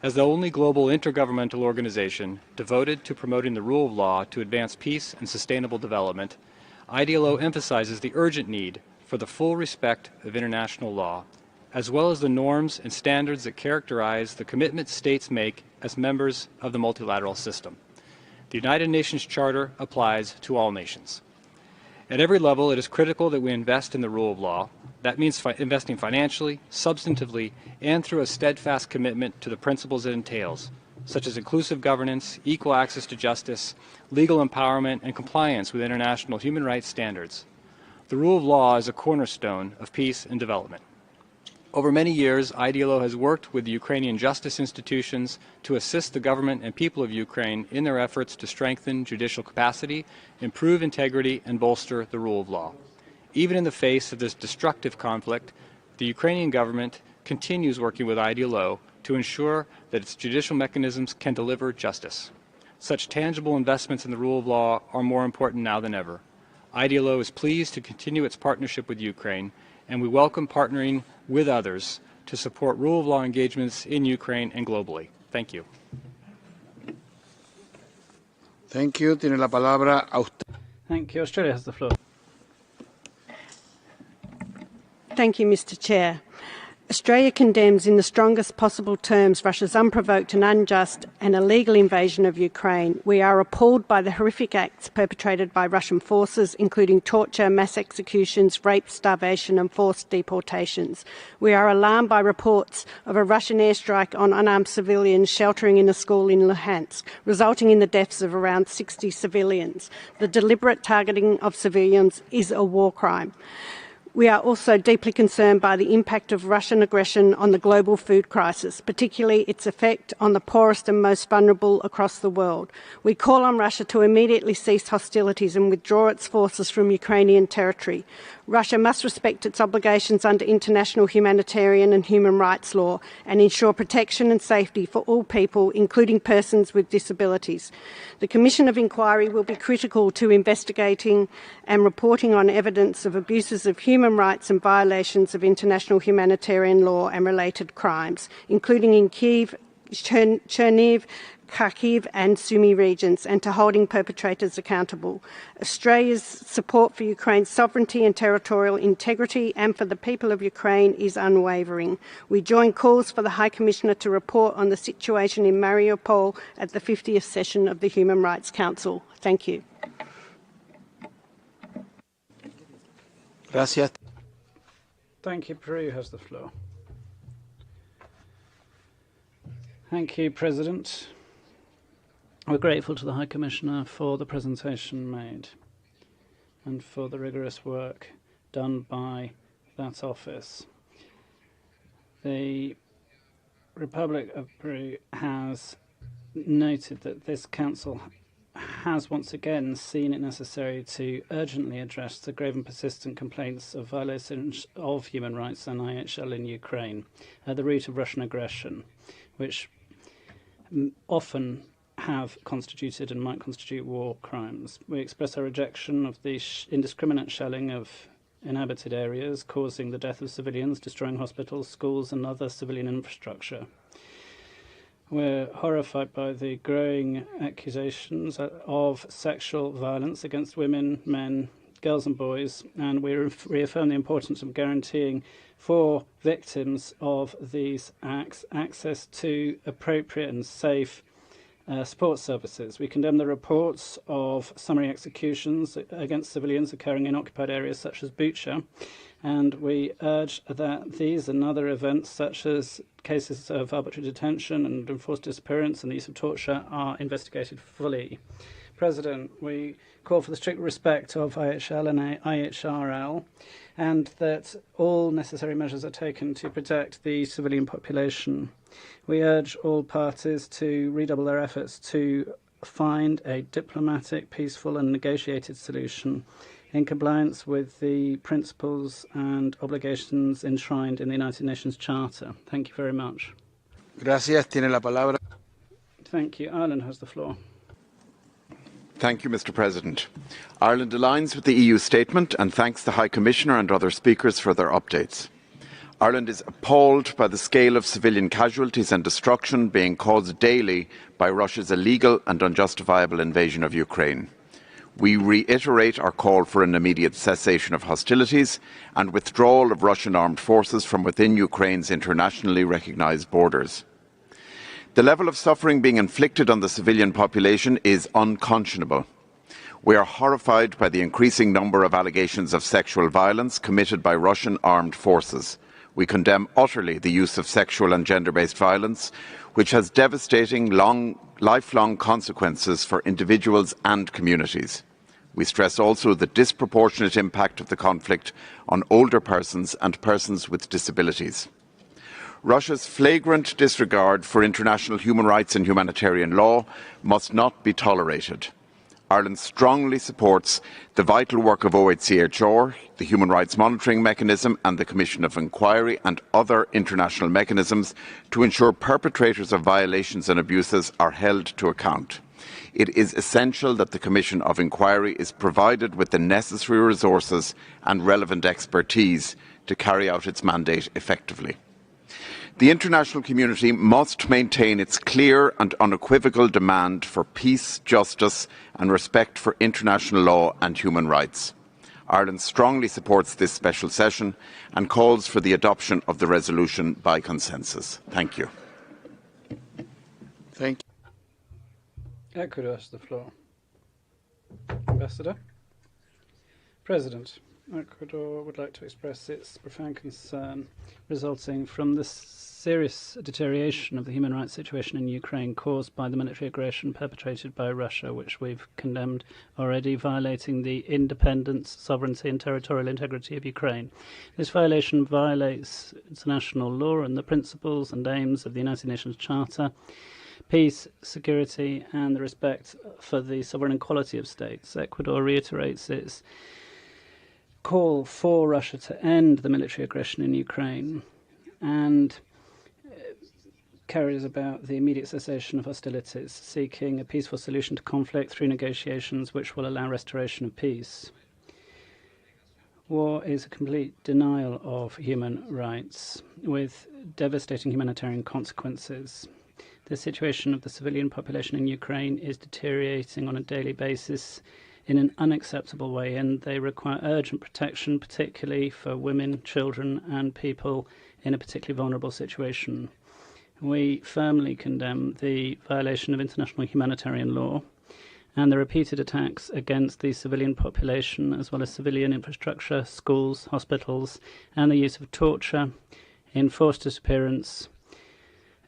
As the only global intergovernmental organization devoted to promoting the rule of law to advance peace and sustainable development, IDLO emphasizes the urgent need for the full respect of international law, as well as the norms and standards that characterize the commitments states make as members of the multilateral system. The United Nations Charter applies to all nations. At every level, it is critical that we invest in the rule of law. That means investing financially, substantively, and through a steadfast commitment to the principles it entails, such as inclusive governance, equal access to justice, legal empowerment, and compliance with international human rights standards. The rule of law is a cornerstone of peace and development. Over many years, IDLO has worked with the Ukrainian justice institutions to assist the government and people of Ukraine in their efforts to strengthen judicial capacity, improve integrity, and bolster the rule of law. Even in the face of this destructive conflict, the Ukrainian government continues working with IDLO to ensure that its judicial mechanisms can deliver justice. Such tangible investments in the rule of law are more important now than ever. IDLO is pleased to continue its partnership with Ukraine, and we welcome partnering with others to support rule of law engagements in Ukraine and globally. Thank you. Thank you. Tiene la palabra a usted. Thank you. Australia has the floor. Thank you, Mr. Chair. Australia condemns in the strongest possible terms Russia's unprovoked and unjust and illegal invasion of Ukraine. We are appalled by the horrific acts perpetrated by Russian forces, including torture, mass executions, rape, starvation and forced deportations. We are alarmed by reports of a Russian airstrike on unarmed civilians sheltering in a school in Luhansk, resulting in the deaths of around 60 civilians. The deliberate targeting of civilians is a war crime. We are also deeply concerned by the impact of Russian aggression on the global food crisis, particularly its effect on the poorest and most vulnerable across the world. We call on Russia to immediately cease hostilities and withdraw its forces from Ukrainian territory. Russia must respect its obligations under international humanitarian and human rights law and ensure protection and safety for all people, including persons with disabilities. The Commission of Inquiry will be critical to investigating and reporting on evidence of abuses of human rights and violations of international humanitarian law and related crimes, including in Kyiv, Cherniv, Kharkiv and Sumy regions, and to holding perpetrators accountable. Australia's support for Ukraine's sovereignty and territorial integrity and for the people of Ukraine is unwavering. We join calls for the High Commissioner to report on the situation in Mariupol at the 50th session of the Human Rights Council. Thank you. Gracias. Thank you. Peru has the floor. Thank you, President. We're grateful to the High Commissioner for the presentation made and for the rigorous work done by that office. The Republic of Peru has noted that this Council has once again seen it necessary to urgently address the grave and persistent complaints of violations of human rights and IHL in Ukraine at the root of Russian aggression, which often have constituted and might constitute war crimes. We express our rejection of the indiscriminate shelling of inhabited areas, causing the death of civilians, destroying hospitals, schools and other civilian infrastructure. We're horrified by the growing accusations of sexual violence against women, men, girls and boys, and we reaffirm the importance of guaranteeing for victims of these acts access to appropriate and safe support services. We condemn the reports of summary executions against civilians occurring in occupied areas such as Bucha, and we urge that these and other events such as cases of arbitrary detention and enforced disappearance and the use of torture are investigated fully. President, we call for the strict respect of IHL and IHRL and that all necessary measures are taken to protect the civilian population. We urge all parties to redouble their efforts to find a diplomatic, peaceful and negotiated solution in compliance with the principles and obligations enshrined in the United Nations Charter. Thank you very much. Gracias. Tiene la palabra. Thank you. Ireland has the floor. Thank you, Mr. President. Ireland aligns with the EU statement and thanks the High Commissioner and other speakers for their updates. Ireland is appalled by the scale of civilian casualties and destruction being caused daily by Russia's illegal and unjustifiable invasion of Ukraine. We reiterate our call for an immediate cessation of hostilities and withdrawal of Russian armed forces from within Ukraine's internationally recognised borders. The level of suffering being inflicted on the civilian population is unconscionable. We are horrified by the increasing number of allegations of sexual violence committed by Russian armed forces. We condemn utterly the use of sexual and gender-based violence, which has devastating lifelong consequences for individuals and communities. We stress also the disproportionate impact of the conflict on older persons and persons with disabilities. Russia's flagrant disregard for international human rights and humanitarian law must not be tolerated. Ireland strongly supports the vital work of OHCHR, the Human Rights Monitoring Mechanism and the Commission of Inquiry and other international mechanisms to ensure perpetrators of violations and abuses are held to account. It is essential that the Commission of Inquiry is provided with the necessary resources and relevant expertise to carry out its mandate effectively. The international community must maintain its clear and unequivocal demand for peace, justice and respect for international law and human rights. Ireland strongly supports this special session and calls for the adoption of the resolution by consensus. Thank you. Thank you. Ecuador has the floor. Ambassador. President, Ecuador would like to express its profound concern resulting from the serious deterioration of the human rights situation in Ukraine caused by the military aggression perpetrated by Russia, which we've condemned already, violating the independence, sovereignty and territorial integrity of Ukraine. This violation violates international law and the principles and aims of the United Nations Charter, peace, security and the respect for the sovereign equality of states. Ecuador reiterates its call for Russia to end the military aggression in Ukraine and carries about the immediate cessation of hostilities, seeking a peaceful solution to conflict through negotiations which will allow restoration of peace. War is a complete denial of human rights, with devastating humanitarian consequences. The situation of the civilian population in Ukraine is deteriorating on a daily basis in an unacceptable way, and they require urgent protection, particularly for women, children, and people in a particularly vulnerable situation. We firmly condemn the violation of international humanitarian law and the repeated attacks against the civilian population, as well as civilian infrastructure, schools, hospitals, and the use of torture, enforced disappearance,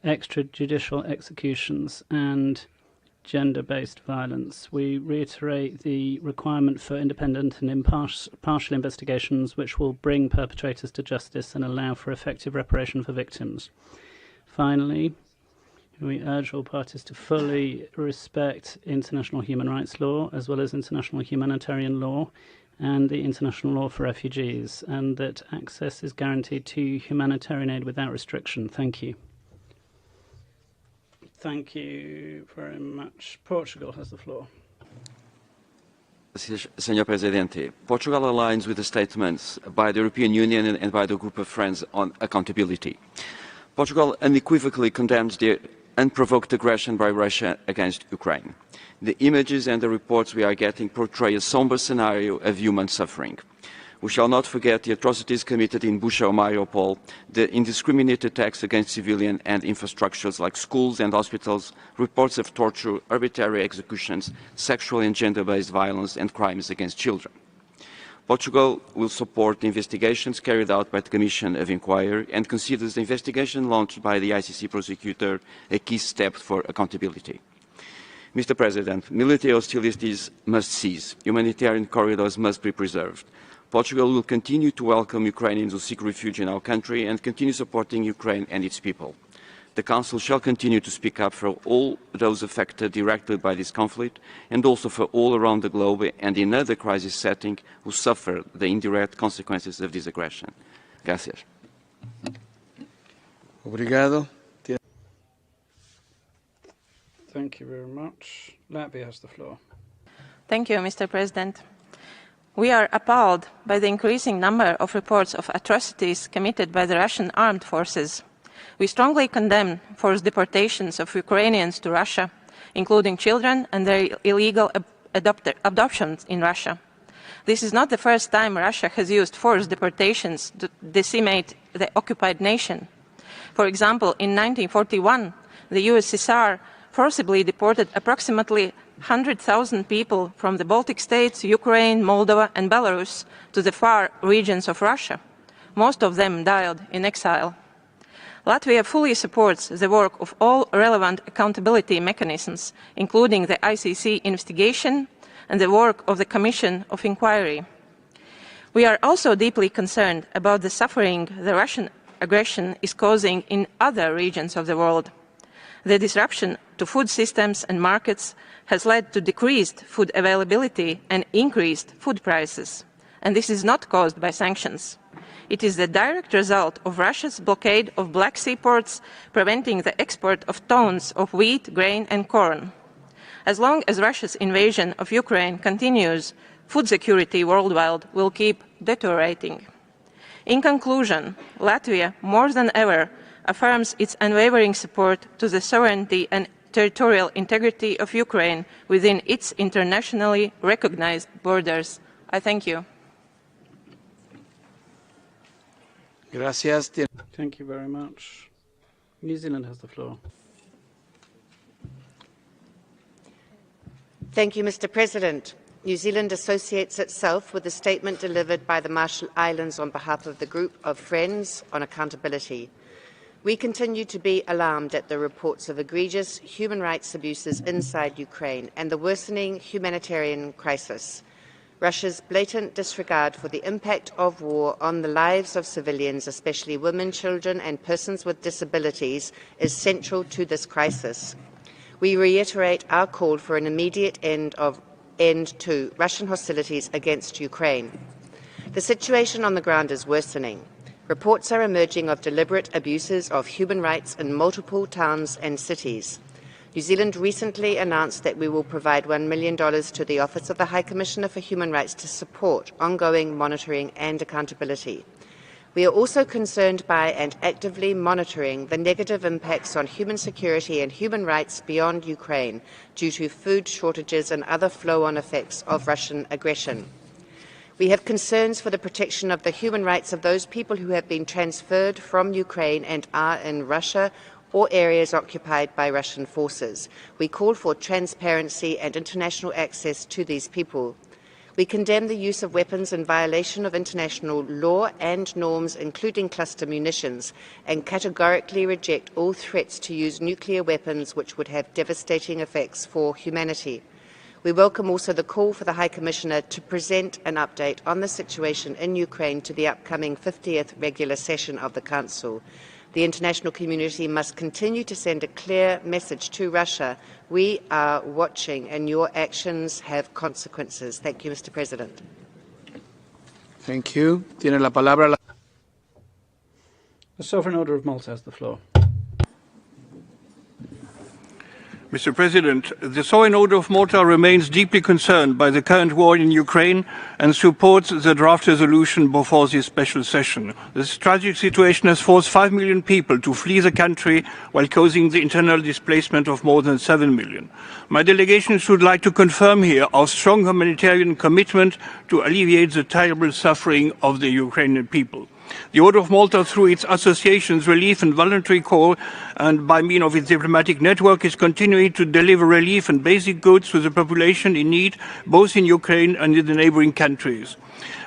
extrajudicial executions, and gender-based violence. We reiterate the requirement for independent and impartial investigations which will bring perpetrators to justice and allow for effective reparation for victims. Finally, we urge all parties to fully respect international human rights law as well as international humanitarian law and the international law for refugees, and that access is guaranteed to humanitarian aid without restriction. Thank you. Thank you very much. Portugal has the floor. Senor Presidente, Portugal aligns with the statements by the European Union and by the Group of Friends on accountability. Portugal unequivocally condemns the unprovoked aggression by Russia against Ukraine. The images and the reports we are getting portray a somber scenario of human suffering. We shall not forget the atrocities committed in Bucha or Mariupol, the indiscriminate attacks against civilian and infrastructures like schools and hospitals, reports of torture, arbitrary executions, sexual and gender-based violence and crimes against children. Portugal will support the investigations carried out by the Commission of Inquiry and considers the investigation launched by the ICC prosecutor a key step for accountability. Mr. President, military hostilities must cease. Humanitarian corridors must be preserved. Portugal will continue to welcome Ukrainians who seek refuge in our country and continue supporting Ukraine and its people. The Council shall continue to speak up for all those affected directly by this conflict and also for all around the globe and in other crisis settings who suffer the indirect consequences of this aggression. Gracias. Obrigado. Thank you very much. Latvia has the floor. Thank you, Mr. President. We are appalled by the increasing number of reports of atrocities committed by the Russian armed forces. We strongly condemn forced deportations of Ukrainians to Russia, including children and their illegal adoptions in Russia. This is not the first time Russia has used forced deportations to decimate the occupied nation. For example, in 1941, the USSR forcibly deported approximately 100,000 people from the Baltic states, Ukraine, Moldova and Belarus to the far regions of Russia. Most of them died in exile. Latvia fully supports the work of all relevant accountability mechanisms, including the ICC investigation and the work of the Commission of Inquiry. We are also deeply concerned about the suffering the Russian aggression is causing in other regions of the world. The disruption to food systems and markets has led to decreased food availability and increased food prices. And this is not caused by sanctions. It is the direct result of Russia's blockade of Black Sea ports, preventing the export of tons of wheat, grain and corn. As long as Russia's invasion of Ukraine continues, food security worldwide will keep deteriorating. In conclusion, Latvia, more than ever, affirms its unwavering support to the sovereignty and territorial integrity of Ukraine within its internationally recognized borders. I thank you. Gracias. Thank you very much. New Zealand has the floor. Thank you, Mr. President. New Zealand associates itself with the statement delivered by the Marshall Islands on behalf of the Group of Friends on Accountability. We continue to be alarmed at the reports of egregious human rights abuses inside Ukraine and the worsening humanitarian crisis. Russia's blatant disregard for the impact of war on the lives of civilians, especially women, children and persons with disabilities, is central to this crisis. We reiterate our call for an immediate end to Russian hostilities against Ukraine. The situation on the ground is worsening. Reports are emerging of deliberate abuses of human rights in multiple towns and cities. New Zealand recently announced that we will provide $1 million to the Office of the High Commissioner for Human Rights to support ongoing monitoring and accountability. We are also concerned by and actively monitoring the negative impacts on human security and human rights beyond Ukraine due to food shortages and other flow-on effects of Russian aggression. We have concerns for the protection of the human rights of those people who have been transferred from Ukraine and are in Russia or areas occupied by Russian forces. We call for transparency and international access to these people. We condemn the use of weapons in violation of international law and norms, including cluster munitions, and categorically reject all threats to use nuclear weapons which would have devastating effects for humanity. We welcome also the call for the High Commissioner to present an update on the situation in Ukraine to the upcoming 50th regular session of the Council. The international community must continue to send a clear message to Russia. We are watching and your actions have consequences. Thank you, Mr. President. Thank you. Tiene la palabra The Sovereign Order of Malta has the floor. Mr. President, the Sovereign Order of Malta remains deeply concerned by the current war in Ukraine and supports the draft resolution before this special session. This tragic situation has forced 5 million people to flee the country while causing the internal displacement of more than 7 million. My delegation would like to confirm here our strong humanitarian commitment to alleviate the terrible suffering of the Ukrainian people. The Order of Malta, through its associations, relief and voluntary corps, and by means of its diplomatic network, is continuing to deliver relief and basic goods to the population in need, both in Ukraine and in the neighboring countries.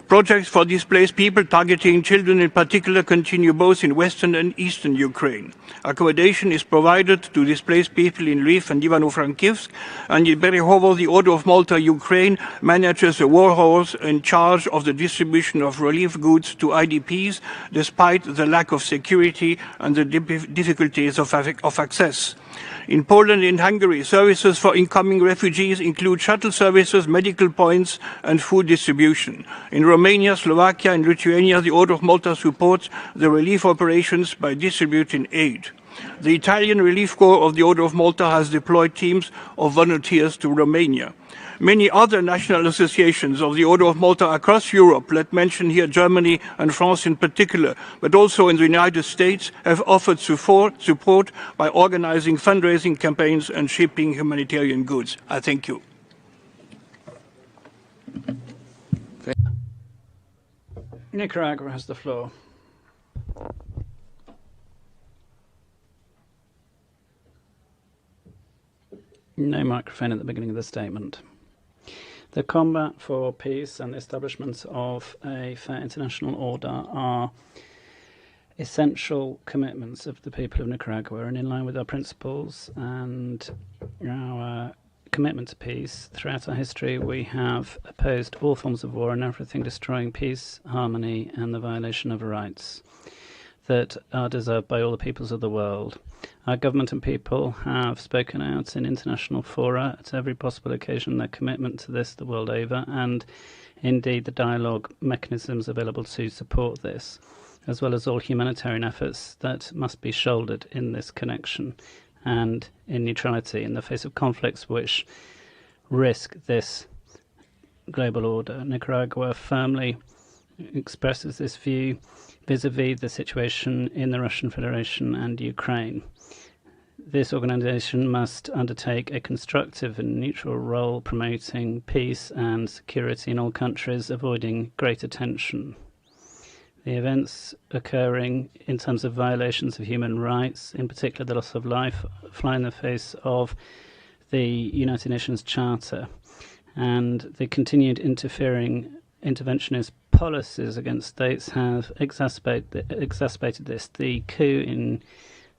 Projects for displaced people targeting children in particular continue both in western and eastern Ukraine. Accommodation is provided to displaced people in Lviv and Ivano-Frankivsk, and in Berehovo, the Order of Malta Ukraine manages a war horse in charge of the distribution of relief goods to IDPs, despite the lack of security and the difficulties of access. In Poland and Hungary, services for incoming refugees include shuttle services, medical points, and food distribution. In Romania, Slovakia, and Lithuania, the Order of Malta supports the relief operations by distributing aid. The Italian Relief Corps of the Order of Malta has deployed teams of volunteers to Romania. Many other national associations of the Order of Malta across Europe, let's mention here Germany and France in particular, but also in the United States, have offered support by organizing fundraising campaigns and shipping humanitarian goods. I thank you. Nicaragua has the floor. No microphone at the beginning of the statement. The combat for peace and the establishment of a fair international order are essential commitments of the people of Nicaragua, and in line with our principles and our commitment to peace. Throughout our history, we have opposed all forms of war and everything destroying peace, harmony, and the violation of rights that are deserved by all the peoples of the world. Our government and people have spoken out in international fora at every possible occasion their commitment to this the world over, and indeed the dialogue mechanisms available to support this, as well as all humanitarian efforts that must be shouldered in this connection and in neutrality in the face of conflicts which risk this global order. Nicaragua firmly expresses this view vis-à-vis the situation in the Russian Federation and Ukraine. This organisation must undertake a constructive and neutral role promoting peace and security in all countries, avoiding greater tension. The events occurring in terms of violations of human rights, in particular the loss of life, fly in the face of the United Nations Charter, and the continued interventionist policies against states have exacerbated this. The coup in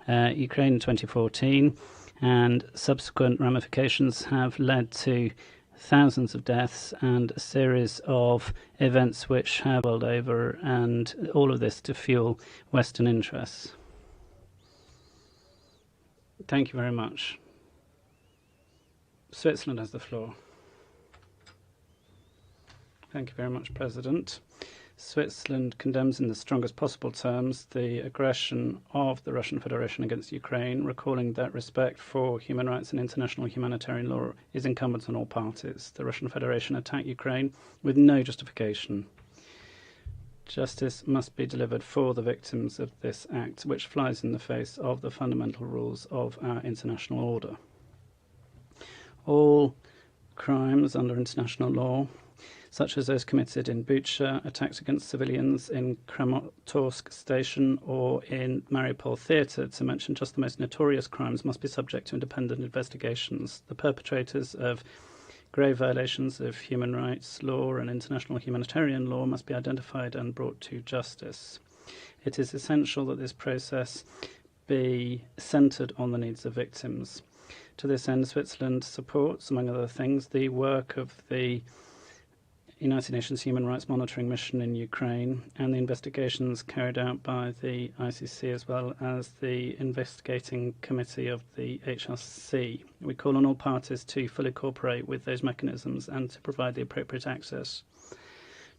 Ukraine in 2014 and subsequent ramifications have led to thousands of deaths and a series of events which have rolled over, and all of this to fuel Western interests. Thank you very much. Switzerland has the floor. Thank you very much, President. Switzerland condemns in the strongest possible terms the aggression of the Russian Federation against Ukraine, recalling that respect for human rights and international humanitarian law is incumbent on all parties. The Russian Federation attacked Ukraine with no justification. Justice must be delivered for the victims of this act, which flies in the face of the fundamental rules of our international order. All crimes under international law, such as those committed in Bucha, attacks against civilians in Kramatorsk station or in Mariupol theatre, to mention just the most notorious crimes, must be subject to independent investigations. The perpetrators of grave violations of human rights law and international humanitarian law must be identified and brought to justice. It is essential that this process be centred on the needs of victims. To this end, Switzerland supports, among other things, the work of the United Nations Human Rights Monitoring Mission in Ukraine and the investigations carried out by the ICC as well as the investigating committee of the HRC. We call on all parties to fully cooperate with those mechanisms and to provide the appropriate access.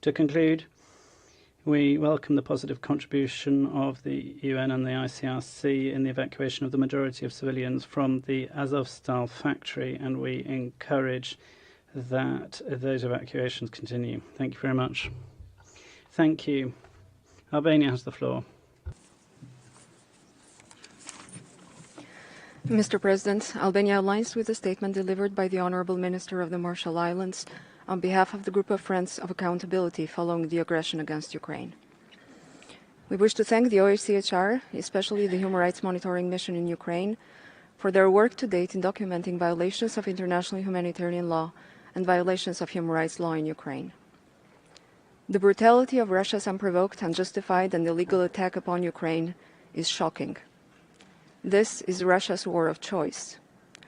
To conclude, we welcome the positive contribution of the UN and the ICRC in the evacuation of the majority of civilians from the Azovstal factory, and we encourage that those evacuations continue. Thank you very much. Thank you. Albania has the floor. Mr. President, Albania aligns with the statement delivered by the Honourable Minister of the Marshall Islands on behalf of the Group of Friends of Accountability following the aggression against Ukraine. We wish to thank the OHCHR, especially the Human Rights Monitoring Mission in Ukraine, for their work to date in documenting violations of international humanitarian law and violations of human rights law in Ukraine. The brutality of Russia's unprovoked, unjustified, and illegal attack upon Ukraine is shocking. This is Russia's war of choice,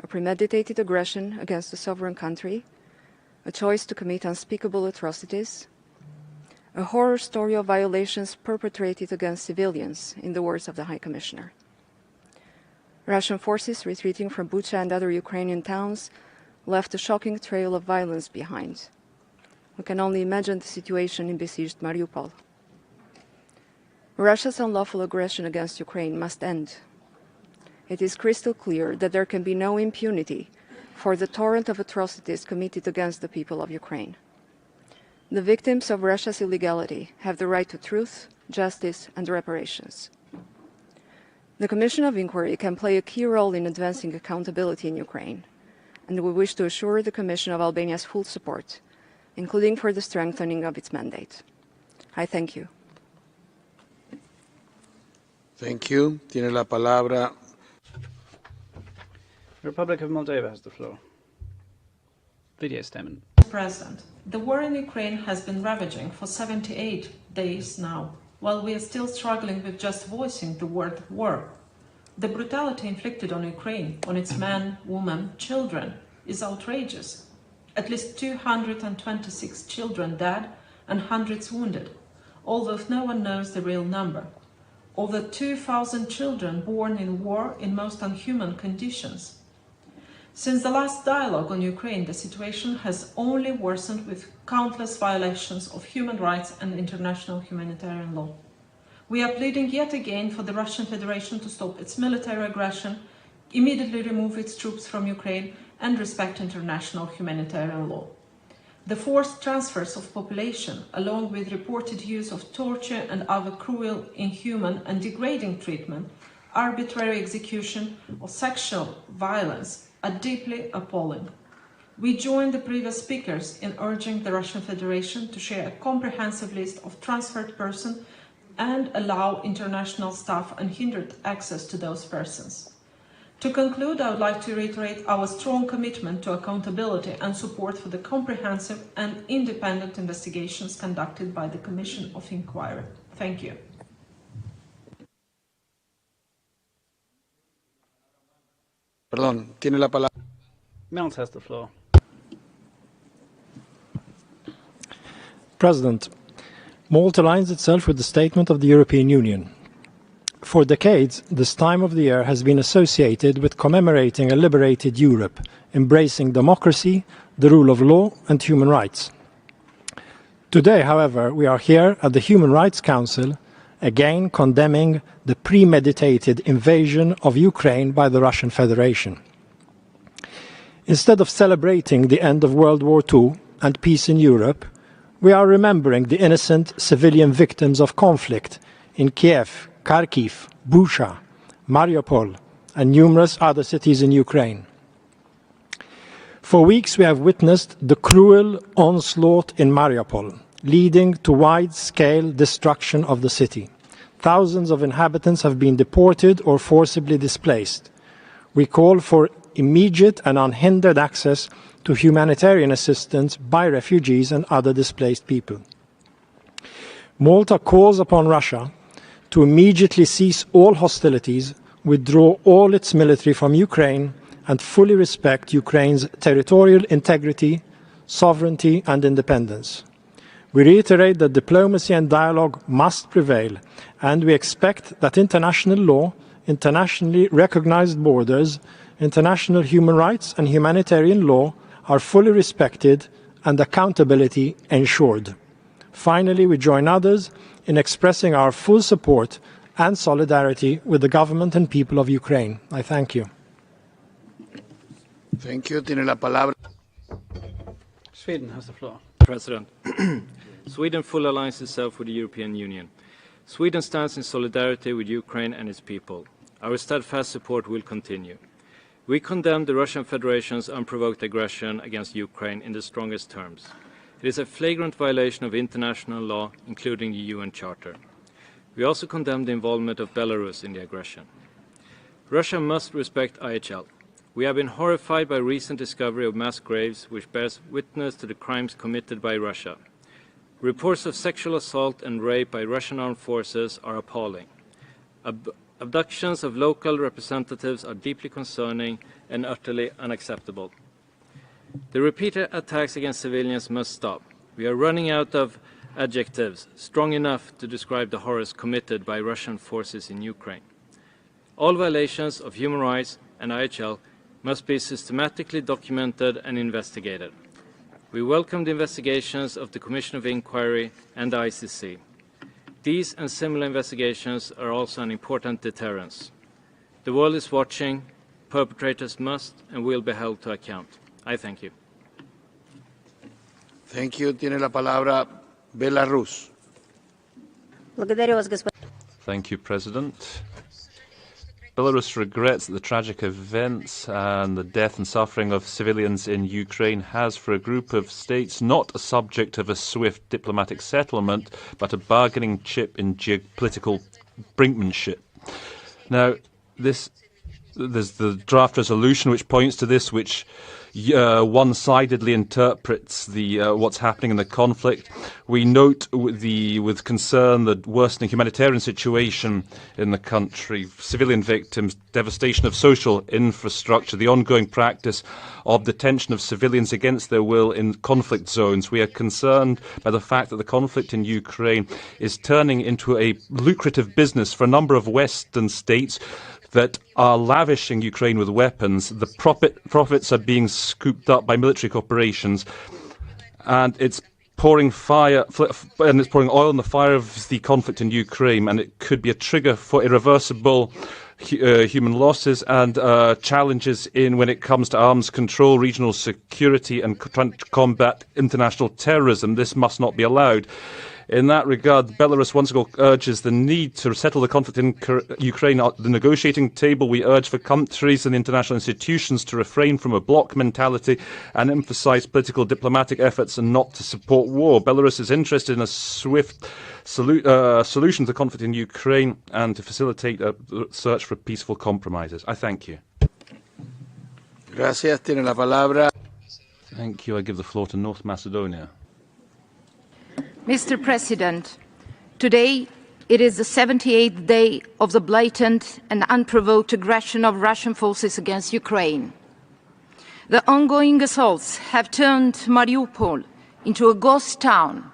a premeditated aggression against a sovereign country, a choice to commit unspeakable atrocities, a horror story of violations perpetrated against civilians, in the words of the High Commissioner. Russian forces retreating from Bucha and other Ukrainian towns left a shocking trail of violence behind. We can only imagine the situation in besieged Mariupol. Russia's unlawful aggression against Ukraine must end. It is crystal clear that there can be no impunity for the torrent of atrocities committed against the people of Ukraine. The victims of Russia's illegality have the right to truth, justice, and reparations. The Commission of Inquiry can play a key role in advancing accountability in Ukraine, and we wish to assure the Commission of Albania's full support, including for the strengthening of its mandate. I thank you. Thank you. Tiene la palabra. The Republic of Moldova has the floor. Video statement. President, the war in Ukraine has been ravaging for 78 days now, while we are still struggling with just voicing the word war. The brutality inflicted on Ukraine, on its men, women, children, is outrageous. At least 226 children dead and hundreds wounded, although no one knows the real number. Over 2,000 children born in war in most inhuman conditions. Since the last dialogue on Ukraine, the situation has only worsened with countless violations of human rights and international humanitarian law. We are pleading yet again for the Russian Federation to stop its military aggression, immediately remove its troops from Ukraine, and respect international humanitarian law. The forced transfers of population, along with reported use of torture and other cruel, inhuman and degrading treatment, arbitrary execution or sexual violence are deeply appalling. We join the previous speakers in urging the Russian Federation to share a comprehensive list of transferred persons and allow international staff unhindered access to those persons. To conclude, I would like to reiterate our strong commitment to accountability and support for the comprehensive and independent investigations conducted by the Commission of Inquiry. Thank you. Perdón, tiene la palabra. Mount has the floor. President, Malta aligns itself with the statement of the European Union. For decades, this time of the year has been associated with commemorating a liberated Europe, embracing democracy, the rule of law and human rights. Today, however, we are here at the Human Rights Council, again condemning the premeditated invasion of Ukraine by the Russian Federation. Instead of celebrating the end of World War II and peace in Europe, we are remembering the innocent civilian victims of conflict in Kiev, Kharkiv, Bucha, Mariupol, and numerous other cities in Ukraine. For weeks we have witnessed the cruel onslaught in Mariupol, leading to wide-scale destruction of the city. Thousands of inhabitants have been deported or forcibly displaced. We call for immediate and unhindered access to humanitarian assistance by refugees and other displaced people. Malta calls upon Russia to immediately cease all hostilities, withdraw all its military from Ukraine, and fully respect Ukraine's territorial integrity, sovereignty and independence. We reiterate that diplomacy and dialogue must prevail, and we expect that international law, internationally recognized borders, international human rights and humanitarian law are fully respected and accountability ensured. Finally, we join others in expressing our full support and solidarity with the government and people of Ukraine. I thank you. Thank you. Tiene la palabra. Sweden has the floor. President, Sweden fully aligns itself with the European Union. Sweden stands in solidarity with Ukraine and its people. Our steadfast support will continue. We condemn the Russian Federation's unprovoked aggression against Ukraine in the strongest terms. It is a flagrant violation of international law, including the UN Charter. We also condemn the involvement of Belarus in the aggression. Russia must respect IHL. We have been horrified by recent discovery of mass graves which bears witness to the crimes committed by Russia. Reports of sexual assault and rape by Russian armed forces are appalling. Abductions of local representatives are deeply concerning and utterly unacceptable. The repeated attacks against civilians must stop. We are running out of adjectives strong enough to describe the horrors committed by Russian forces in Ukraine. All violations of human rights and IHL must be systematically documented and investigated. We welcome the investigations of the Commission of Inquiry and the ICC. These and similar investigations are also an important deterrence. The world is watching. Perpetrators must and will be held to account. I thank you. Thank you. Tiene la palabra Belarus. Thank you, President. Belarus regrets that the tragic events and the death and suffering of civilians in Ukraine has, for a group of states, not a subject of a swift diplomatic settlement, but a bargaining chip in geopolitical brinkmanship. Now, there's the draft resolution which points to this, which one-sidedly interprets what's happening in the conflict. We note with concern the worsening humanitarian situation in the country, civilian victims, devastation of social infrastructure, the ongoing practice of detention of civilians against their will in conflict zones. We are concerned by the fact that the conflict in Ukraine is turning into a lucrative business for a number of Western states that are lavishing Ukraine with weapons. The profits are being scooped up by military corporations, and it's pouring oil on the fire of the conflict in Ukraine, and it could be a trigger for irreversible human losses and challenges when it comes to arms control, regional security and trying to combat international terrorism. This must not be allowed. In that regard, Belarus once ago urges the need to settle the conflict in Ukraine at the negotiating table. We urge for countries and international institutions to refrain from a bloc mentality and emphasise political diplomatic efforts and not to support war. Belarus is interested in a swift solution to the conflict in Ukraine and to facilitate a search for peaceful compromises. I thank you. Gracias. Tiene la palabra. Thank you. I give the floor to North Macedonia. Mr. President, today it is the 78th day of the blatant and unprovoked aggression of Russian forces against Ukraine. The ongoing assaults have turned Mariupol into a ghost town,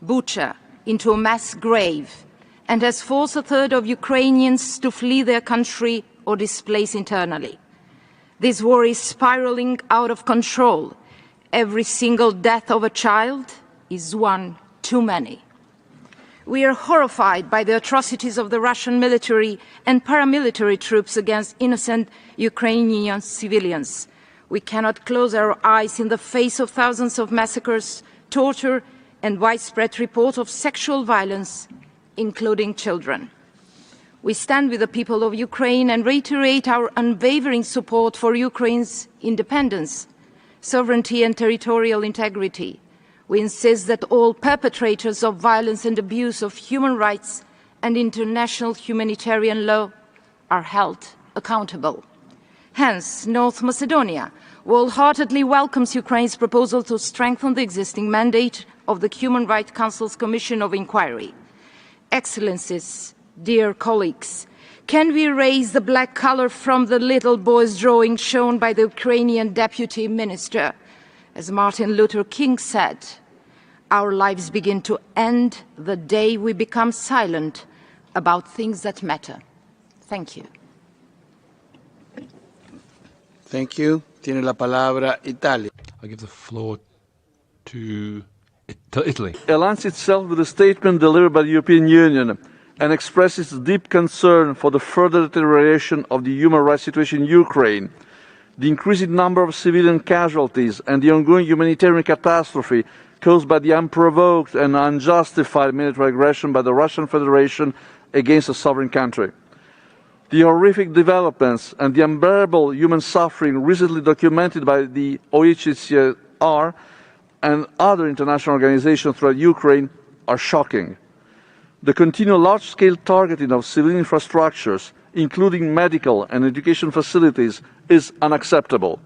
Bucha into a mass grave, and has forced a third of Ukrainians to flee their country or displace internally. This war is spiraling out of control. Every single death of a child is one too many. We are horrified by the atrocities of the Russian military and paramilitary troops against innocent Ukrainian civilians. We cannot close our eyes in the face of thousands of massacres, torture, and widespread reports of sexual violence, including children. We stand with the people of Ukraine and reiterate our unwavering support for Ukraine's independence, sovereignty, and territorial integrity. We insist that all perpetrators of violence and abuse of human rights and international humanitarian law are held accountable. Hence, North Macedonia wholeheartedly welcomes Ukraine's proposal to strengthen the existing mandate of the Human Rights Council's Commission of Inquiry. Excellencies, dear colleagues, can we erase the black color from the little boy's drawing shown by the Ukrainian Deputy Minister? As Martin Luther King said, our lives begin to end the day we become silent about things that matter. Thank you. Thank you. Tiene la palabra Italia. I give the floor to Italy. Aligns itself with the statement delivered by the European Union and expresses deep concern for the further deterioration of the human rights situation in Ukraine, the increasing number of civilian casualties, and the ongoing humanitarian catastrophe caused by the unprovoked and unjustified military aggression by the Russian Federation against a sovereign country. The horrific developments and the unbearable human suffering recently documented by the OHCHR and other international organizations throughout Ukraine are shocking. The continued large-scale targeting of civilian infrastructures, including medical and education facilities, is unacceptable.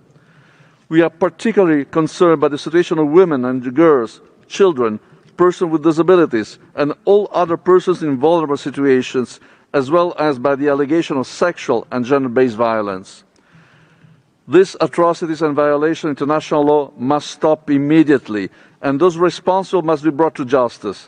We are particularly concerned by the situation of women and girls, children, persons with disabilities, and all other persons in vulnerable situations, as well as by the allegation of sexual and gender-based violence. These atrocities and violation of international law must stop immediately, and those responsible must be brought to justice.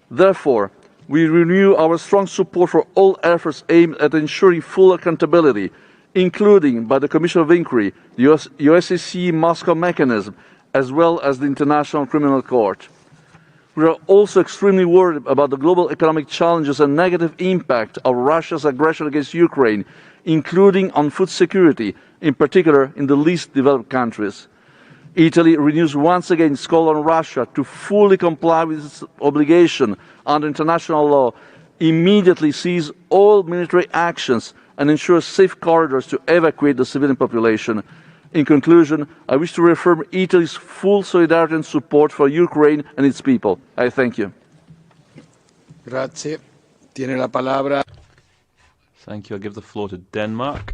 Therefore, we renew our strong support for all efforts aimed at ensuring full accountability, including by the Commission of Inquiry, the OSCE Moscow mechanism, as well as the International Criminal Court. We are also extremely worried about the global economic challenges and negative impact of Russia's aggression against Ukraine, including on food security, in particular in the least developed countries. Italy renews once again its call on Russia to fully comply with its obligation under international law, immediately cease all military actions, and ensure safe corridors to evacuate the civilian population. In conclusion, I wish to reaffirm Italy's full solidarity and support for Ukraine and its people. I thank you. Grazie. Tiene la palabra. Thank you. I give the floor to Denmark.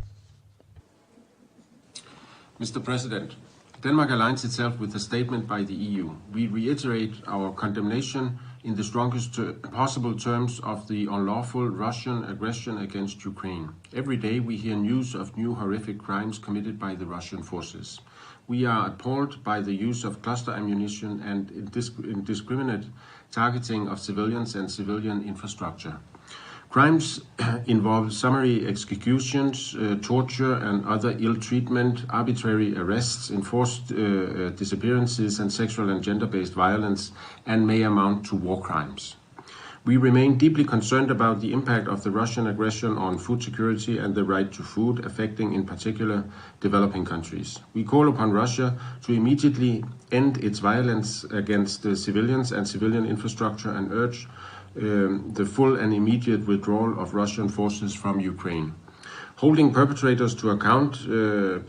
Mr. President, Denmark aligns itself with the statement by the EU. We reiterate our condemnation in the strongest possible terms of the unlawful Russian aggression against Ukraine. Every day we hear news of new horrific crimes committed by the Russian forces. We are appalled by the use of cluster ammunition and indiscriminate targeting of civilians and civilian infrastructure. Crimes involve summary executions, torture and other ill treatment, arbitrary arrests, enforced disappearances and sexual and gender-based violence, and may amount to war crimes. We remain deeply concerned about the impact of the Russian aggression on food security and the right to food, affecting in particular developing countries. We call upon Russia to immediately end its violence against civilians and civilian infrastructure and urge the full and immediate withdrawal of Russian forces from Ukraine. Holding perpetrators to account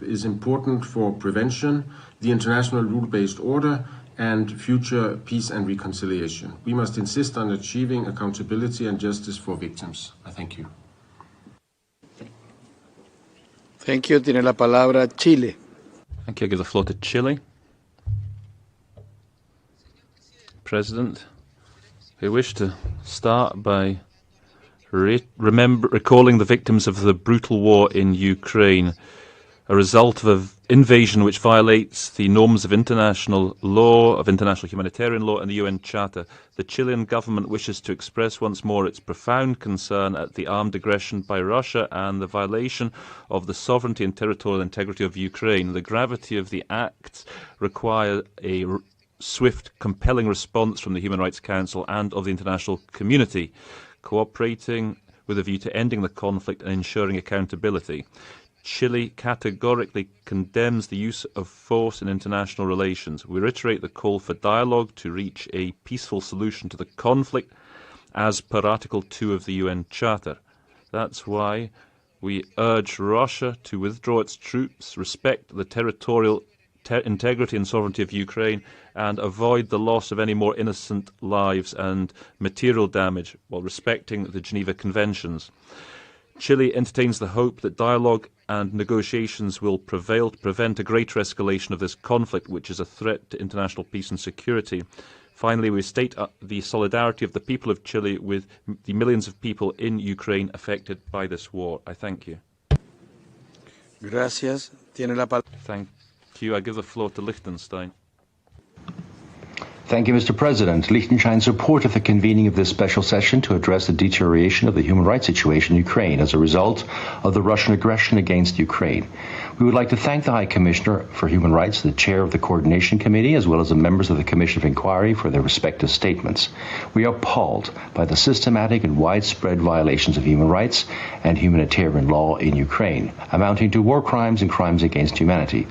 is important for prevention, the international rule-based order, and future peace and reconciliation. We must insist on achieving accountability and justice for victims. I thank you. Thank you. Tiene la palabra Chile. Thank you. I give the floor to Chile. President, I wish to start by recalling the victims of the brutal war in Ukraine, a result of an invasion which violates the norms of international law, of international humanitarian law and the UN Charter. The Chilean government wishes to express once more its profound concern at the armed aggression by Russia and the violation of the sovereignty and territorial integrity of Ukraine. The gravity of the acts require a swift, compelling response from the Human Rights Council and of the international community, cooperating with a view to ending the conflict and ensuring accountability. Chile categorically condemns the use of force in international relations. We reiterate the call for dialogue to reach a peaceful solution to the conflict as per Article 2 of the UN Charter. That's why we urge Russia to withdraw its troops, respect the territorial integrity and sovereignty of Ukraine, and avoid the loss of any more innocent lives and material damage while respecting the Geneva Conventions. Chile entertains the hope that dialogue and negotiations will prevail to prevent a greater escalation of this conflict, which is a threat to international peace and security. Finally, we state the solidarity of the people of Chile with the millions of people in Ukraine affected by this war. I thank you. Gracias. Tiene la palabra. Thank you. I give the floor to Liechtenstein. Thank you, Mr. President. Liechtenstein supported the convening of this special session to address the deterioration of the human rights situation in Ukraine as a result of the Russian aggression against Ukraine. We would like to thank the High Commissioner for Human Rights, the Chair of the Coordination Committee, as well as the members of the Commission of Inquiry for their respective statements. We are appalled by the systematic and widespread violations of human rights and humanitarian law in Ukraine, amounting to war crimes and crimes against humanity,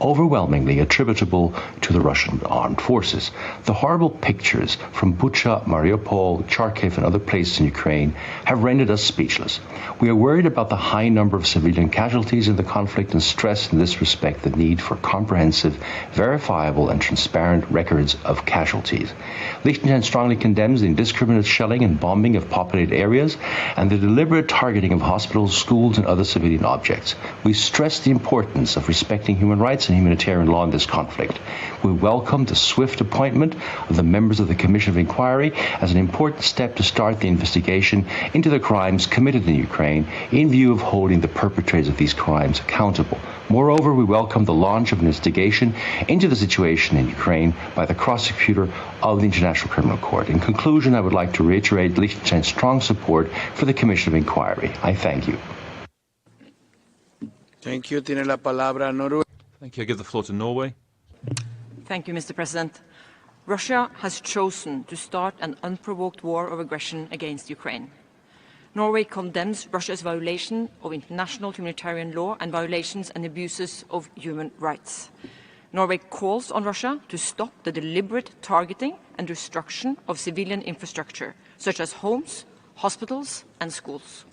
overwhelmingly attributable to the Russian armed forces. The horrible pictures from Bucha, Mariupol, Kharkiv and other places in Ukraine have rendered us speechless. We are worried about the high number of civilian casualties in the conflict and stress in this respect the need for comprehensive, verifiable and transparent records of casualties. Liechtenstein strongly condemns the indiscriminate shelling and bombing of populated areas and the deliberate targeting of hospitals, schools and other civilian objects. We stress the importance of respecting human rights and humanitarian law in this conflict. We welcome the swift appointment of the members of the Commission of Inquiry as an important step to start the investigation into the crimes committed in Ukraine in view of holding the perpetrators of these crimes accountable. Moreover, we welcome the launch of an investigation into the situation in Ukraine by the prosecutor of the International Criminal Court. In conclusion, I would like to reiterate Liechtenstein's strong support for the Commission of Inquiry. I thank you. Thank you. Tiene la palabra Noruega. Thank you. I give the floor to Norway. Thank you, Mr. President. Russia has chosen to start an unprovoked war of aggression against Ukraine. Norway condemns Russia's violation of international humanitarian law and violations and abuses of human rights. Norway calls on Russia to stop the deliberate targeting and destruction of civilian infrastructure, such as homes, hospitals and schools.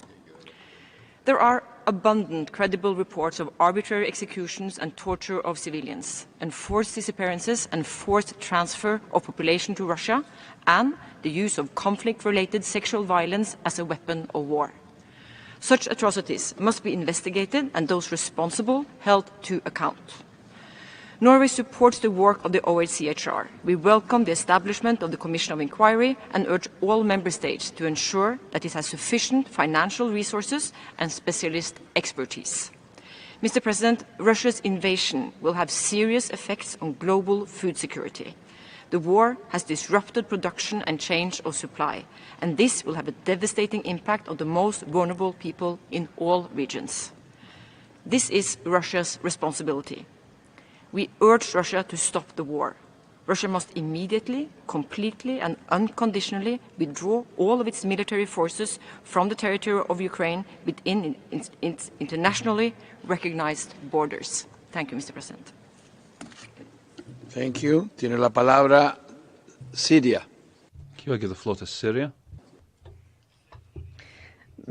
There are abundant credible reports of arbitrary executions and torture of civilians, enforced disappearances and forced transfer of population to Russia, and the use of conflict-related sexual violence as a weapon of war. Such atrocities must be investigated and those responsible held to account. Norway supports the work of the OHCHR. We welcome the establishment of the Commission of Inquiry and urge all member states to ensure that it has sufficient financial resources and specialist expertise. Mr. President, Russia's invasion will have serious effects on global food security. The war has disrupted production and change of supply, and this will have a devastating impact on the most vulnerable people in all regions. This is Russia's responsibility. We urge Russia to stop the war. Russia must immediately, completely and unconditionally withdraw all of its military forces from the territory of Ukraine within its internationally recognized borders. Thank you, Mr. President. Thank you. Tiene la palabra Syria. Thank you. I give the floor to Syria.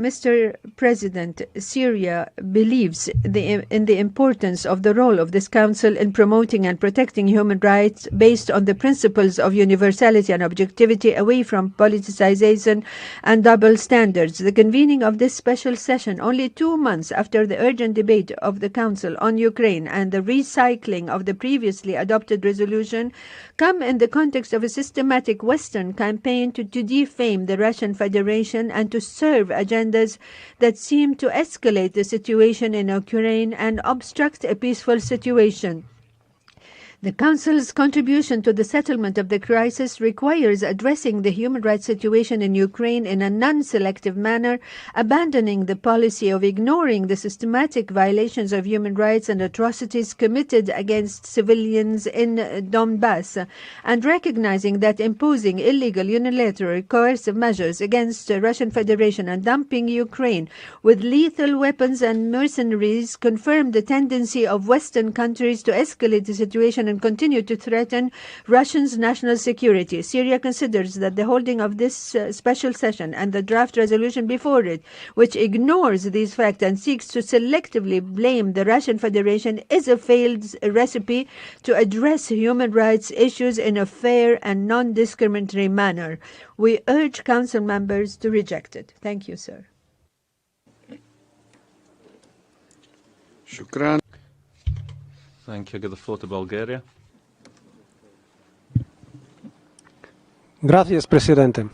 Mr. President, Syria believes in the importance of the role of this Council in promoting and protecting human rights based on the principles of universality and objectivity, away from politicization and double standards. The convening of this special session only 2 months after the urgent debate of the Council on Ukraine and the recycling of the previously adopted resolution come in the context of a systematic Western campaign to defame the Russian Federation and to serve agendas that seem to escalate the situation in Ukraine and obstruct a peaceful situation. The Council's contribution to the settlement of the crisis requires addressing the human rights situation in Ukraine in a non-selective manner, abandoning the policy of ignoring the systematic violations of human rights and atrocities committed against civilians in Donbass, and recognizing that imposing illegal, unilateral, coercive measures against the Russian Federation and dumping Ukraine with lethal weapons and mercenaries confirm the tendency of Western countries to escalate the situation and continue to threaten Russia's national security. Syria considers that the holding of this special session and the draft resolution before it, which ignores these facts and seeks to selectively blame the Russian Federation, is a failed recipe to address human rights issues in a fair and non-discriminatory manner. We urge Council members to reject it. Thank you, sir. Shukran. Thank you. I give the floor to Bulgaria. Gracias, Presidente.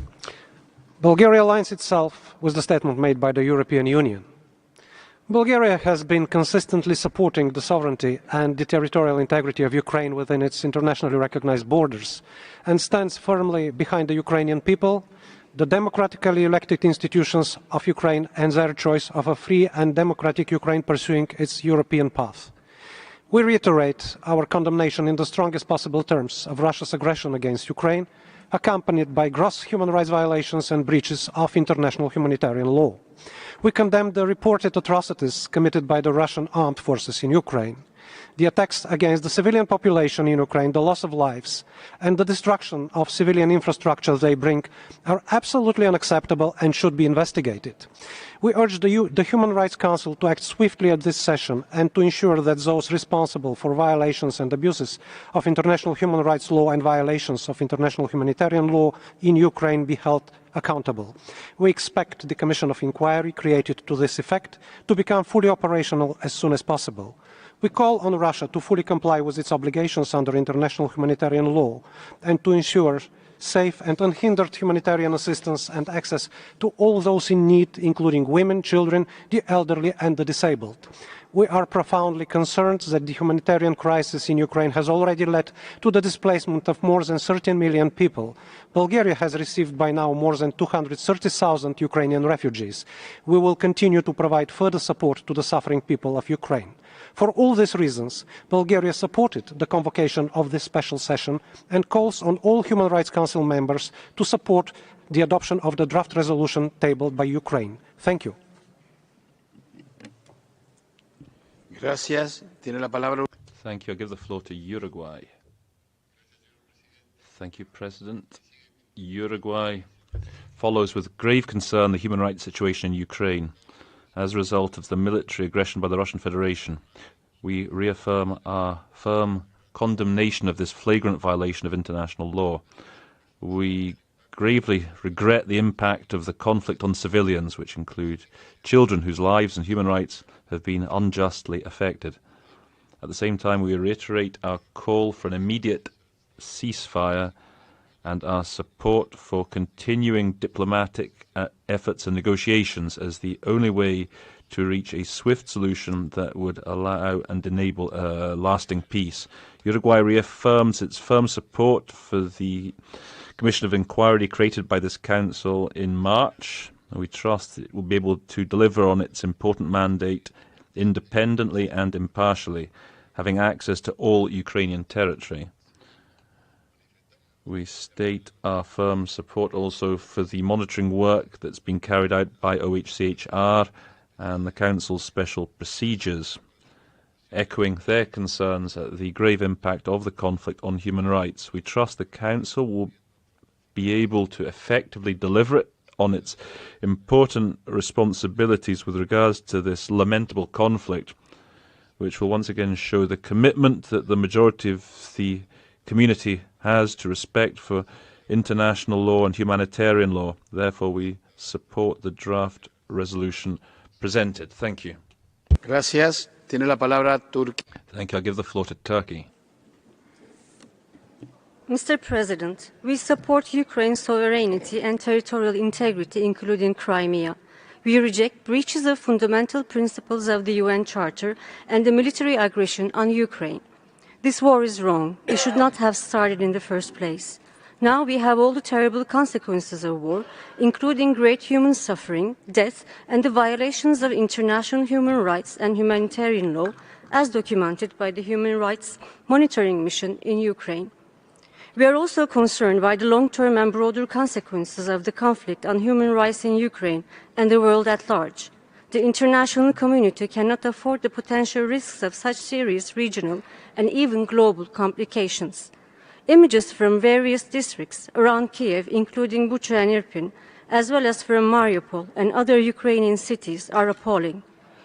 Bulgaria aligns itself with the statement made by the European Union. Bulgaria has been consistently supporting the sovereignty and the territorial integrity of Ukraine within its internationally recognized borders and stands firmly behind the Ukrainian people, the democratically elected institutions of Ukraine and their choice of a free and democratic Ukraine pursuing its European path. We reiterate our condemnation in the strongest possible terms of Russia's aggression against Ukraine, accompanied by gross human rights violations and breaches of international humanitarian law. We condemn the reported atrocities committed by the Russian armed forces in Ukraine. The attacks against the civilian population in Ukraine, the loss of lives, and the destruction of civilian infrastructure they bring are absolutely unacceptable and should be investigated. We urge the Human Rights Council to act swiftly at this session and to ensure that those responsible for violations and abuses of international human rights law and violations of international humanitarian law in Ukraine be held accountable. We expect the Commission of Inquiry created to this effect to become fully operational as soon as possible. We call on Russia to fully comply with its obligations under international humanitarian law and to ensure safe and unhindered humanitarian assistance and access to all those in need, including women, children, the elderly and the disabled. We are profoundly concerned that the humanitarian crisis in Ukraine has already led to the displacement of more than 13 million people. Bulgaria has received by now more than 230,000 Ukrainian refugees. We will continue to provide further support to the suffering people of Ukraine. For all these reasons, Bulgaria supported the convocation of this special session and calls on all Human Rights Council members to support the adoption of the draft resolution tabled by Ukraine. Thank you. Gracias. Tiene la palabra. Thank you. I give the floor to Uruguay. Thank you, President. Uruguay follows with grave concern the human rights situation in Ukraine as a result of the military aggression by the Russian Federation. We reaffirm our firm condemnation of this flagrant violation of international law. We gravely regret the impact of the conflict on civilians, which include children whose lives and human rights have been unjustly affected. At the same time, we reiterate our call for an immediate ceasefire and our support for continuing diplomatic efforts and negotiations as the only way to reach a swift solution that would allow and enable lasting peace. Uruguay reaffirms its firm support for the Commission of Inquiry created by this Council in March. We trust it will be able to deliver on its important mandate independently and impartially, having access to all Ukrainian territory. We state our firm support also for the monitoring work that's been carried out by OHCHR and the Council's special procedures, echoing their concerns at the grave impact of the conflict on human rights. We trust the Council will be able to effectively deliver it on its important responsibilities with regards to this lamentable conflict, which will once again show the commitment that the majority of the community has to respect for international law and humanitarian law. Therefore, we support the draft resolution presented. Thank you. Gracias. Tiene la palabra Turquía. Thank you. I give the floor to Turkey. Mr. President, we support Ukraine's sovereignty and territorial integrity, including Crimea. We reject breaches of fundamental principles of the UN Charter and the military aggression on Ukraine. This war is wrong. It should not have started in the first place. Now we have all the terrible consequences of war, including great human suffering, death, and the violations of international human rights and humanitarian law, as documented by the Human Rights Monitoring Mission in Ukraine. We are also concerned by the long-term and broader consequences of the conflict on human rights in Ukraine and the world at large. The international community cannot afford the potential risks of such serious regional and even global complications. Images from various districts around Kiev, including Bucha and Irpin, as well as from Mariupol and other Ukrainian cities, are appalling.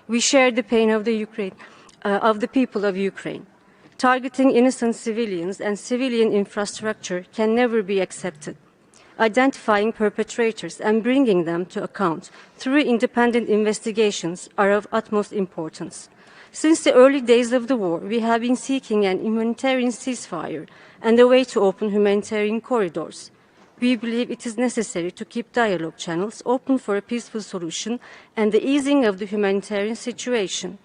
We share the pain of the people of Ukraine. Targeting innocent civilians and civilian infrastructure can never be accepted. Identifying perpetrators and bringing them to account through independent investigations are of utmost importance. Since the early days of the war, we have been seeking an humanitarian ceasefire and a way to open humanitarian corridors. We believe it is necessary to keep dialogue channels open for a peaceful solution and the easing of the humanitarian situation.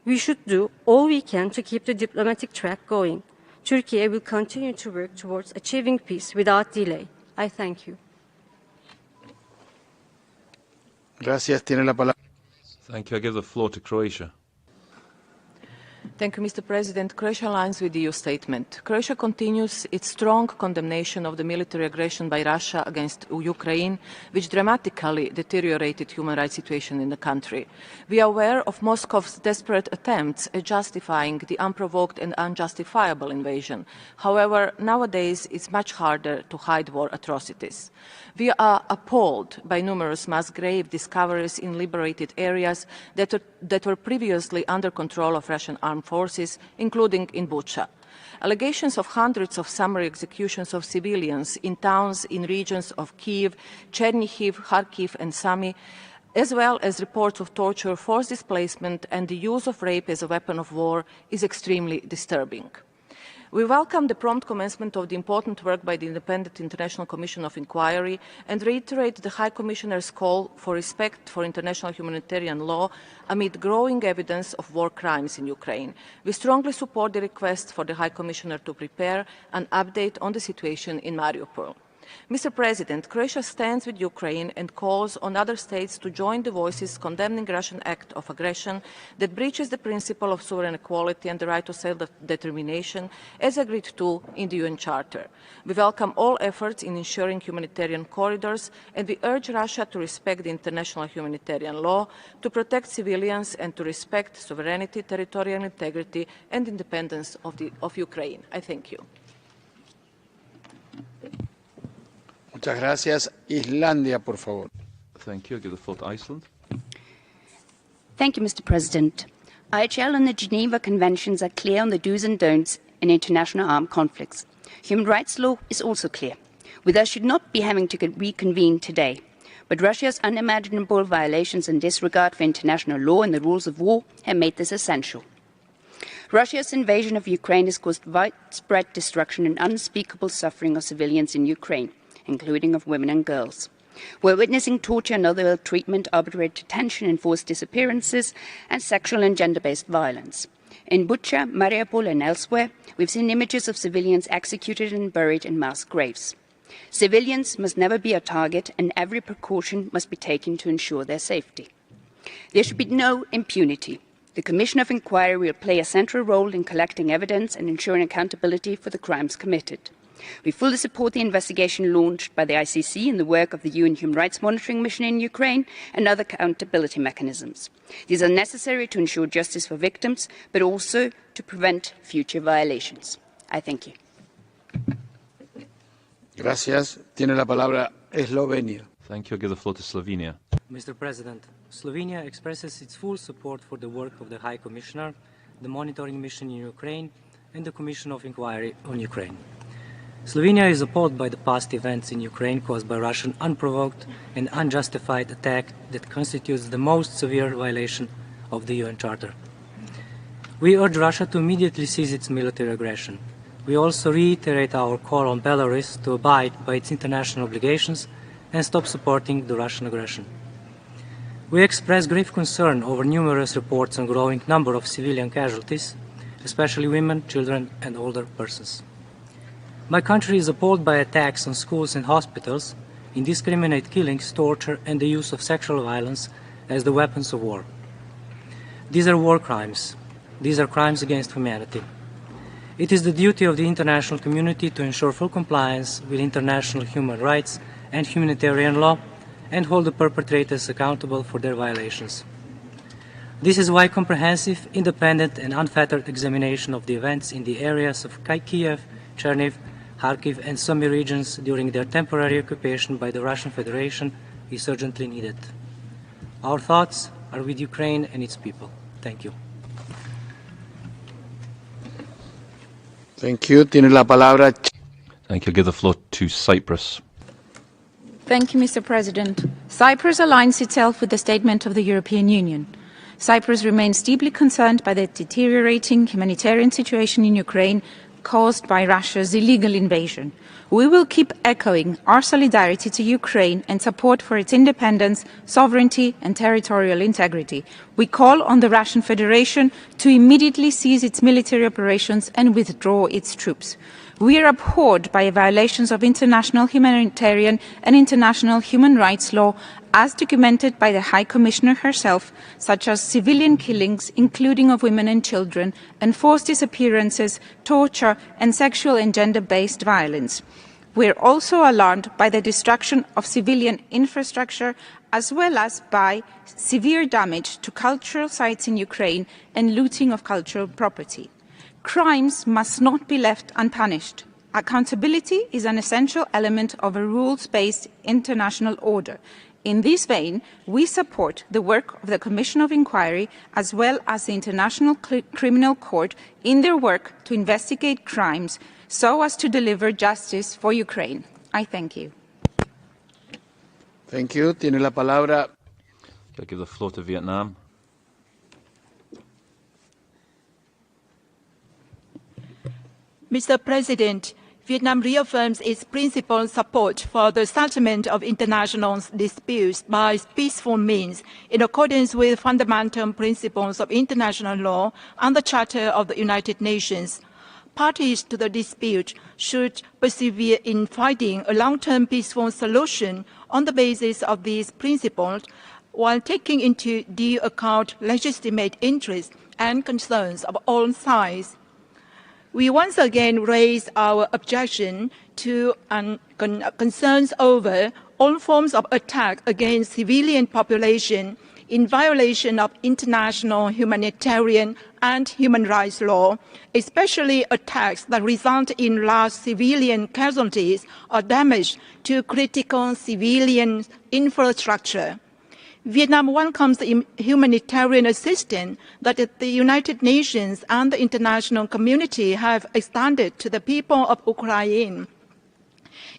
We should do all we can to keep the diplomatic track going. Turkey will continue to work towards achieving peace without delay. I thank you. Gracias. Tiene la palabra. Thank you. I give the floor to Croatia. Thank you, Mr. President. Croatia aligns with the EU statement. Croatia continues its strong condemnation of the military aggression by Russia against Ukraine, which dramatically deteriorated human rights situation in the country. We are aware of Moscow's desperate attempts at justifying the unprovoked and unjustifiable invasion. However, nowadays it's much harder to hide war atrocities. We are appalled by numerous mass grave discoveries in liberated areas that were previously under control of Russian armed forces, including in Bucha. Allegations of hundreds of summary executions of civilians in towns in regions of Kiev, Chernihiv, Kharkiv and Sami, as well as reports of torture, forced displacement and the use of rape as a weapon of war is extremely disturbing. We welcome the prompt commencement of the important work by the Independent International Commission of Inquiry and reiterate the High Commissioner's call for respect for international humanitarian law amid growing evidence of war crimes in Ukraine. We strongly support the request for the High Commissioner to prepare an update on the situation in Mariupol. Mr. President, Croatia stands with Ukraine and calls on other states to join the voices condemning the Russian act of aggression that breaches the principle of sovereign equality and the right to self-determination as agreed to in the UN Charter. We welcome all efforts in ensuring humanitarian corridors and we urge Russia to respect the international humanitarian law, to protect civilians and to respect sovereignty, territorial integrity and independence of Ukraine. I thank you. Muchas gracias. Islandia, por favor. Thank you. I give the floor to Iceland. Thank you, Mr. President. IHL and the Geneva Conventions are clear on the do's and don'ts in international armed conflicts. Human rights law is also clear. We thus should not be having to reconvene today. But Russia's unimaginable violations and disregard for international law and the rules of war have made this essential. Russia's invasion of Ukraine has caused widespread destruction and unspeakable suffering of civilians in Ukraine, including of women and girls. We're witnessing torture and other ill treatment, arbitrary detention, enforced disappearances, and sexual and gender-based violence. In Bucha, Mariupol, and elsewhere, we've seen images of civilians executed and buried in mass graves. Civilians must never be a target, and every precaution must be taken to ensure their safety. There should be no impunity. The Commission of Inquiry will play a central role in collecting evidence and ensuring accountability for the crimes committed. We fully support the investigation launched by the ICC in the work of the UN Human Rights Monitoring Mission in Ukraine and other accountability mechanisms. These are necessary to ensure justice for victims, but also to prevent future violations. I thank you. Gracias. Tiene la palabra Eslovenia. Thank you. I give the floor to Slovenia. Mr. President, Slovenia expresses its full support for the work of the High Commissioner, the monitoring mission in Ukraine, and the Commission of Inquiry on Ukraine. Slovenia is appalled by the past events in Ukraine caused by Russian unprovoked and unjustified attack that constitutes the most severe violation of the UN Charter. We urge Russia to immediately cease its military aggression. We also reiterate our call on Belarus to abide by its international obligations and stop supporting the Russian aggression. We express grave concern over numerous reports on growing number of civilian casualties, especially women, children, and older persons. My country is appalled by attacks on schools and hospitals, indiscriminate killings, torture, and the use of sexual violence as the weapons of war. These are war crimes. These are crimes against humanity. It is the duty of the international community to ensure full compliance with international human rights and humanitarian law and hold the perpetrators accountable for their violations. This is why comprehensive, independent, and unfettered examination of the events in the areas of Kiev, Cherniv, Kharkiv, and Sumy regions during their temporary occupation by the Russian Federation is urgently needed. Our thoughts are with Ukraine and its people. Thank you. Thank you. Tiene la palabra. Thank you. Give the floor to Cyprus. Thank you, Mr. President. Cyprus aligns itself with the statement of the European Union. Cyprus remains deeply concerned by the deteriorating humanitarian situation in Ukraine caused by Russia's illegal invasion. We will keep echoing our solidarity to Ukraine and support for its independence, sovereignty, and territorial integrity. We call on the Russian Federation to immediately cease its military operations and withdraw its troops. We are abhorred by violations of international humanitarian and international human rights law as documented by the High Commissioner herself, such as civilian killings, including of women and children, enforced disappearances, torture, and sexual and gender-based violence. We are also alarmed by the destruction of civilian infrastructure, as well as by severe damage to cultural sites in Ukraine and looting of cultural property. Crimes must not be left unpunished. Accountability is an essential element of a rules-based international order. In this vein, we support the work of the Commission of Inquiry as well as the International Criminal Court in their work to investigate crimes so as to deliver justice for Ukraine. I thank you. Thank you. Tiene la palabra. I give the floor to Vietnam. Mr. President, Vietnam reaffirms its principled support for the settlement of international disputes by peaceful means in accordance with fundamental principles of international law and the Charter of the United Nations. Parties to the dispute should persevere in finding a long-term peaceful solution on the basis of these principles while taking into due account legitimate interests and concerns of all sides. We once again raise our objection to concerns over all forms of attack against civilian population in violation of international humanitarian and human rights law, especially attacks that result in large civilian casualties or damage to critical civilian infrastructure. Vietnam welcomes the humanitarian assistance that the United Nations and the international community have extended to the people of Ukraine.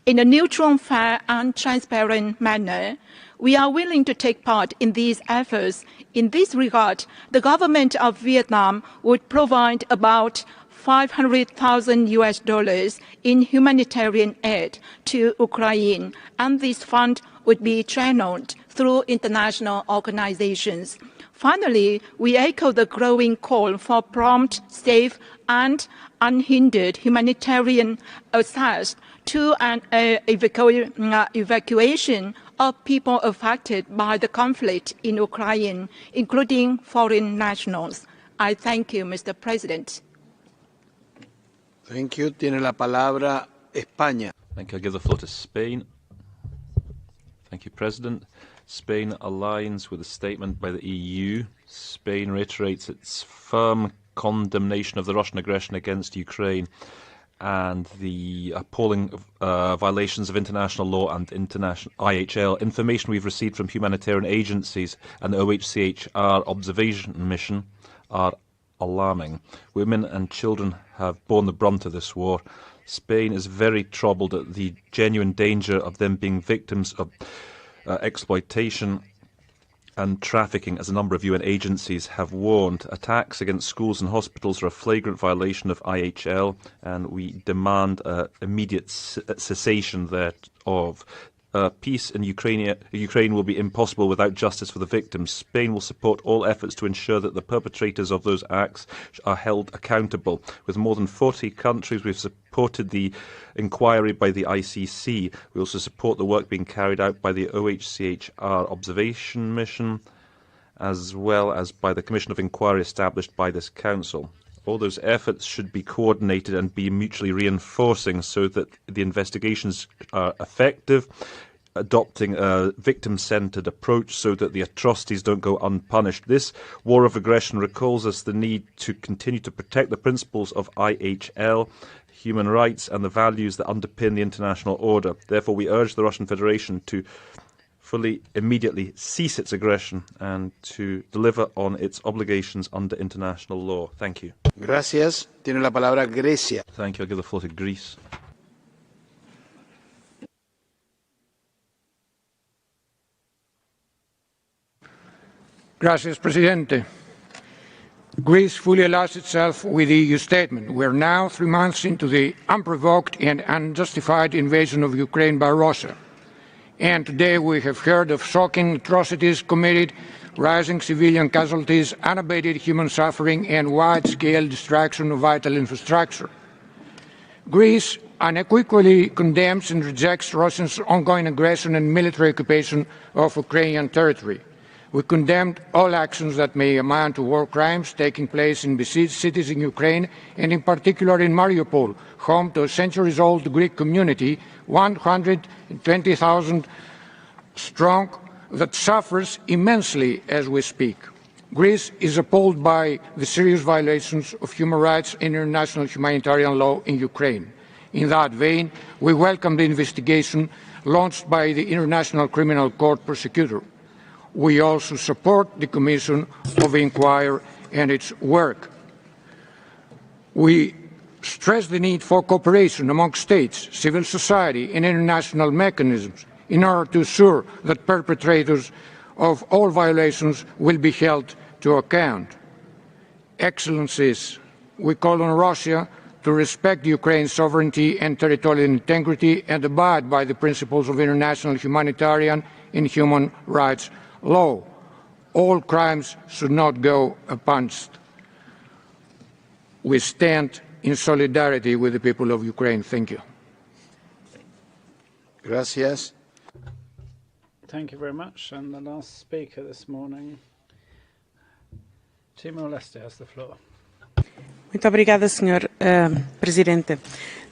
In a neutral, fair, and transparent manner, we are willing to take part in these efforts. In this regard, the government of Vietnam would provide about $500,000 in humanitarian aid to Ukraine, and this fund would be channeled through international organizations. Finally, we echo the growing call for prompt, safe, and unhindered humanitarian access to an evacuation of people affected by the conflict in Ukraine, including foreign nationals. I thank you, Mr. President. Thank you. Tiene la palabra España. Thank you. I give the floor to Spain. Thank you, President. Spain aligns with a statement by the EU. Spain reiterates its firm condemnation of the Russian aggression against Ukraine and the appalling violations of international law and international IHL. Information we've received from humanitarian agencies and the OHCHR observation mission are alarming. Women and children have borne the brunt of this war. Spain is very troubled at the genuine danger of them being victims of exploitation and trafficking, as a number of UN agencies have warned. Attacks against schools and hospitals are a flagrant violation of IHL, and we demand immediate cessation thereof. Peace in Ukraine will be impossible without justice for the victims. Spain will support all efforts to ensure that the perpetrators of those acts are held accountable. With more than 40 countries, we've supported the inquiry by the ICC. We also support the work being carried out by the OHCHR observation mission, as well as by the Commission of Inquiry established by this Council. All those efforts should be coordinated and be mutually reinforcing so that the investigations are effective, adopting a victim-centred approach so that the atrocities don't go unpunished. This war of aggression recalls us the need to continue to protect the principles of IHL, human rights and the values that underpin the international order. Therefore, we urge the Russian Federation to fully, immediately cease its aggression and to deliver on its obligations under international law. Thank you. Gracias. Tiene la palabra Grecia. Thank you. I'll give the floor to Greece. Gracias, Presidente. Greece fully aligns itself with the EU statement. We are now 3 months into the unprovoked and unjustified invasion of Ukraine by Russia. And today we have heard of shocking atrocities committed, rising civilian casualties, unabated human suffering, and wide-scale destruction of vital infrastructure. Greece unequivocally condemns and rejects Russia's ongoing aggression and military occupation of Ukrainian territory. We condemned all actions that may amount to war crimes taking place in besieged cities in Ukraine, and in particular in Mariupol, home to a centuries-old Greek community, 120,000 strong, that suffers immensely as we speak. Greece is appalled by the serious violations of human rights and international humanitarian law in Ukraine. In that vein, we welcome the investigation launched by the International Criminal Court prosecutor. We also support the Commission of Inquiry and its work. We stress the need for cooperation among states, civil society and international mechanisms in order to ensure that perpetrators of all violations will be held to account. Excellencies, we call on Russia to respect Ukraine's sovereignty and territorial integrity and abide by the principles of international humanitarian and human rights law. All crimes should not go unpunished. We stand in solidarity with the people of Ukraine. Thank you. Gracias. Thank you very much. And the last speaker this morning, Timor-Leste has the floor. Muito obrigada, Sr. Presidente.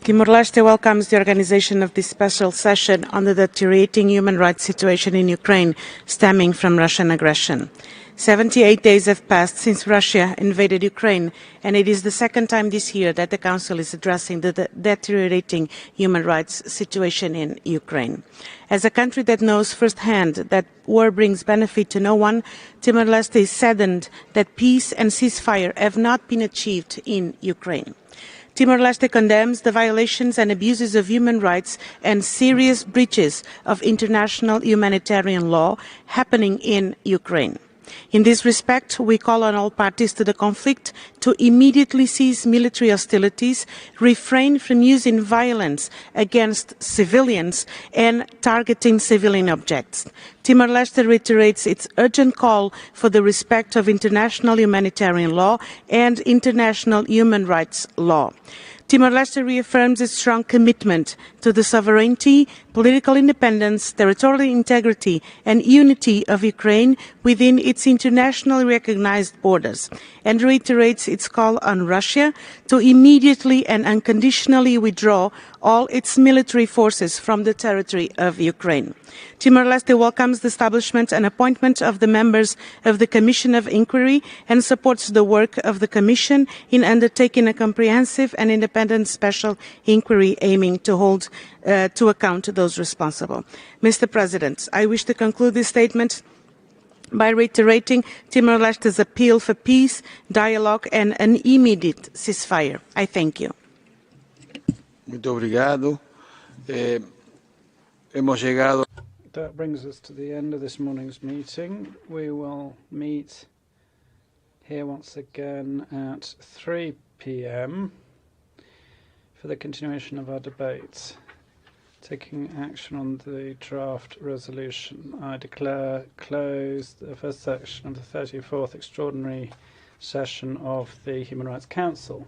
Timor-Leste welcomes the organization of this special session on the deteriorating human rights situation in Ukraine stemming from Russian aggression. 78 days have passed since Russia invaded Ukraine, and it is the second time this year that the Council is addressing the deteriorating human rights situation in Ukraine. As a country that knows firsthand that war brings benefit to no one, Timor-Leste is saddened that peace and ceasefire have not been achieved in Ukraine. Timor-Leste condemns the violations and abuses of human rights and serious breaches of international humanitarian law happening in Ukraine. In this respect, we call on all parties to the conflict to immediately cease military hostilities, refrain from using violence against civilians and targeting civilian objects. Timor-Leste reiterates its urgent call for the respect of international humanitarian law and international human rights law. Timor-Leste reaffirms its strong commitment to the sovereignty, political independence, territorial integrity and unity of Ukraine within its internationally recognized borders, and reiterates its call on Russia to immediately and unconditionally withdraw all its military forces from the territory of Ukraine. Timor-Leste welcomes the establishment and appointment of the members of the Commission of Inquiry and supports the work of the Commission in undertaking a comprehensive and independent special inquiry aiming to hold to account those responsible. Mr. President, I wish to conclude this statement by reiterating Timor-Leste's appeal for peace, dialogue and an immediate ceasefire. I thank you. Muito obrigado. Hemos llegado. That brings us to the end of this morning's meeting. We will meet here once again at 3 p.m. for the continuation of our debate. Taking action on the draft resolution, I declare closed the first section of the 34th Extraordinary Session of the Human Rights Council.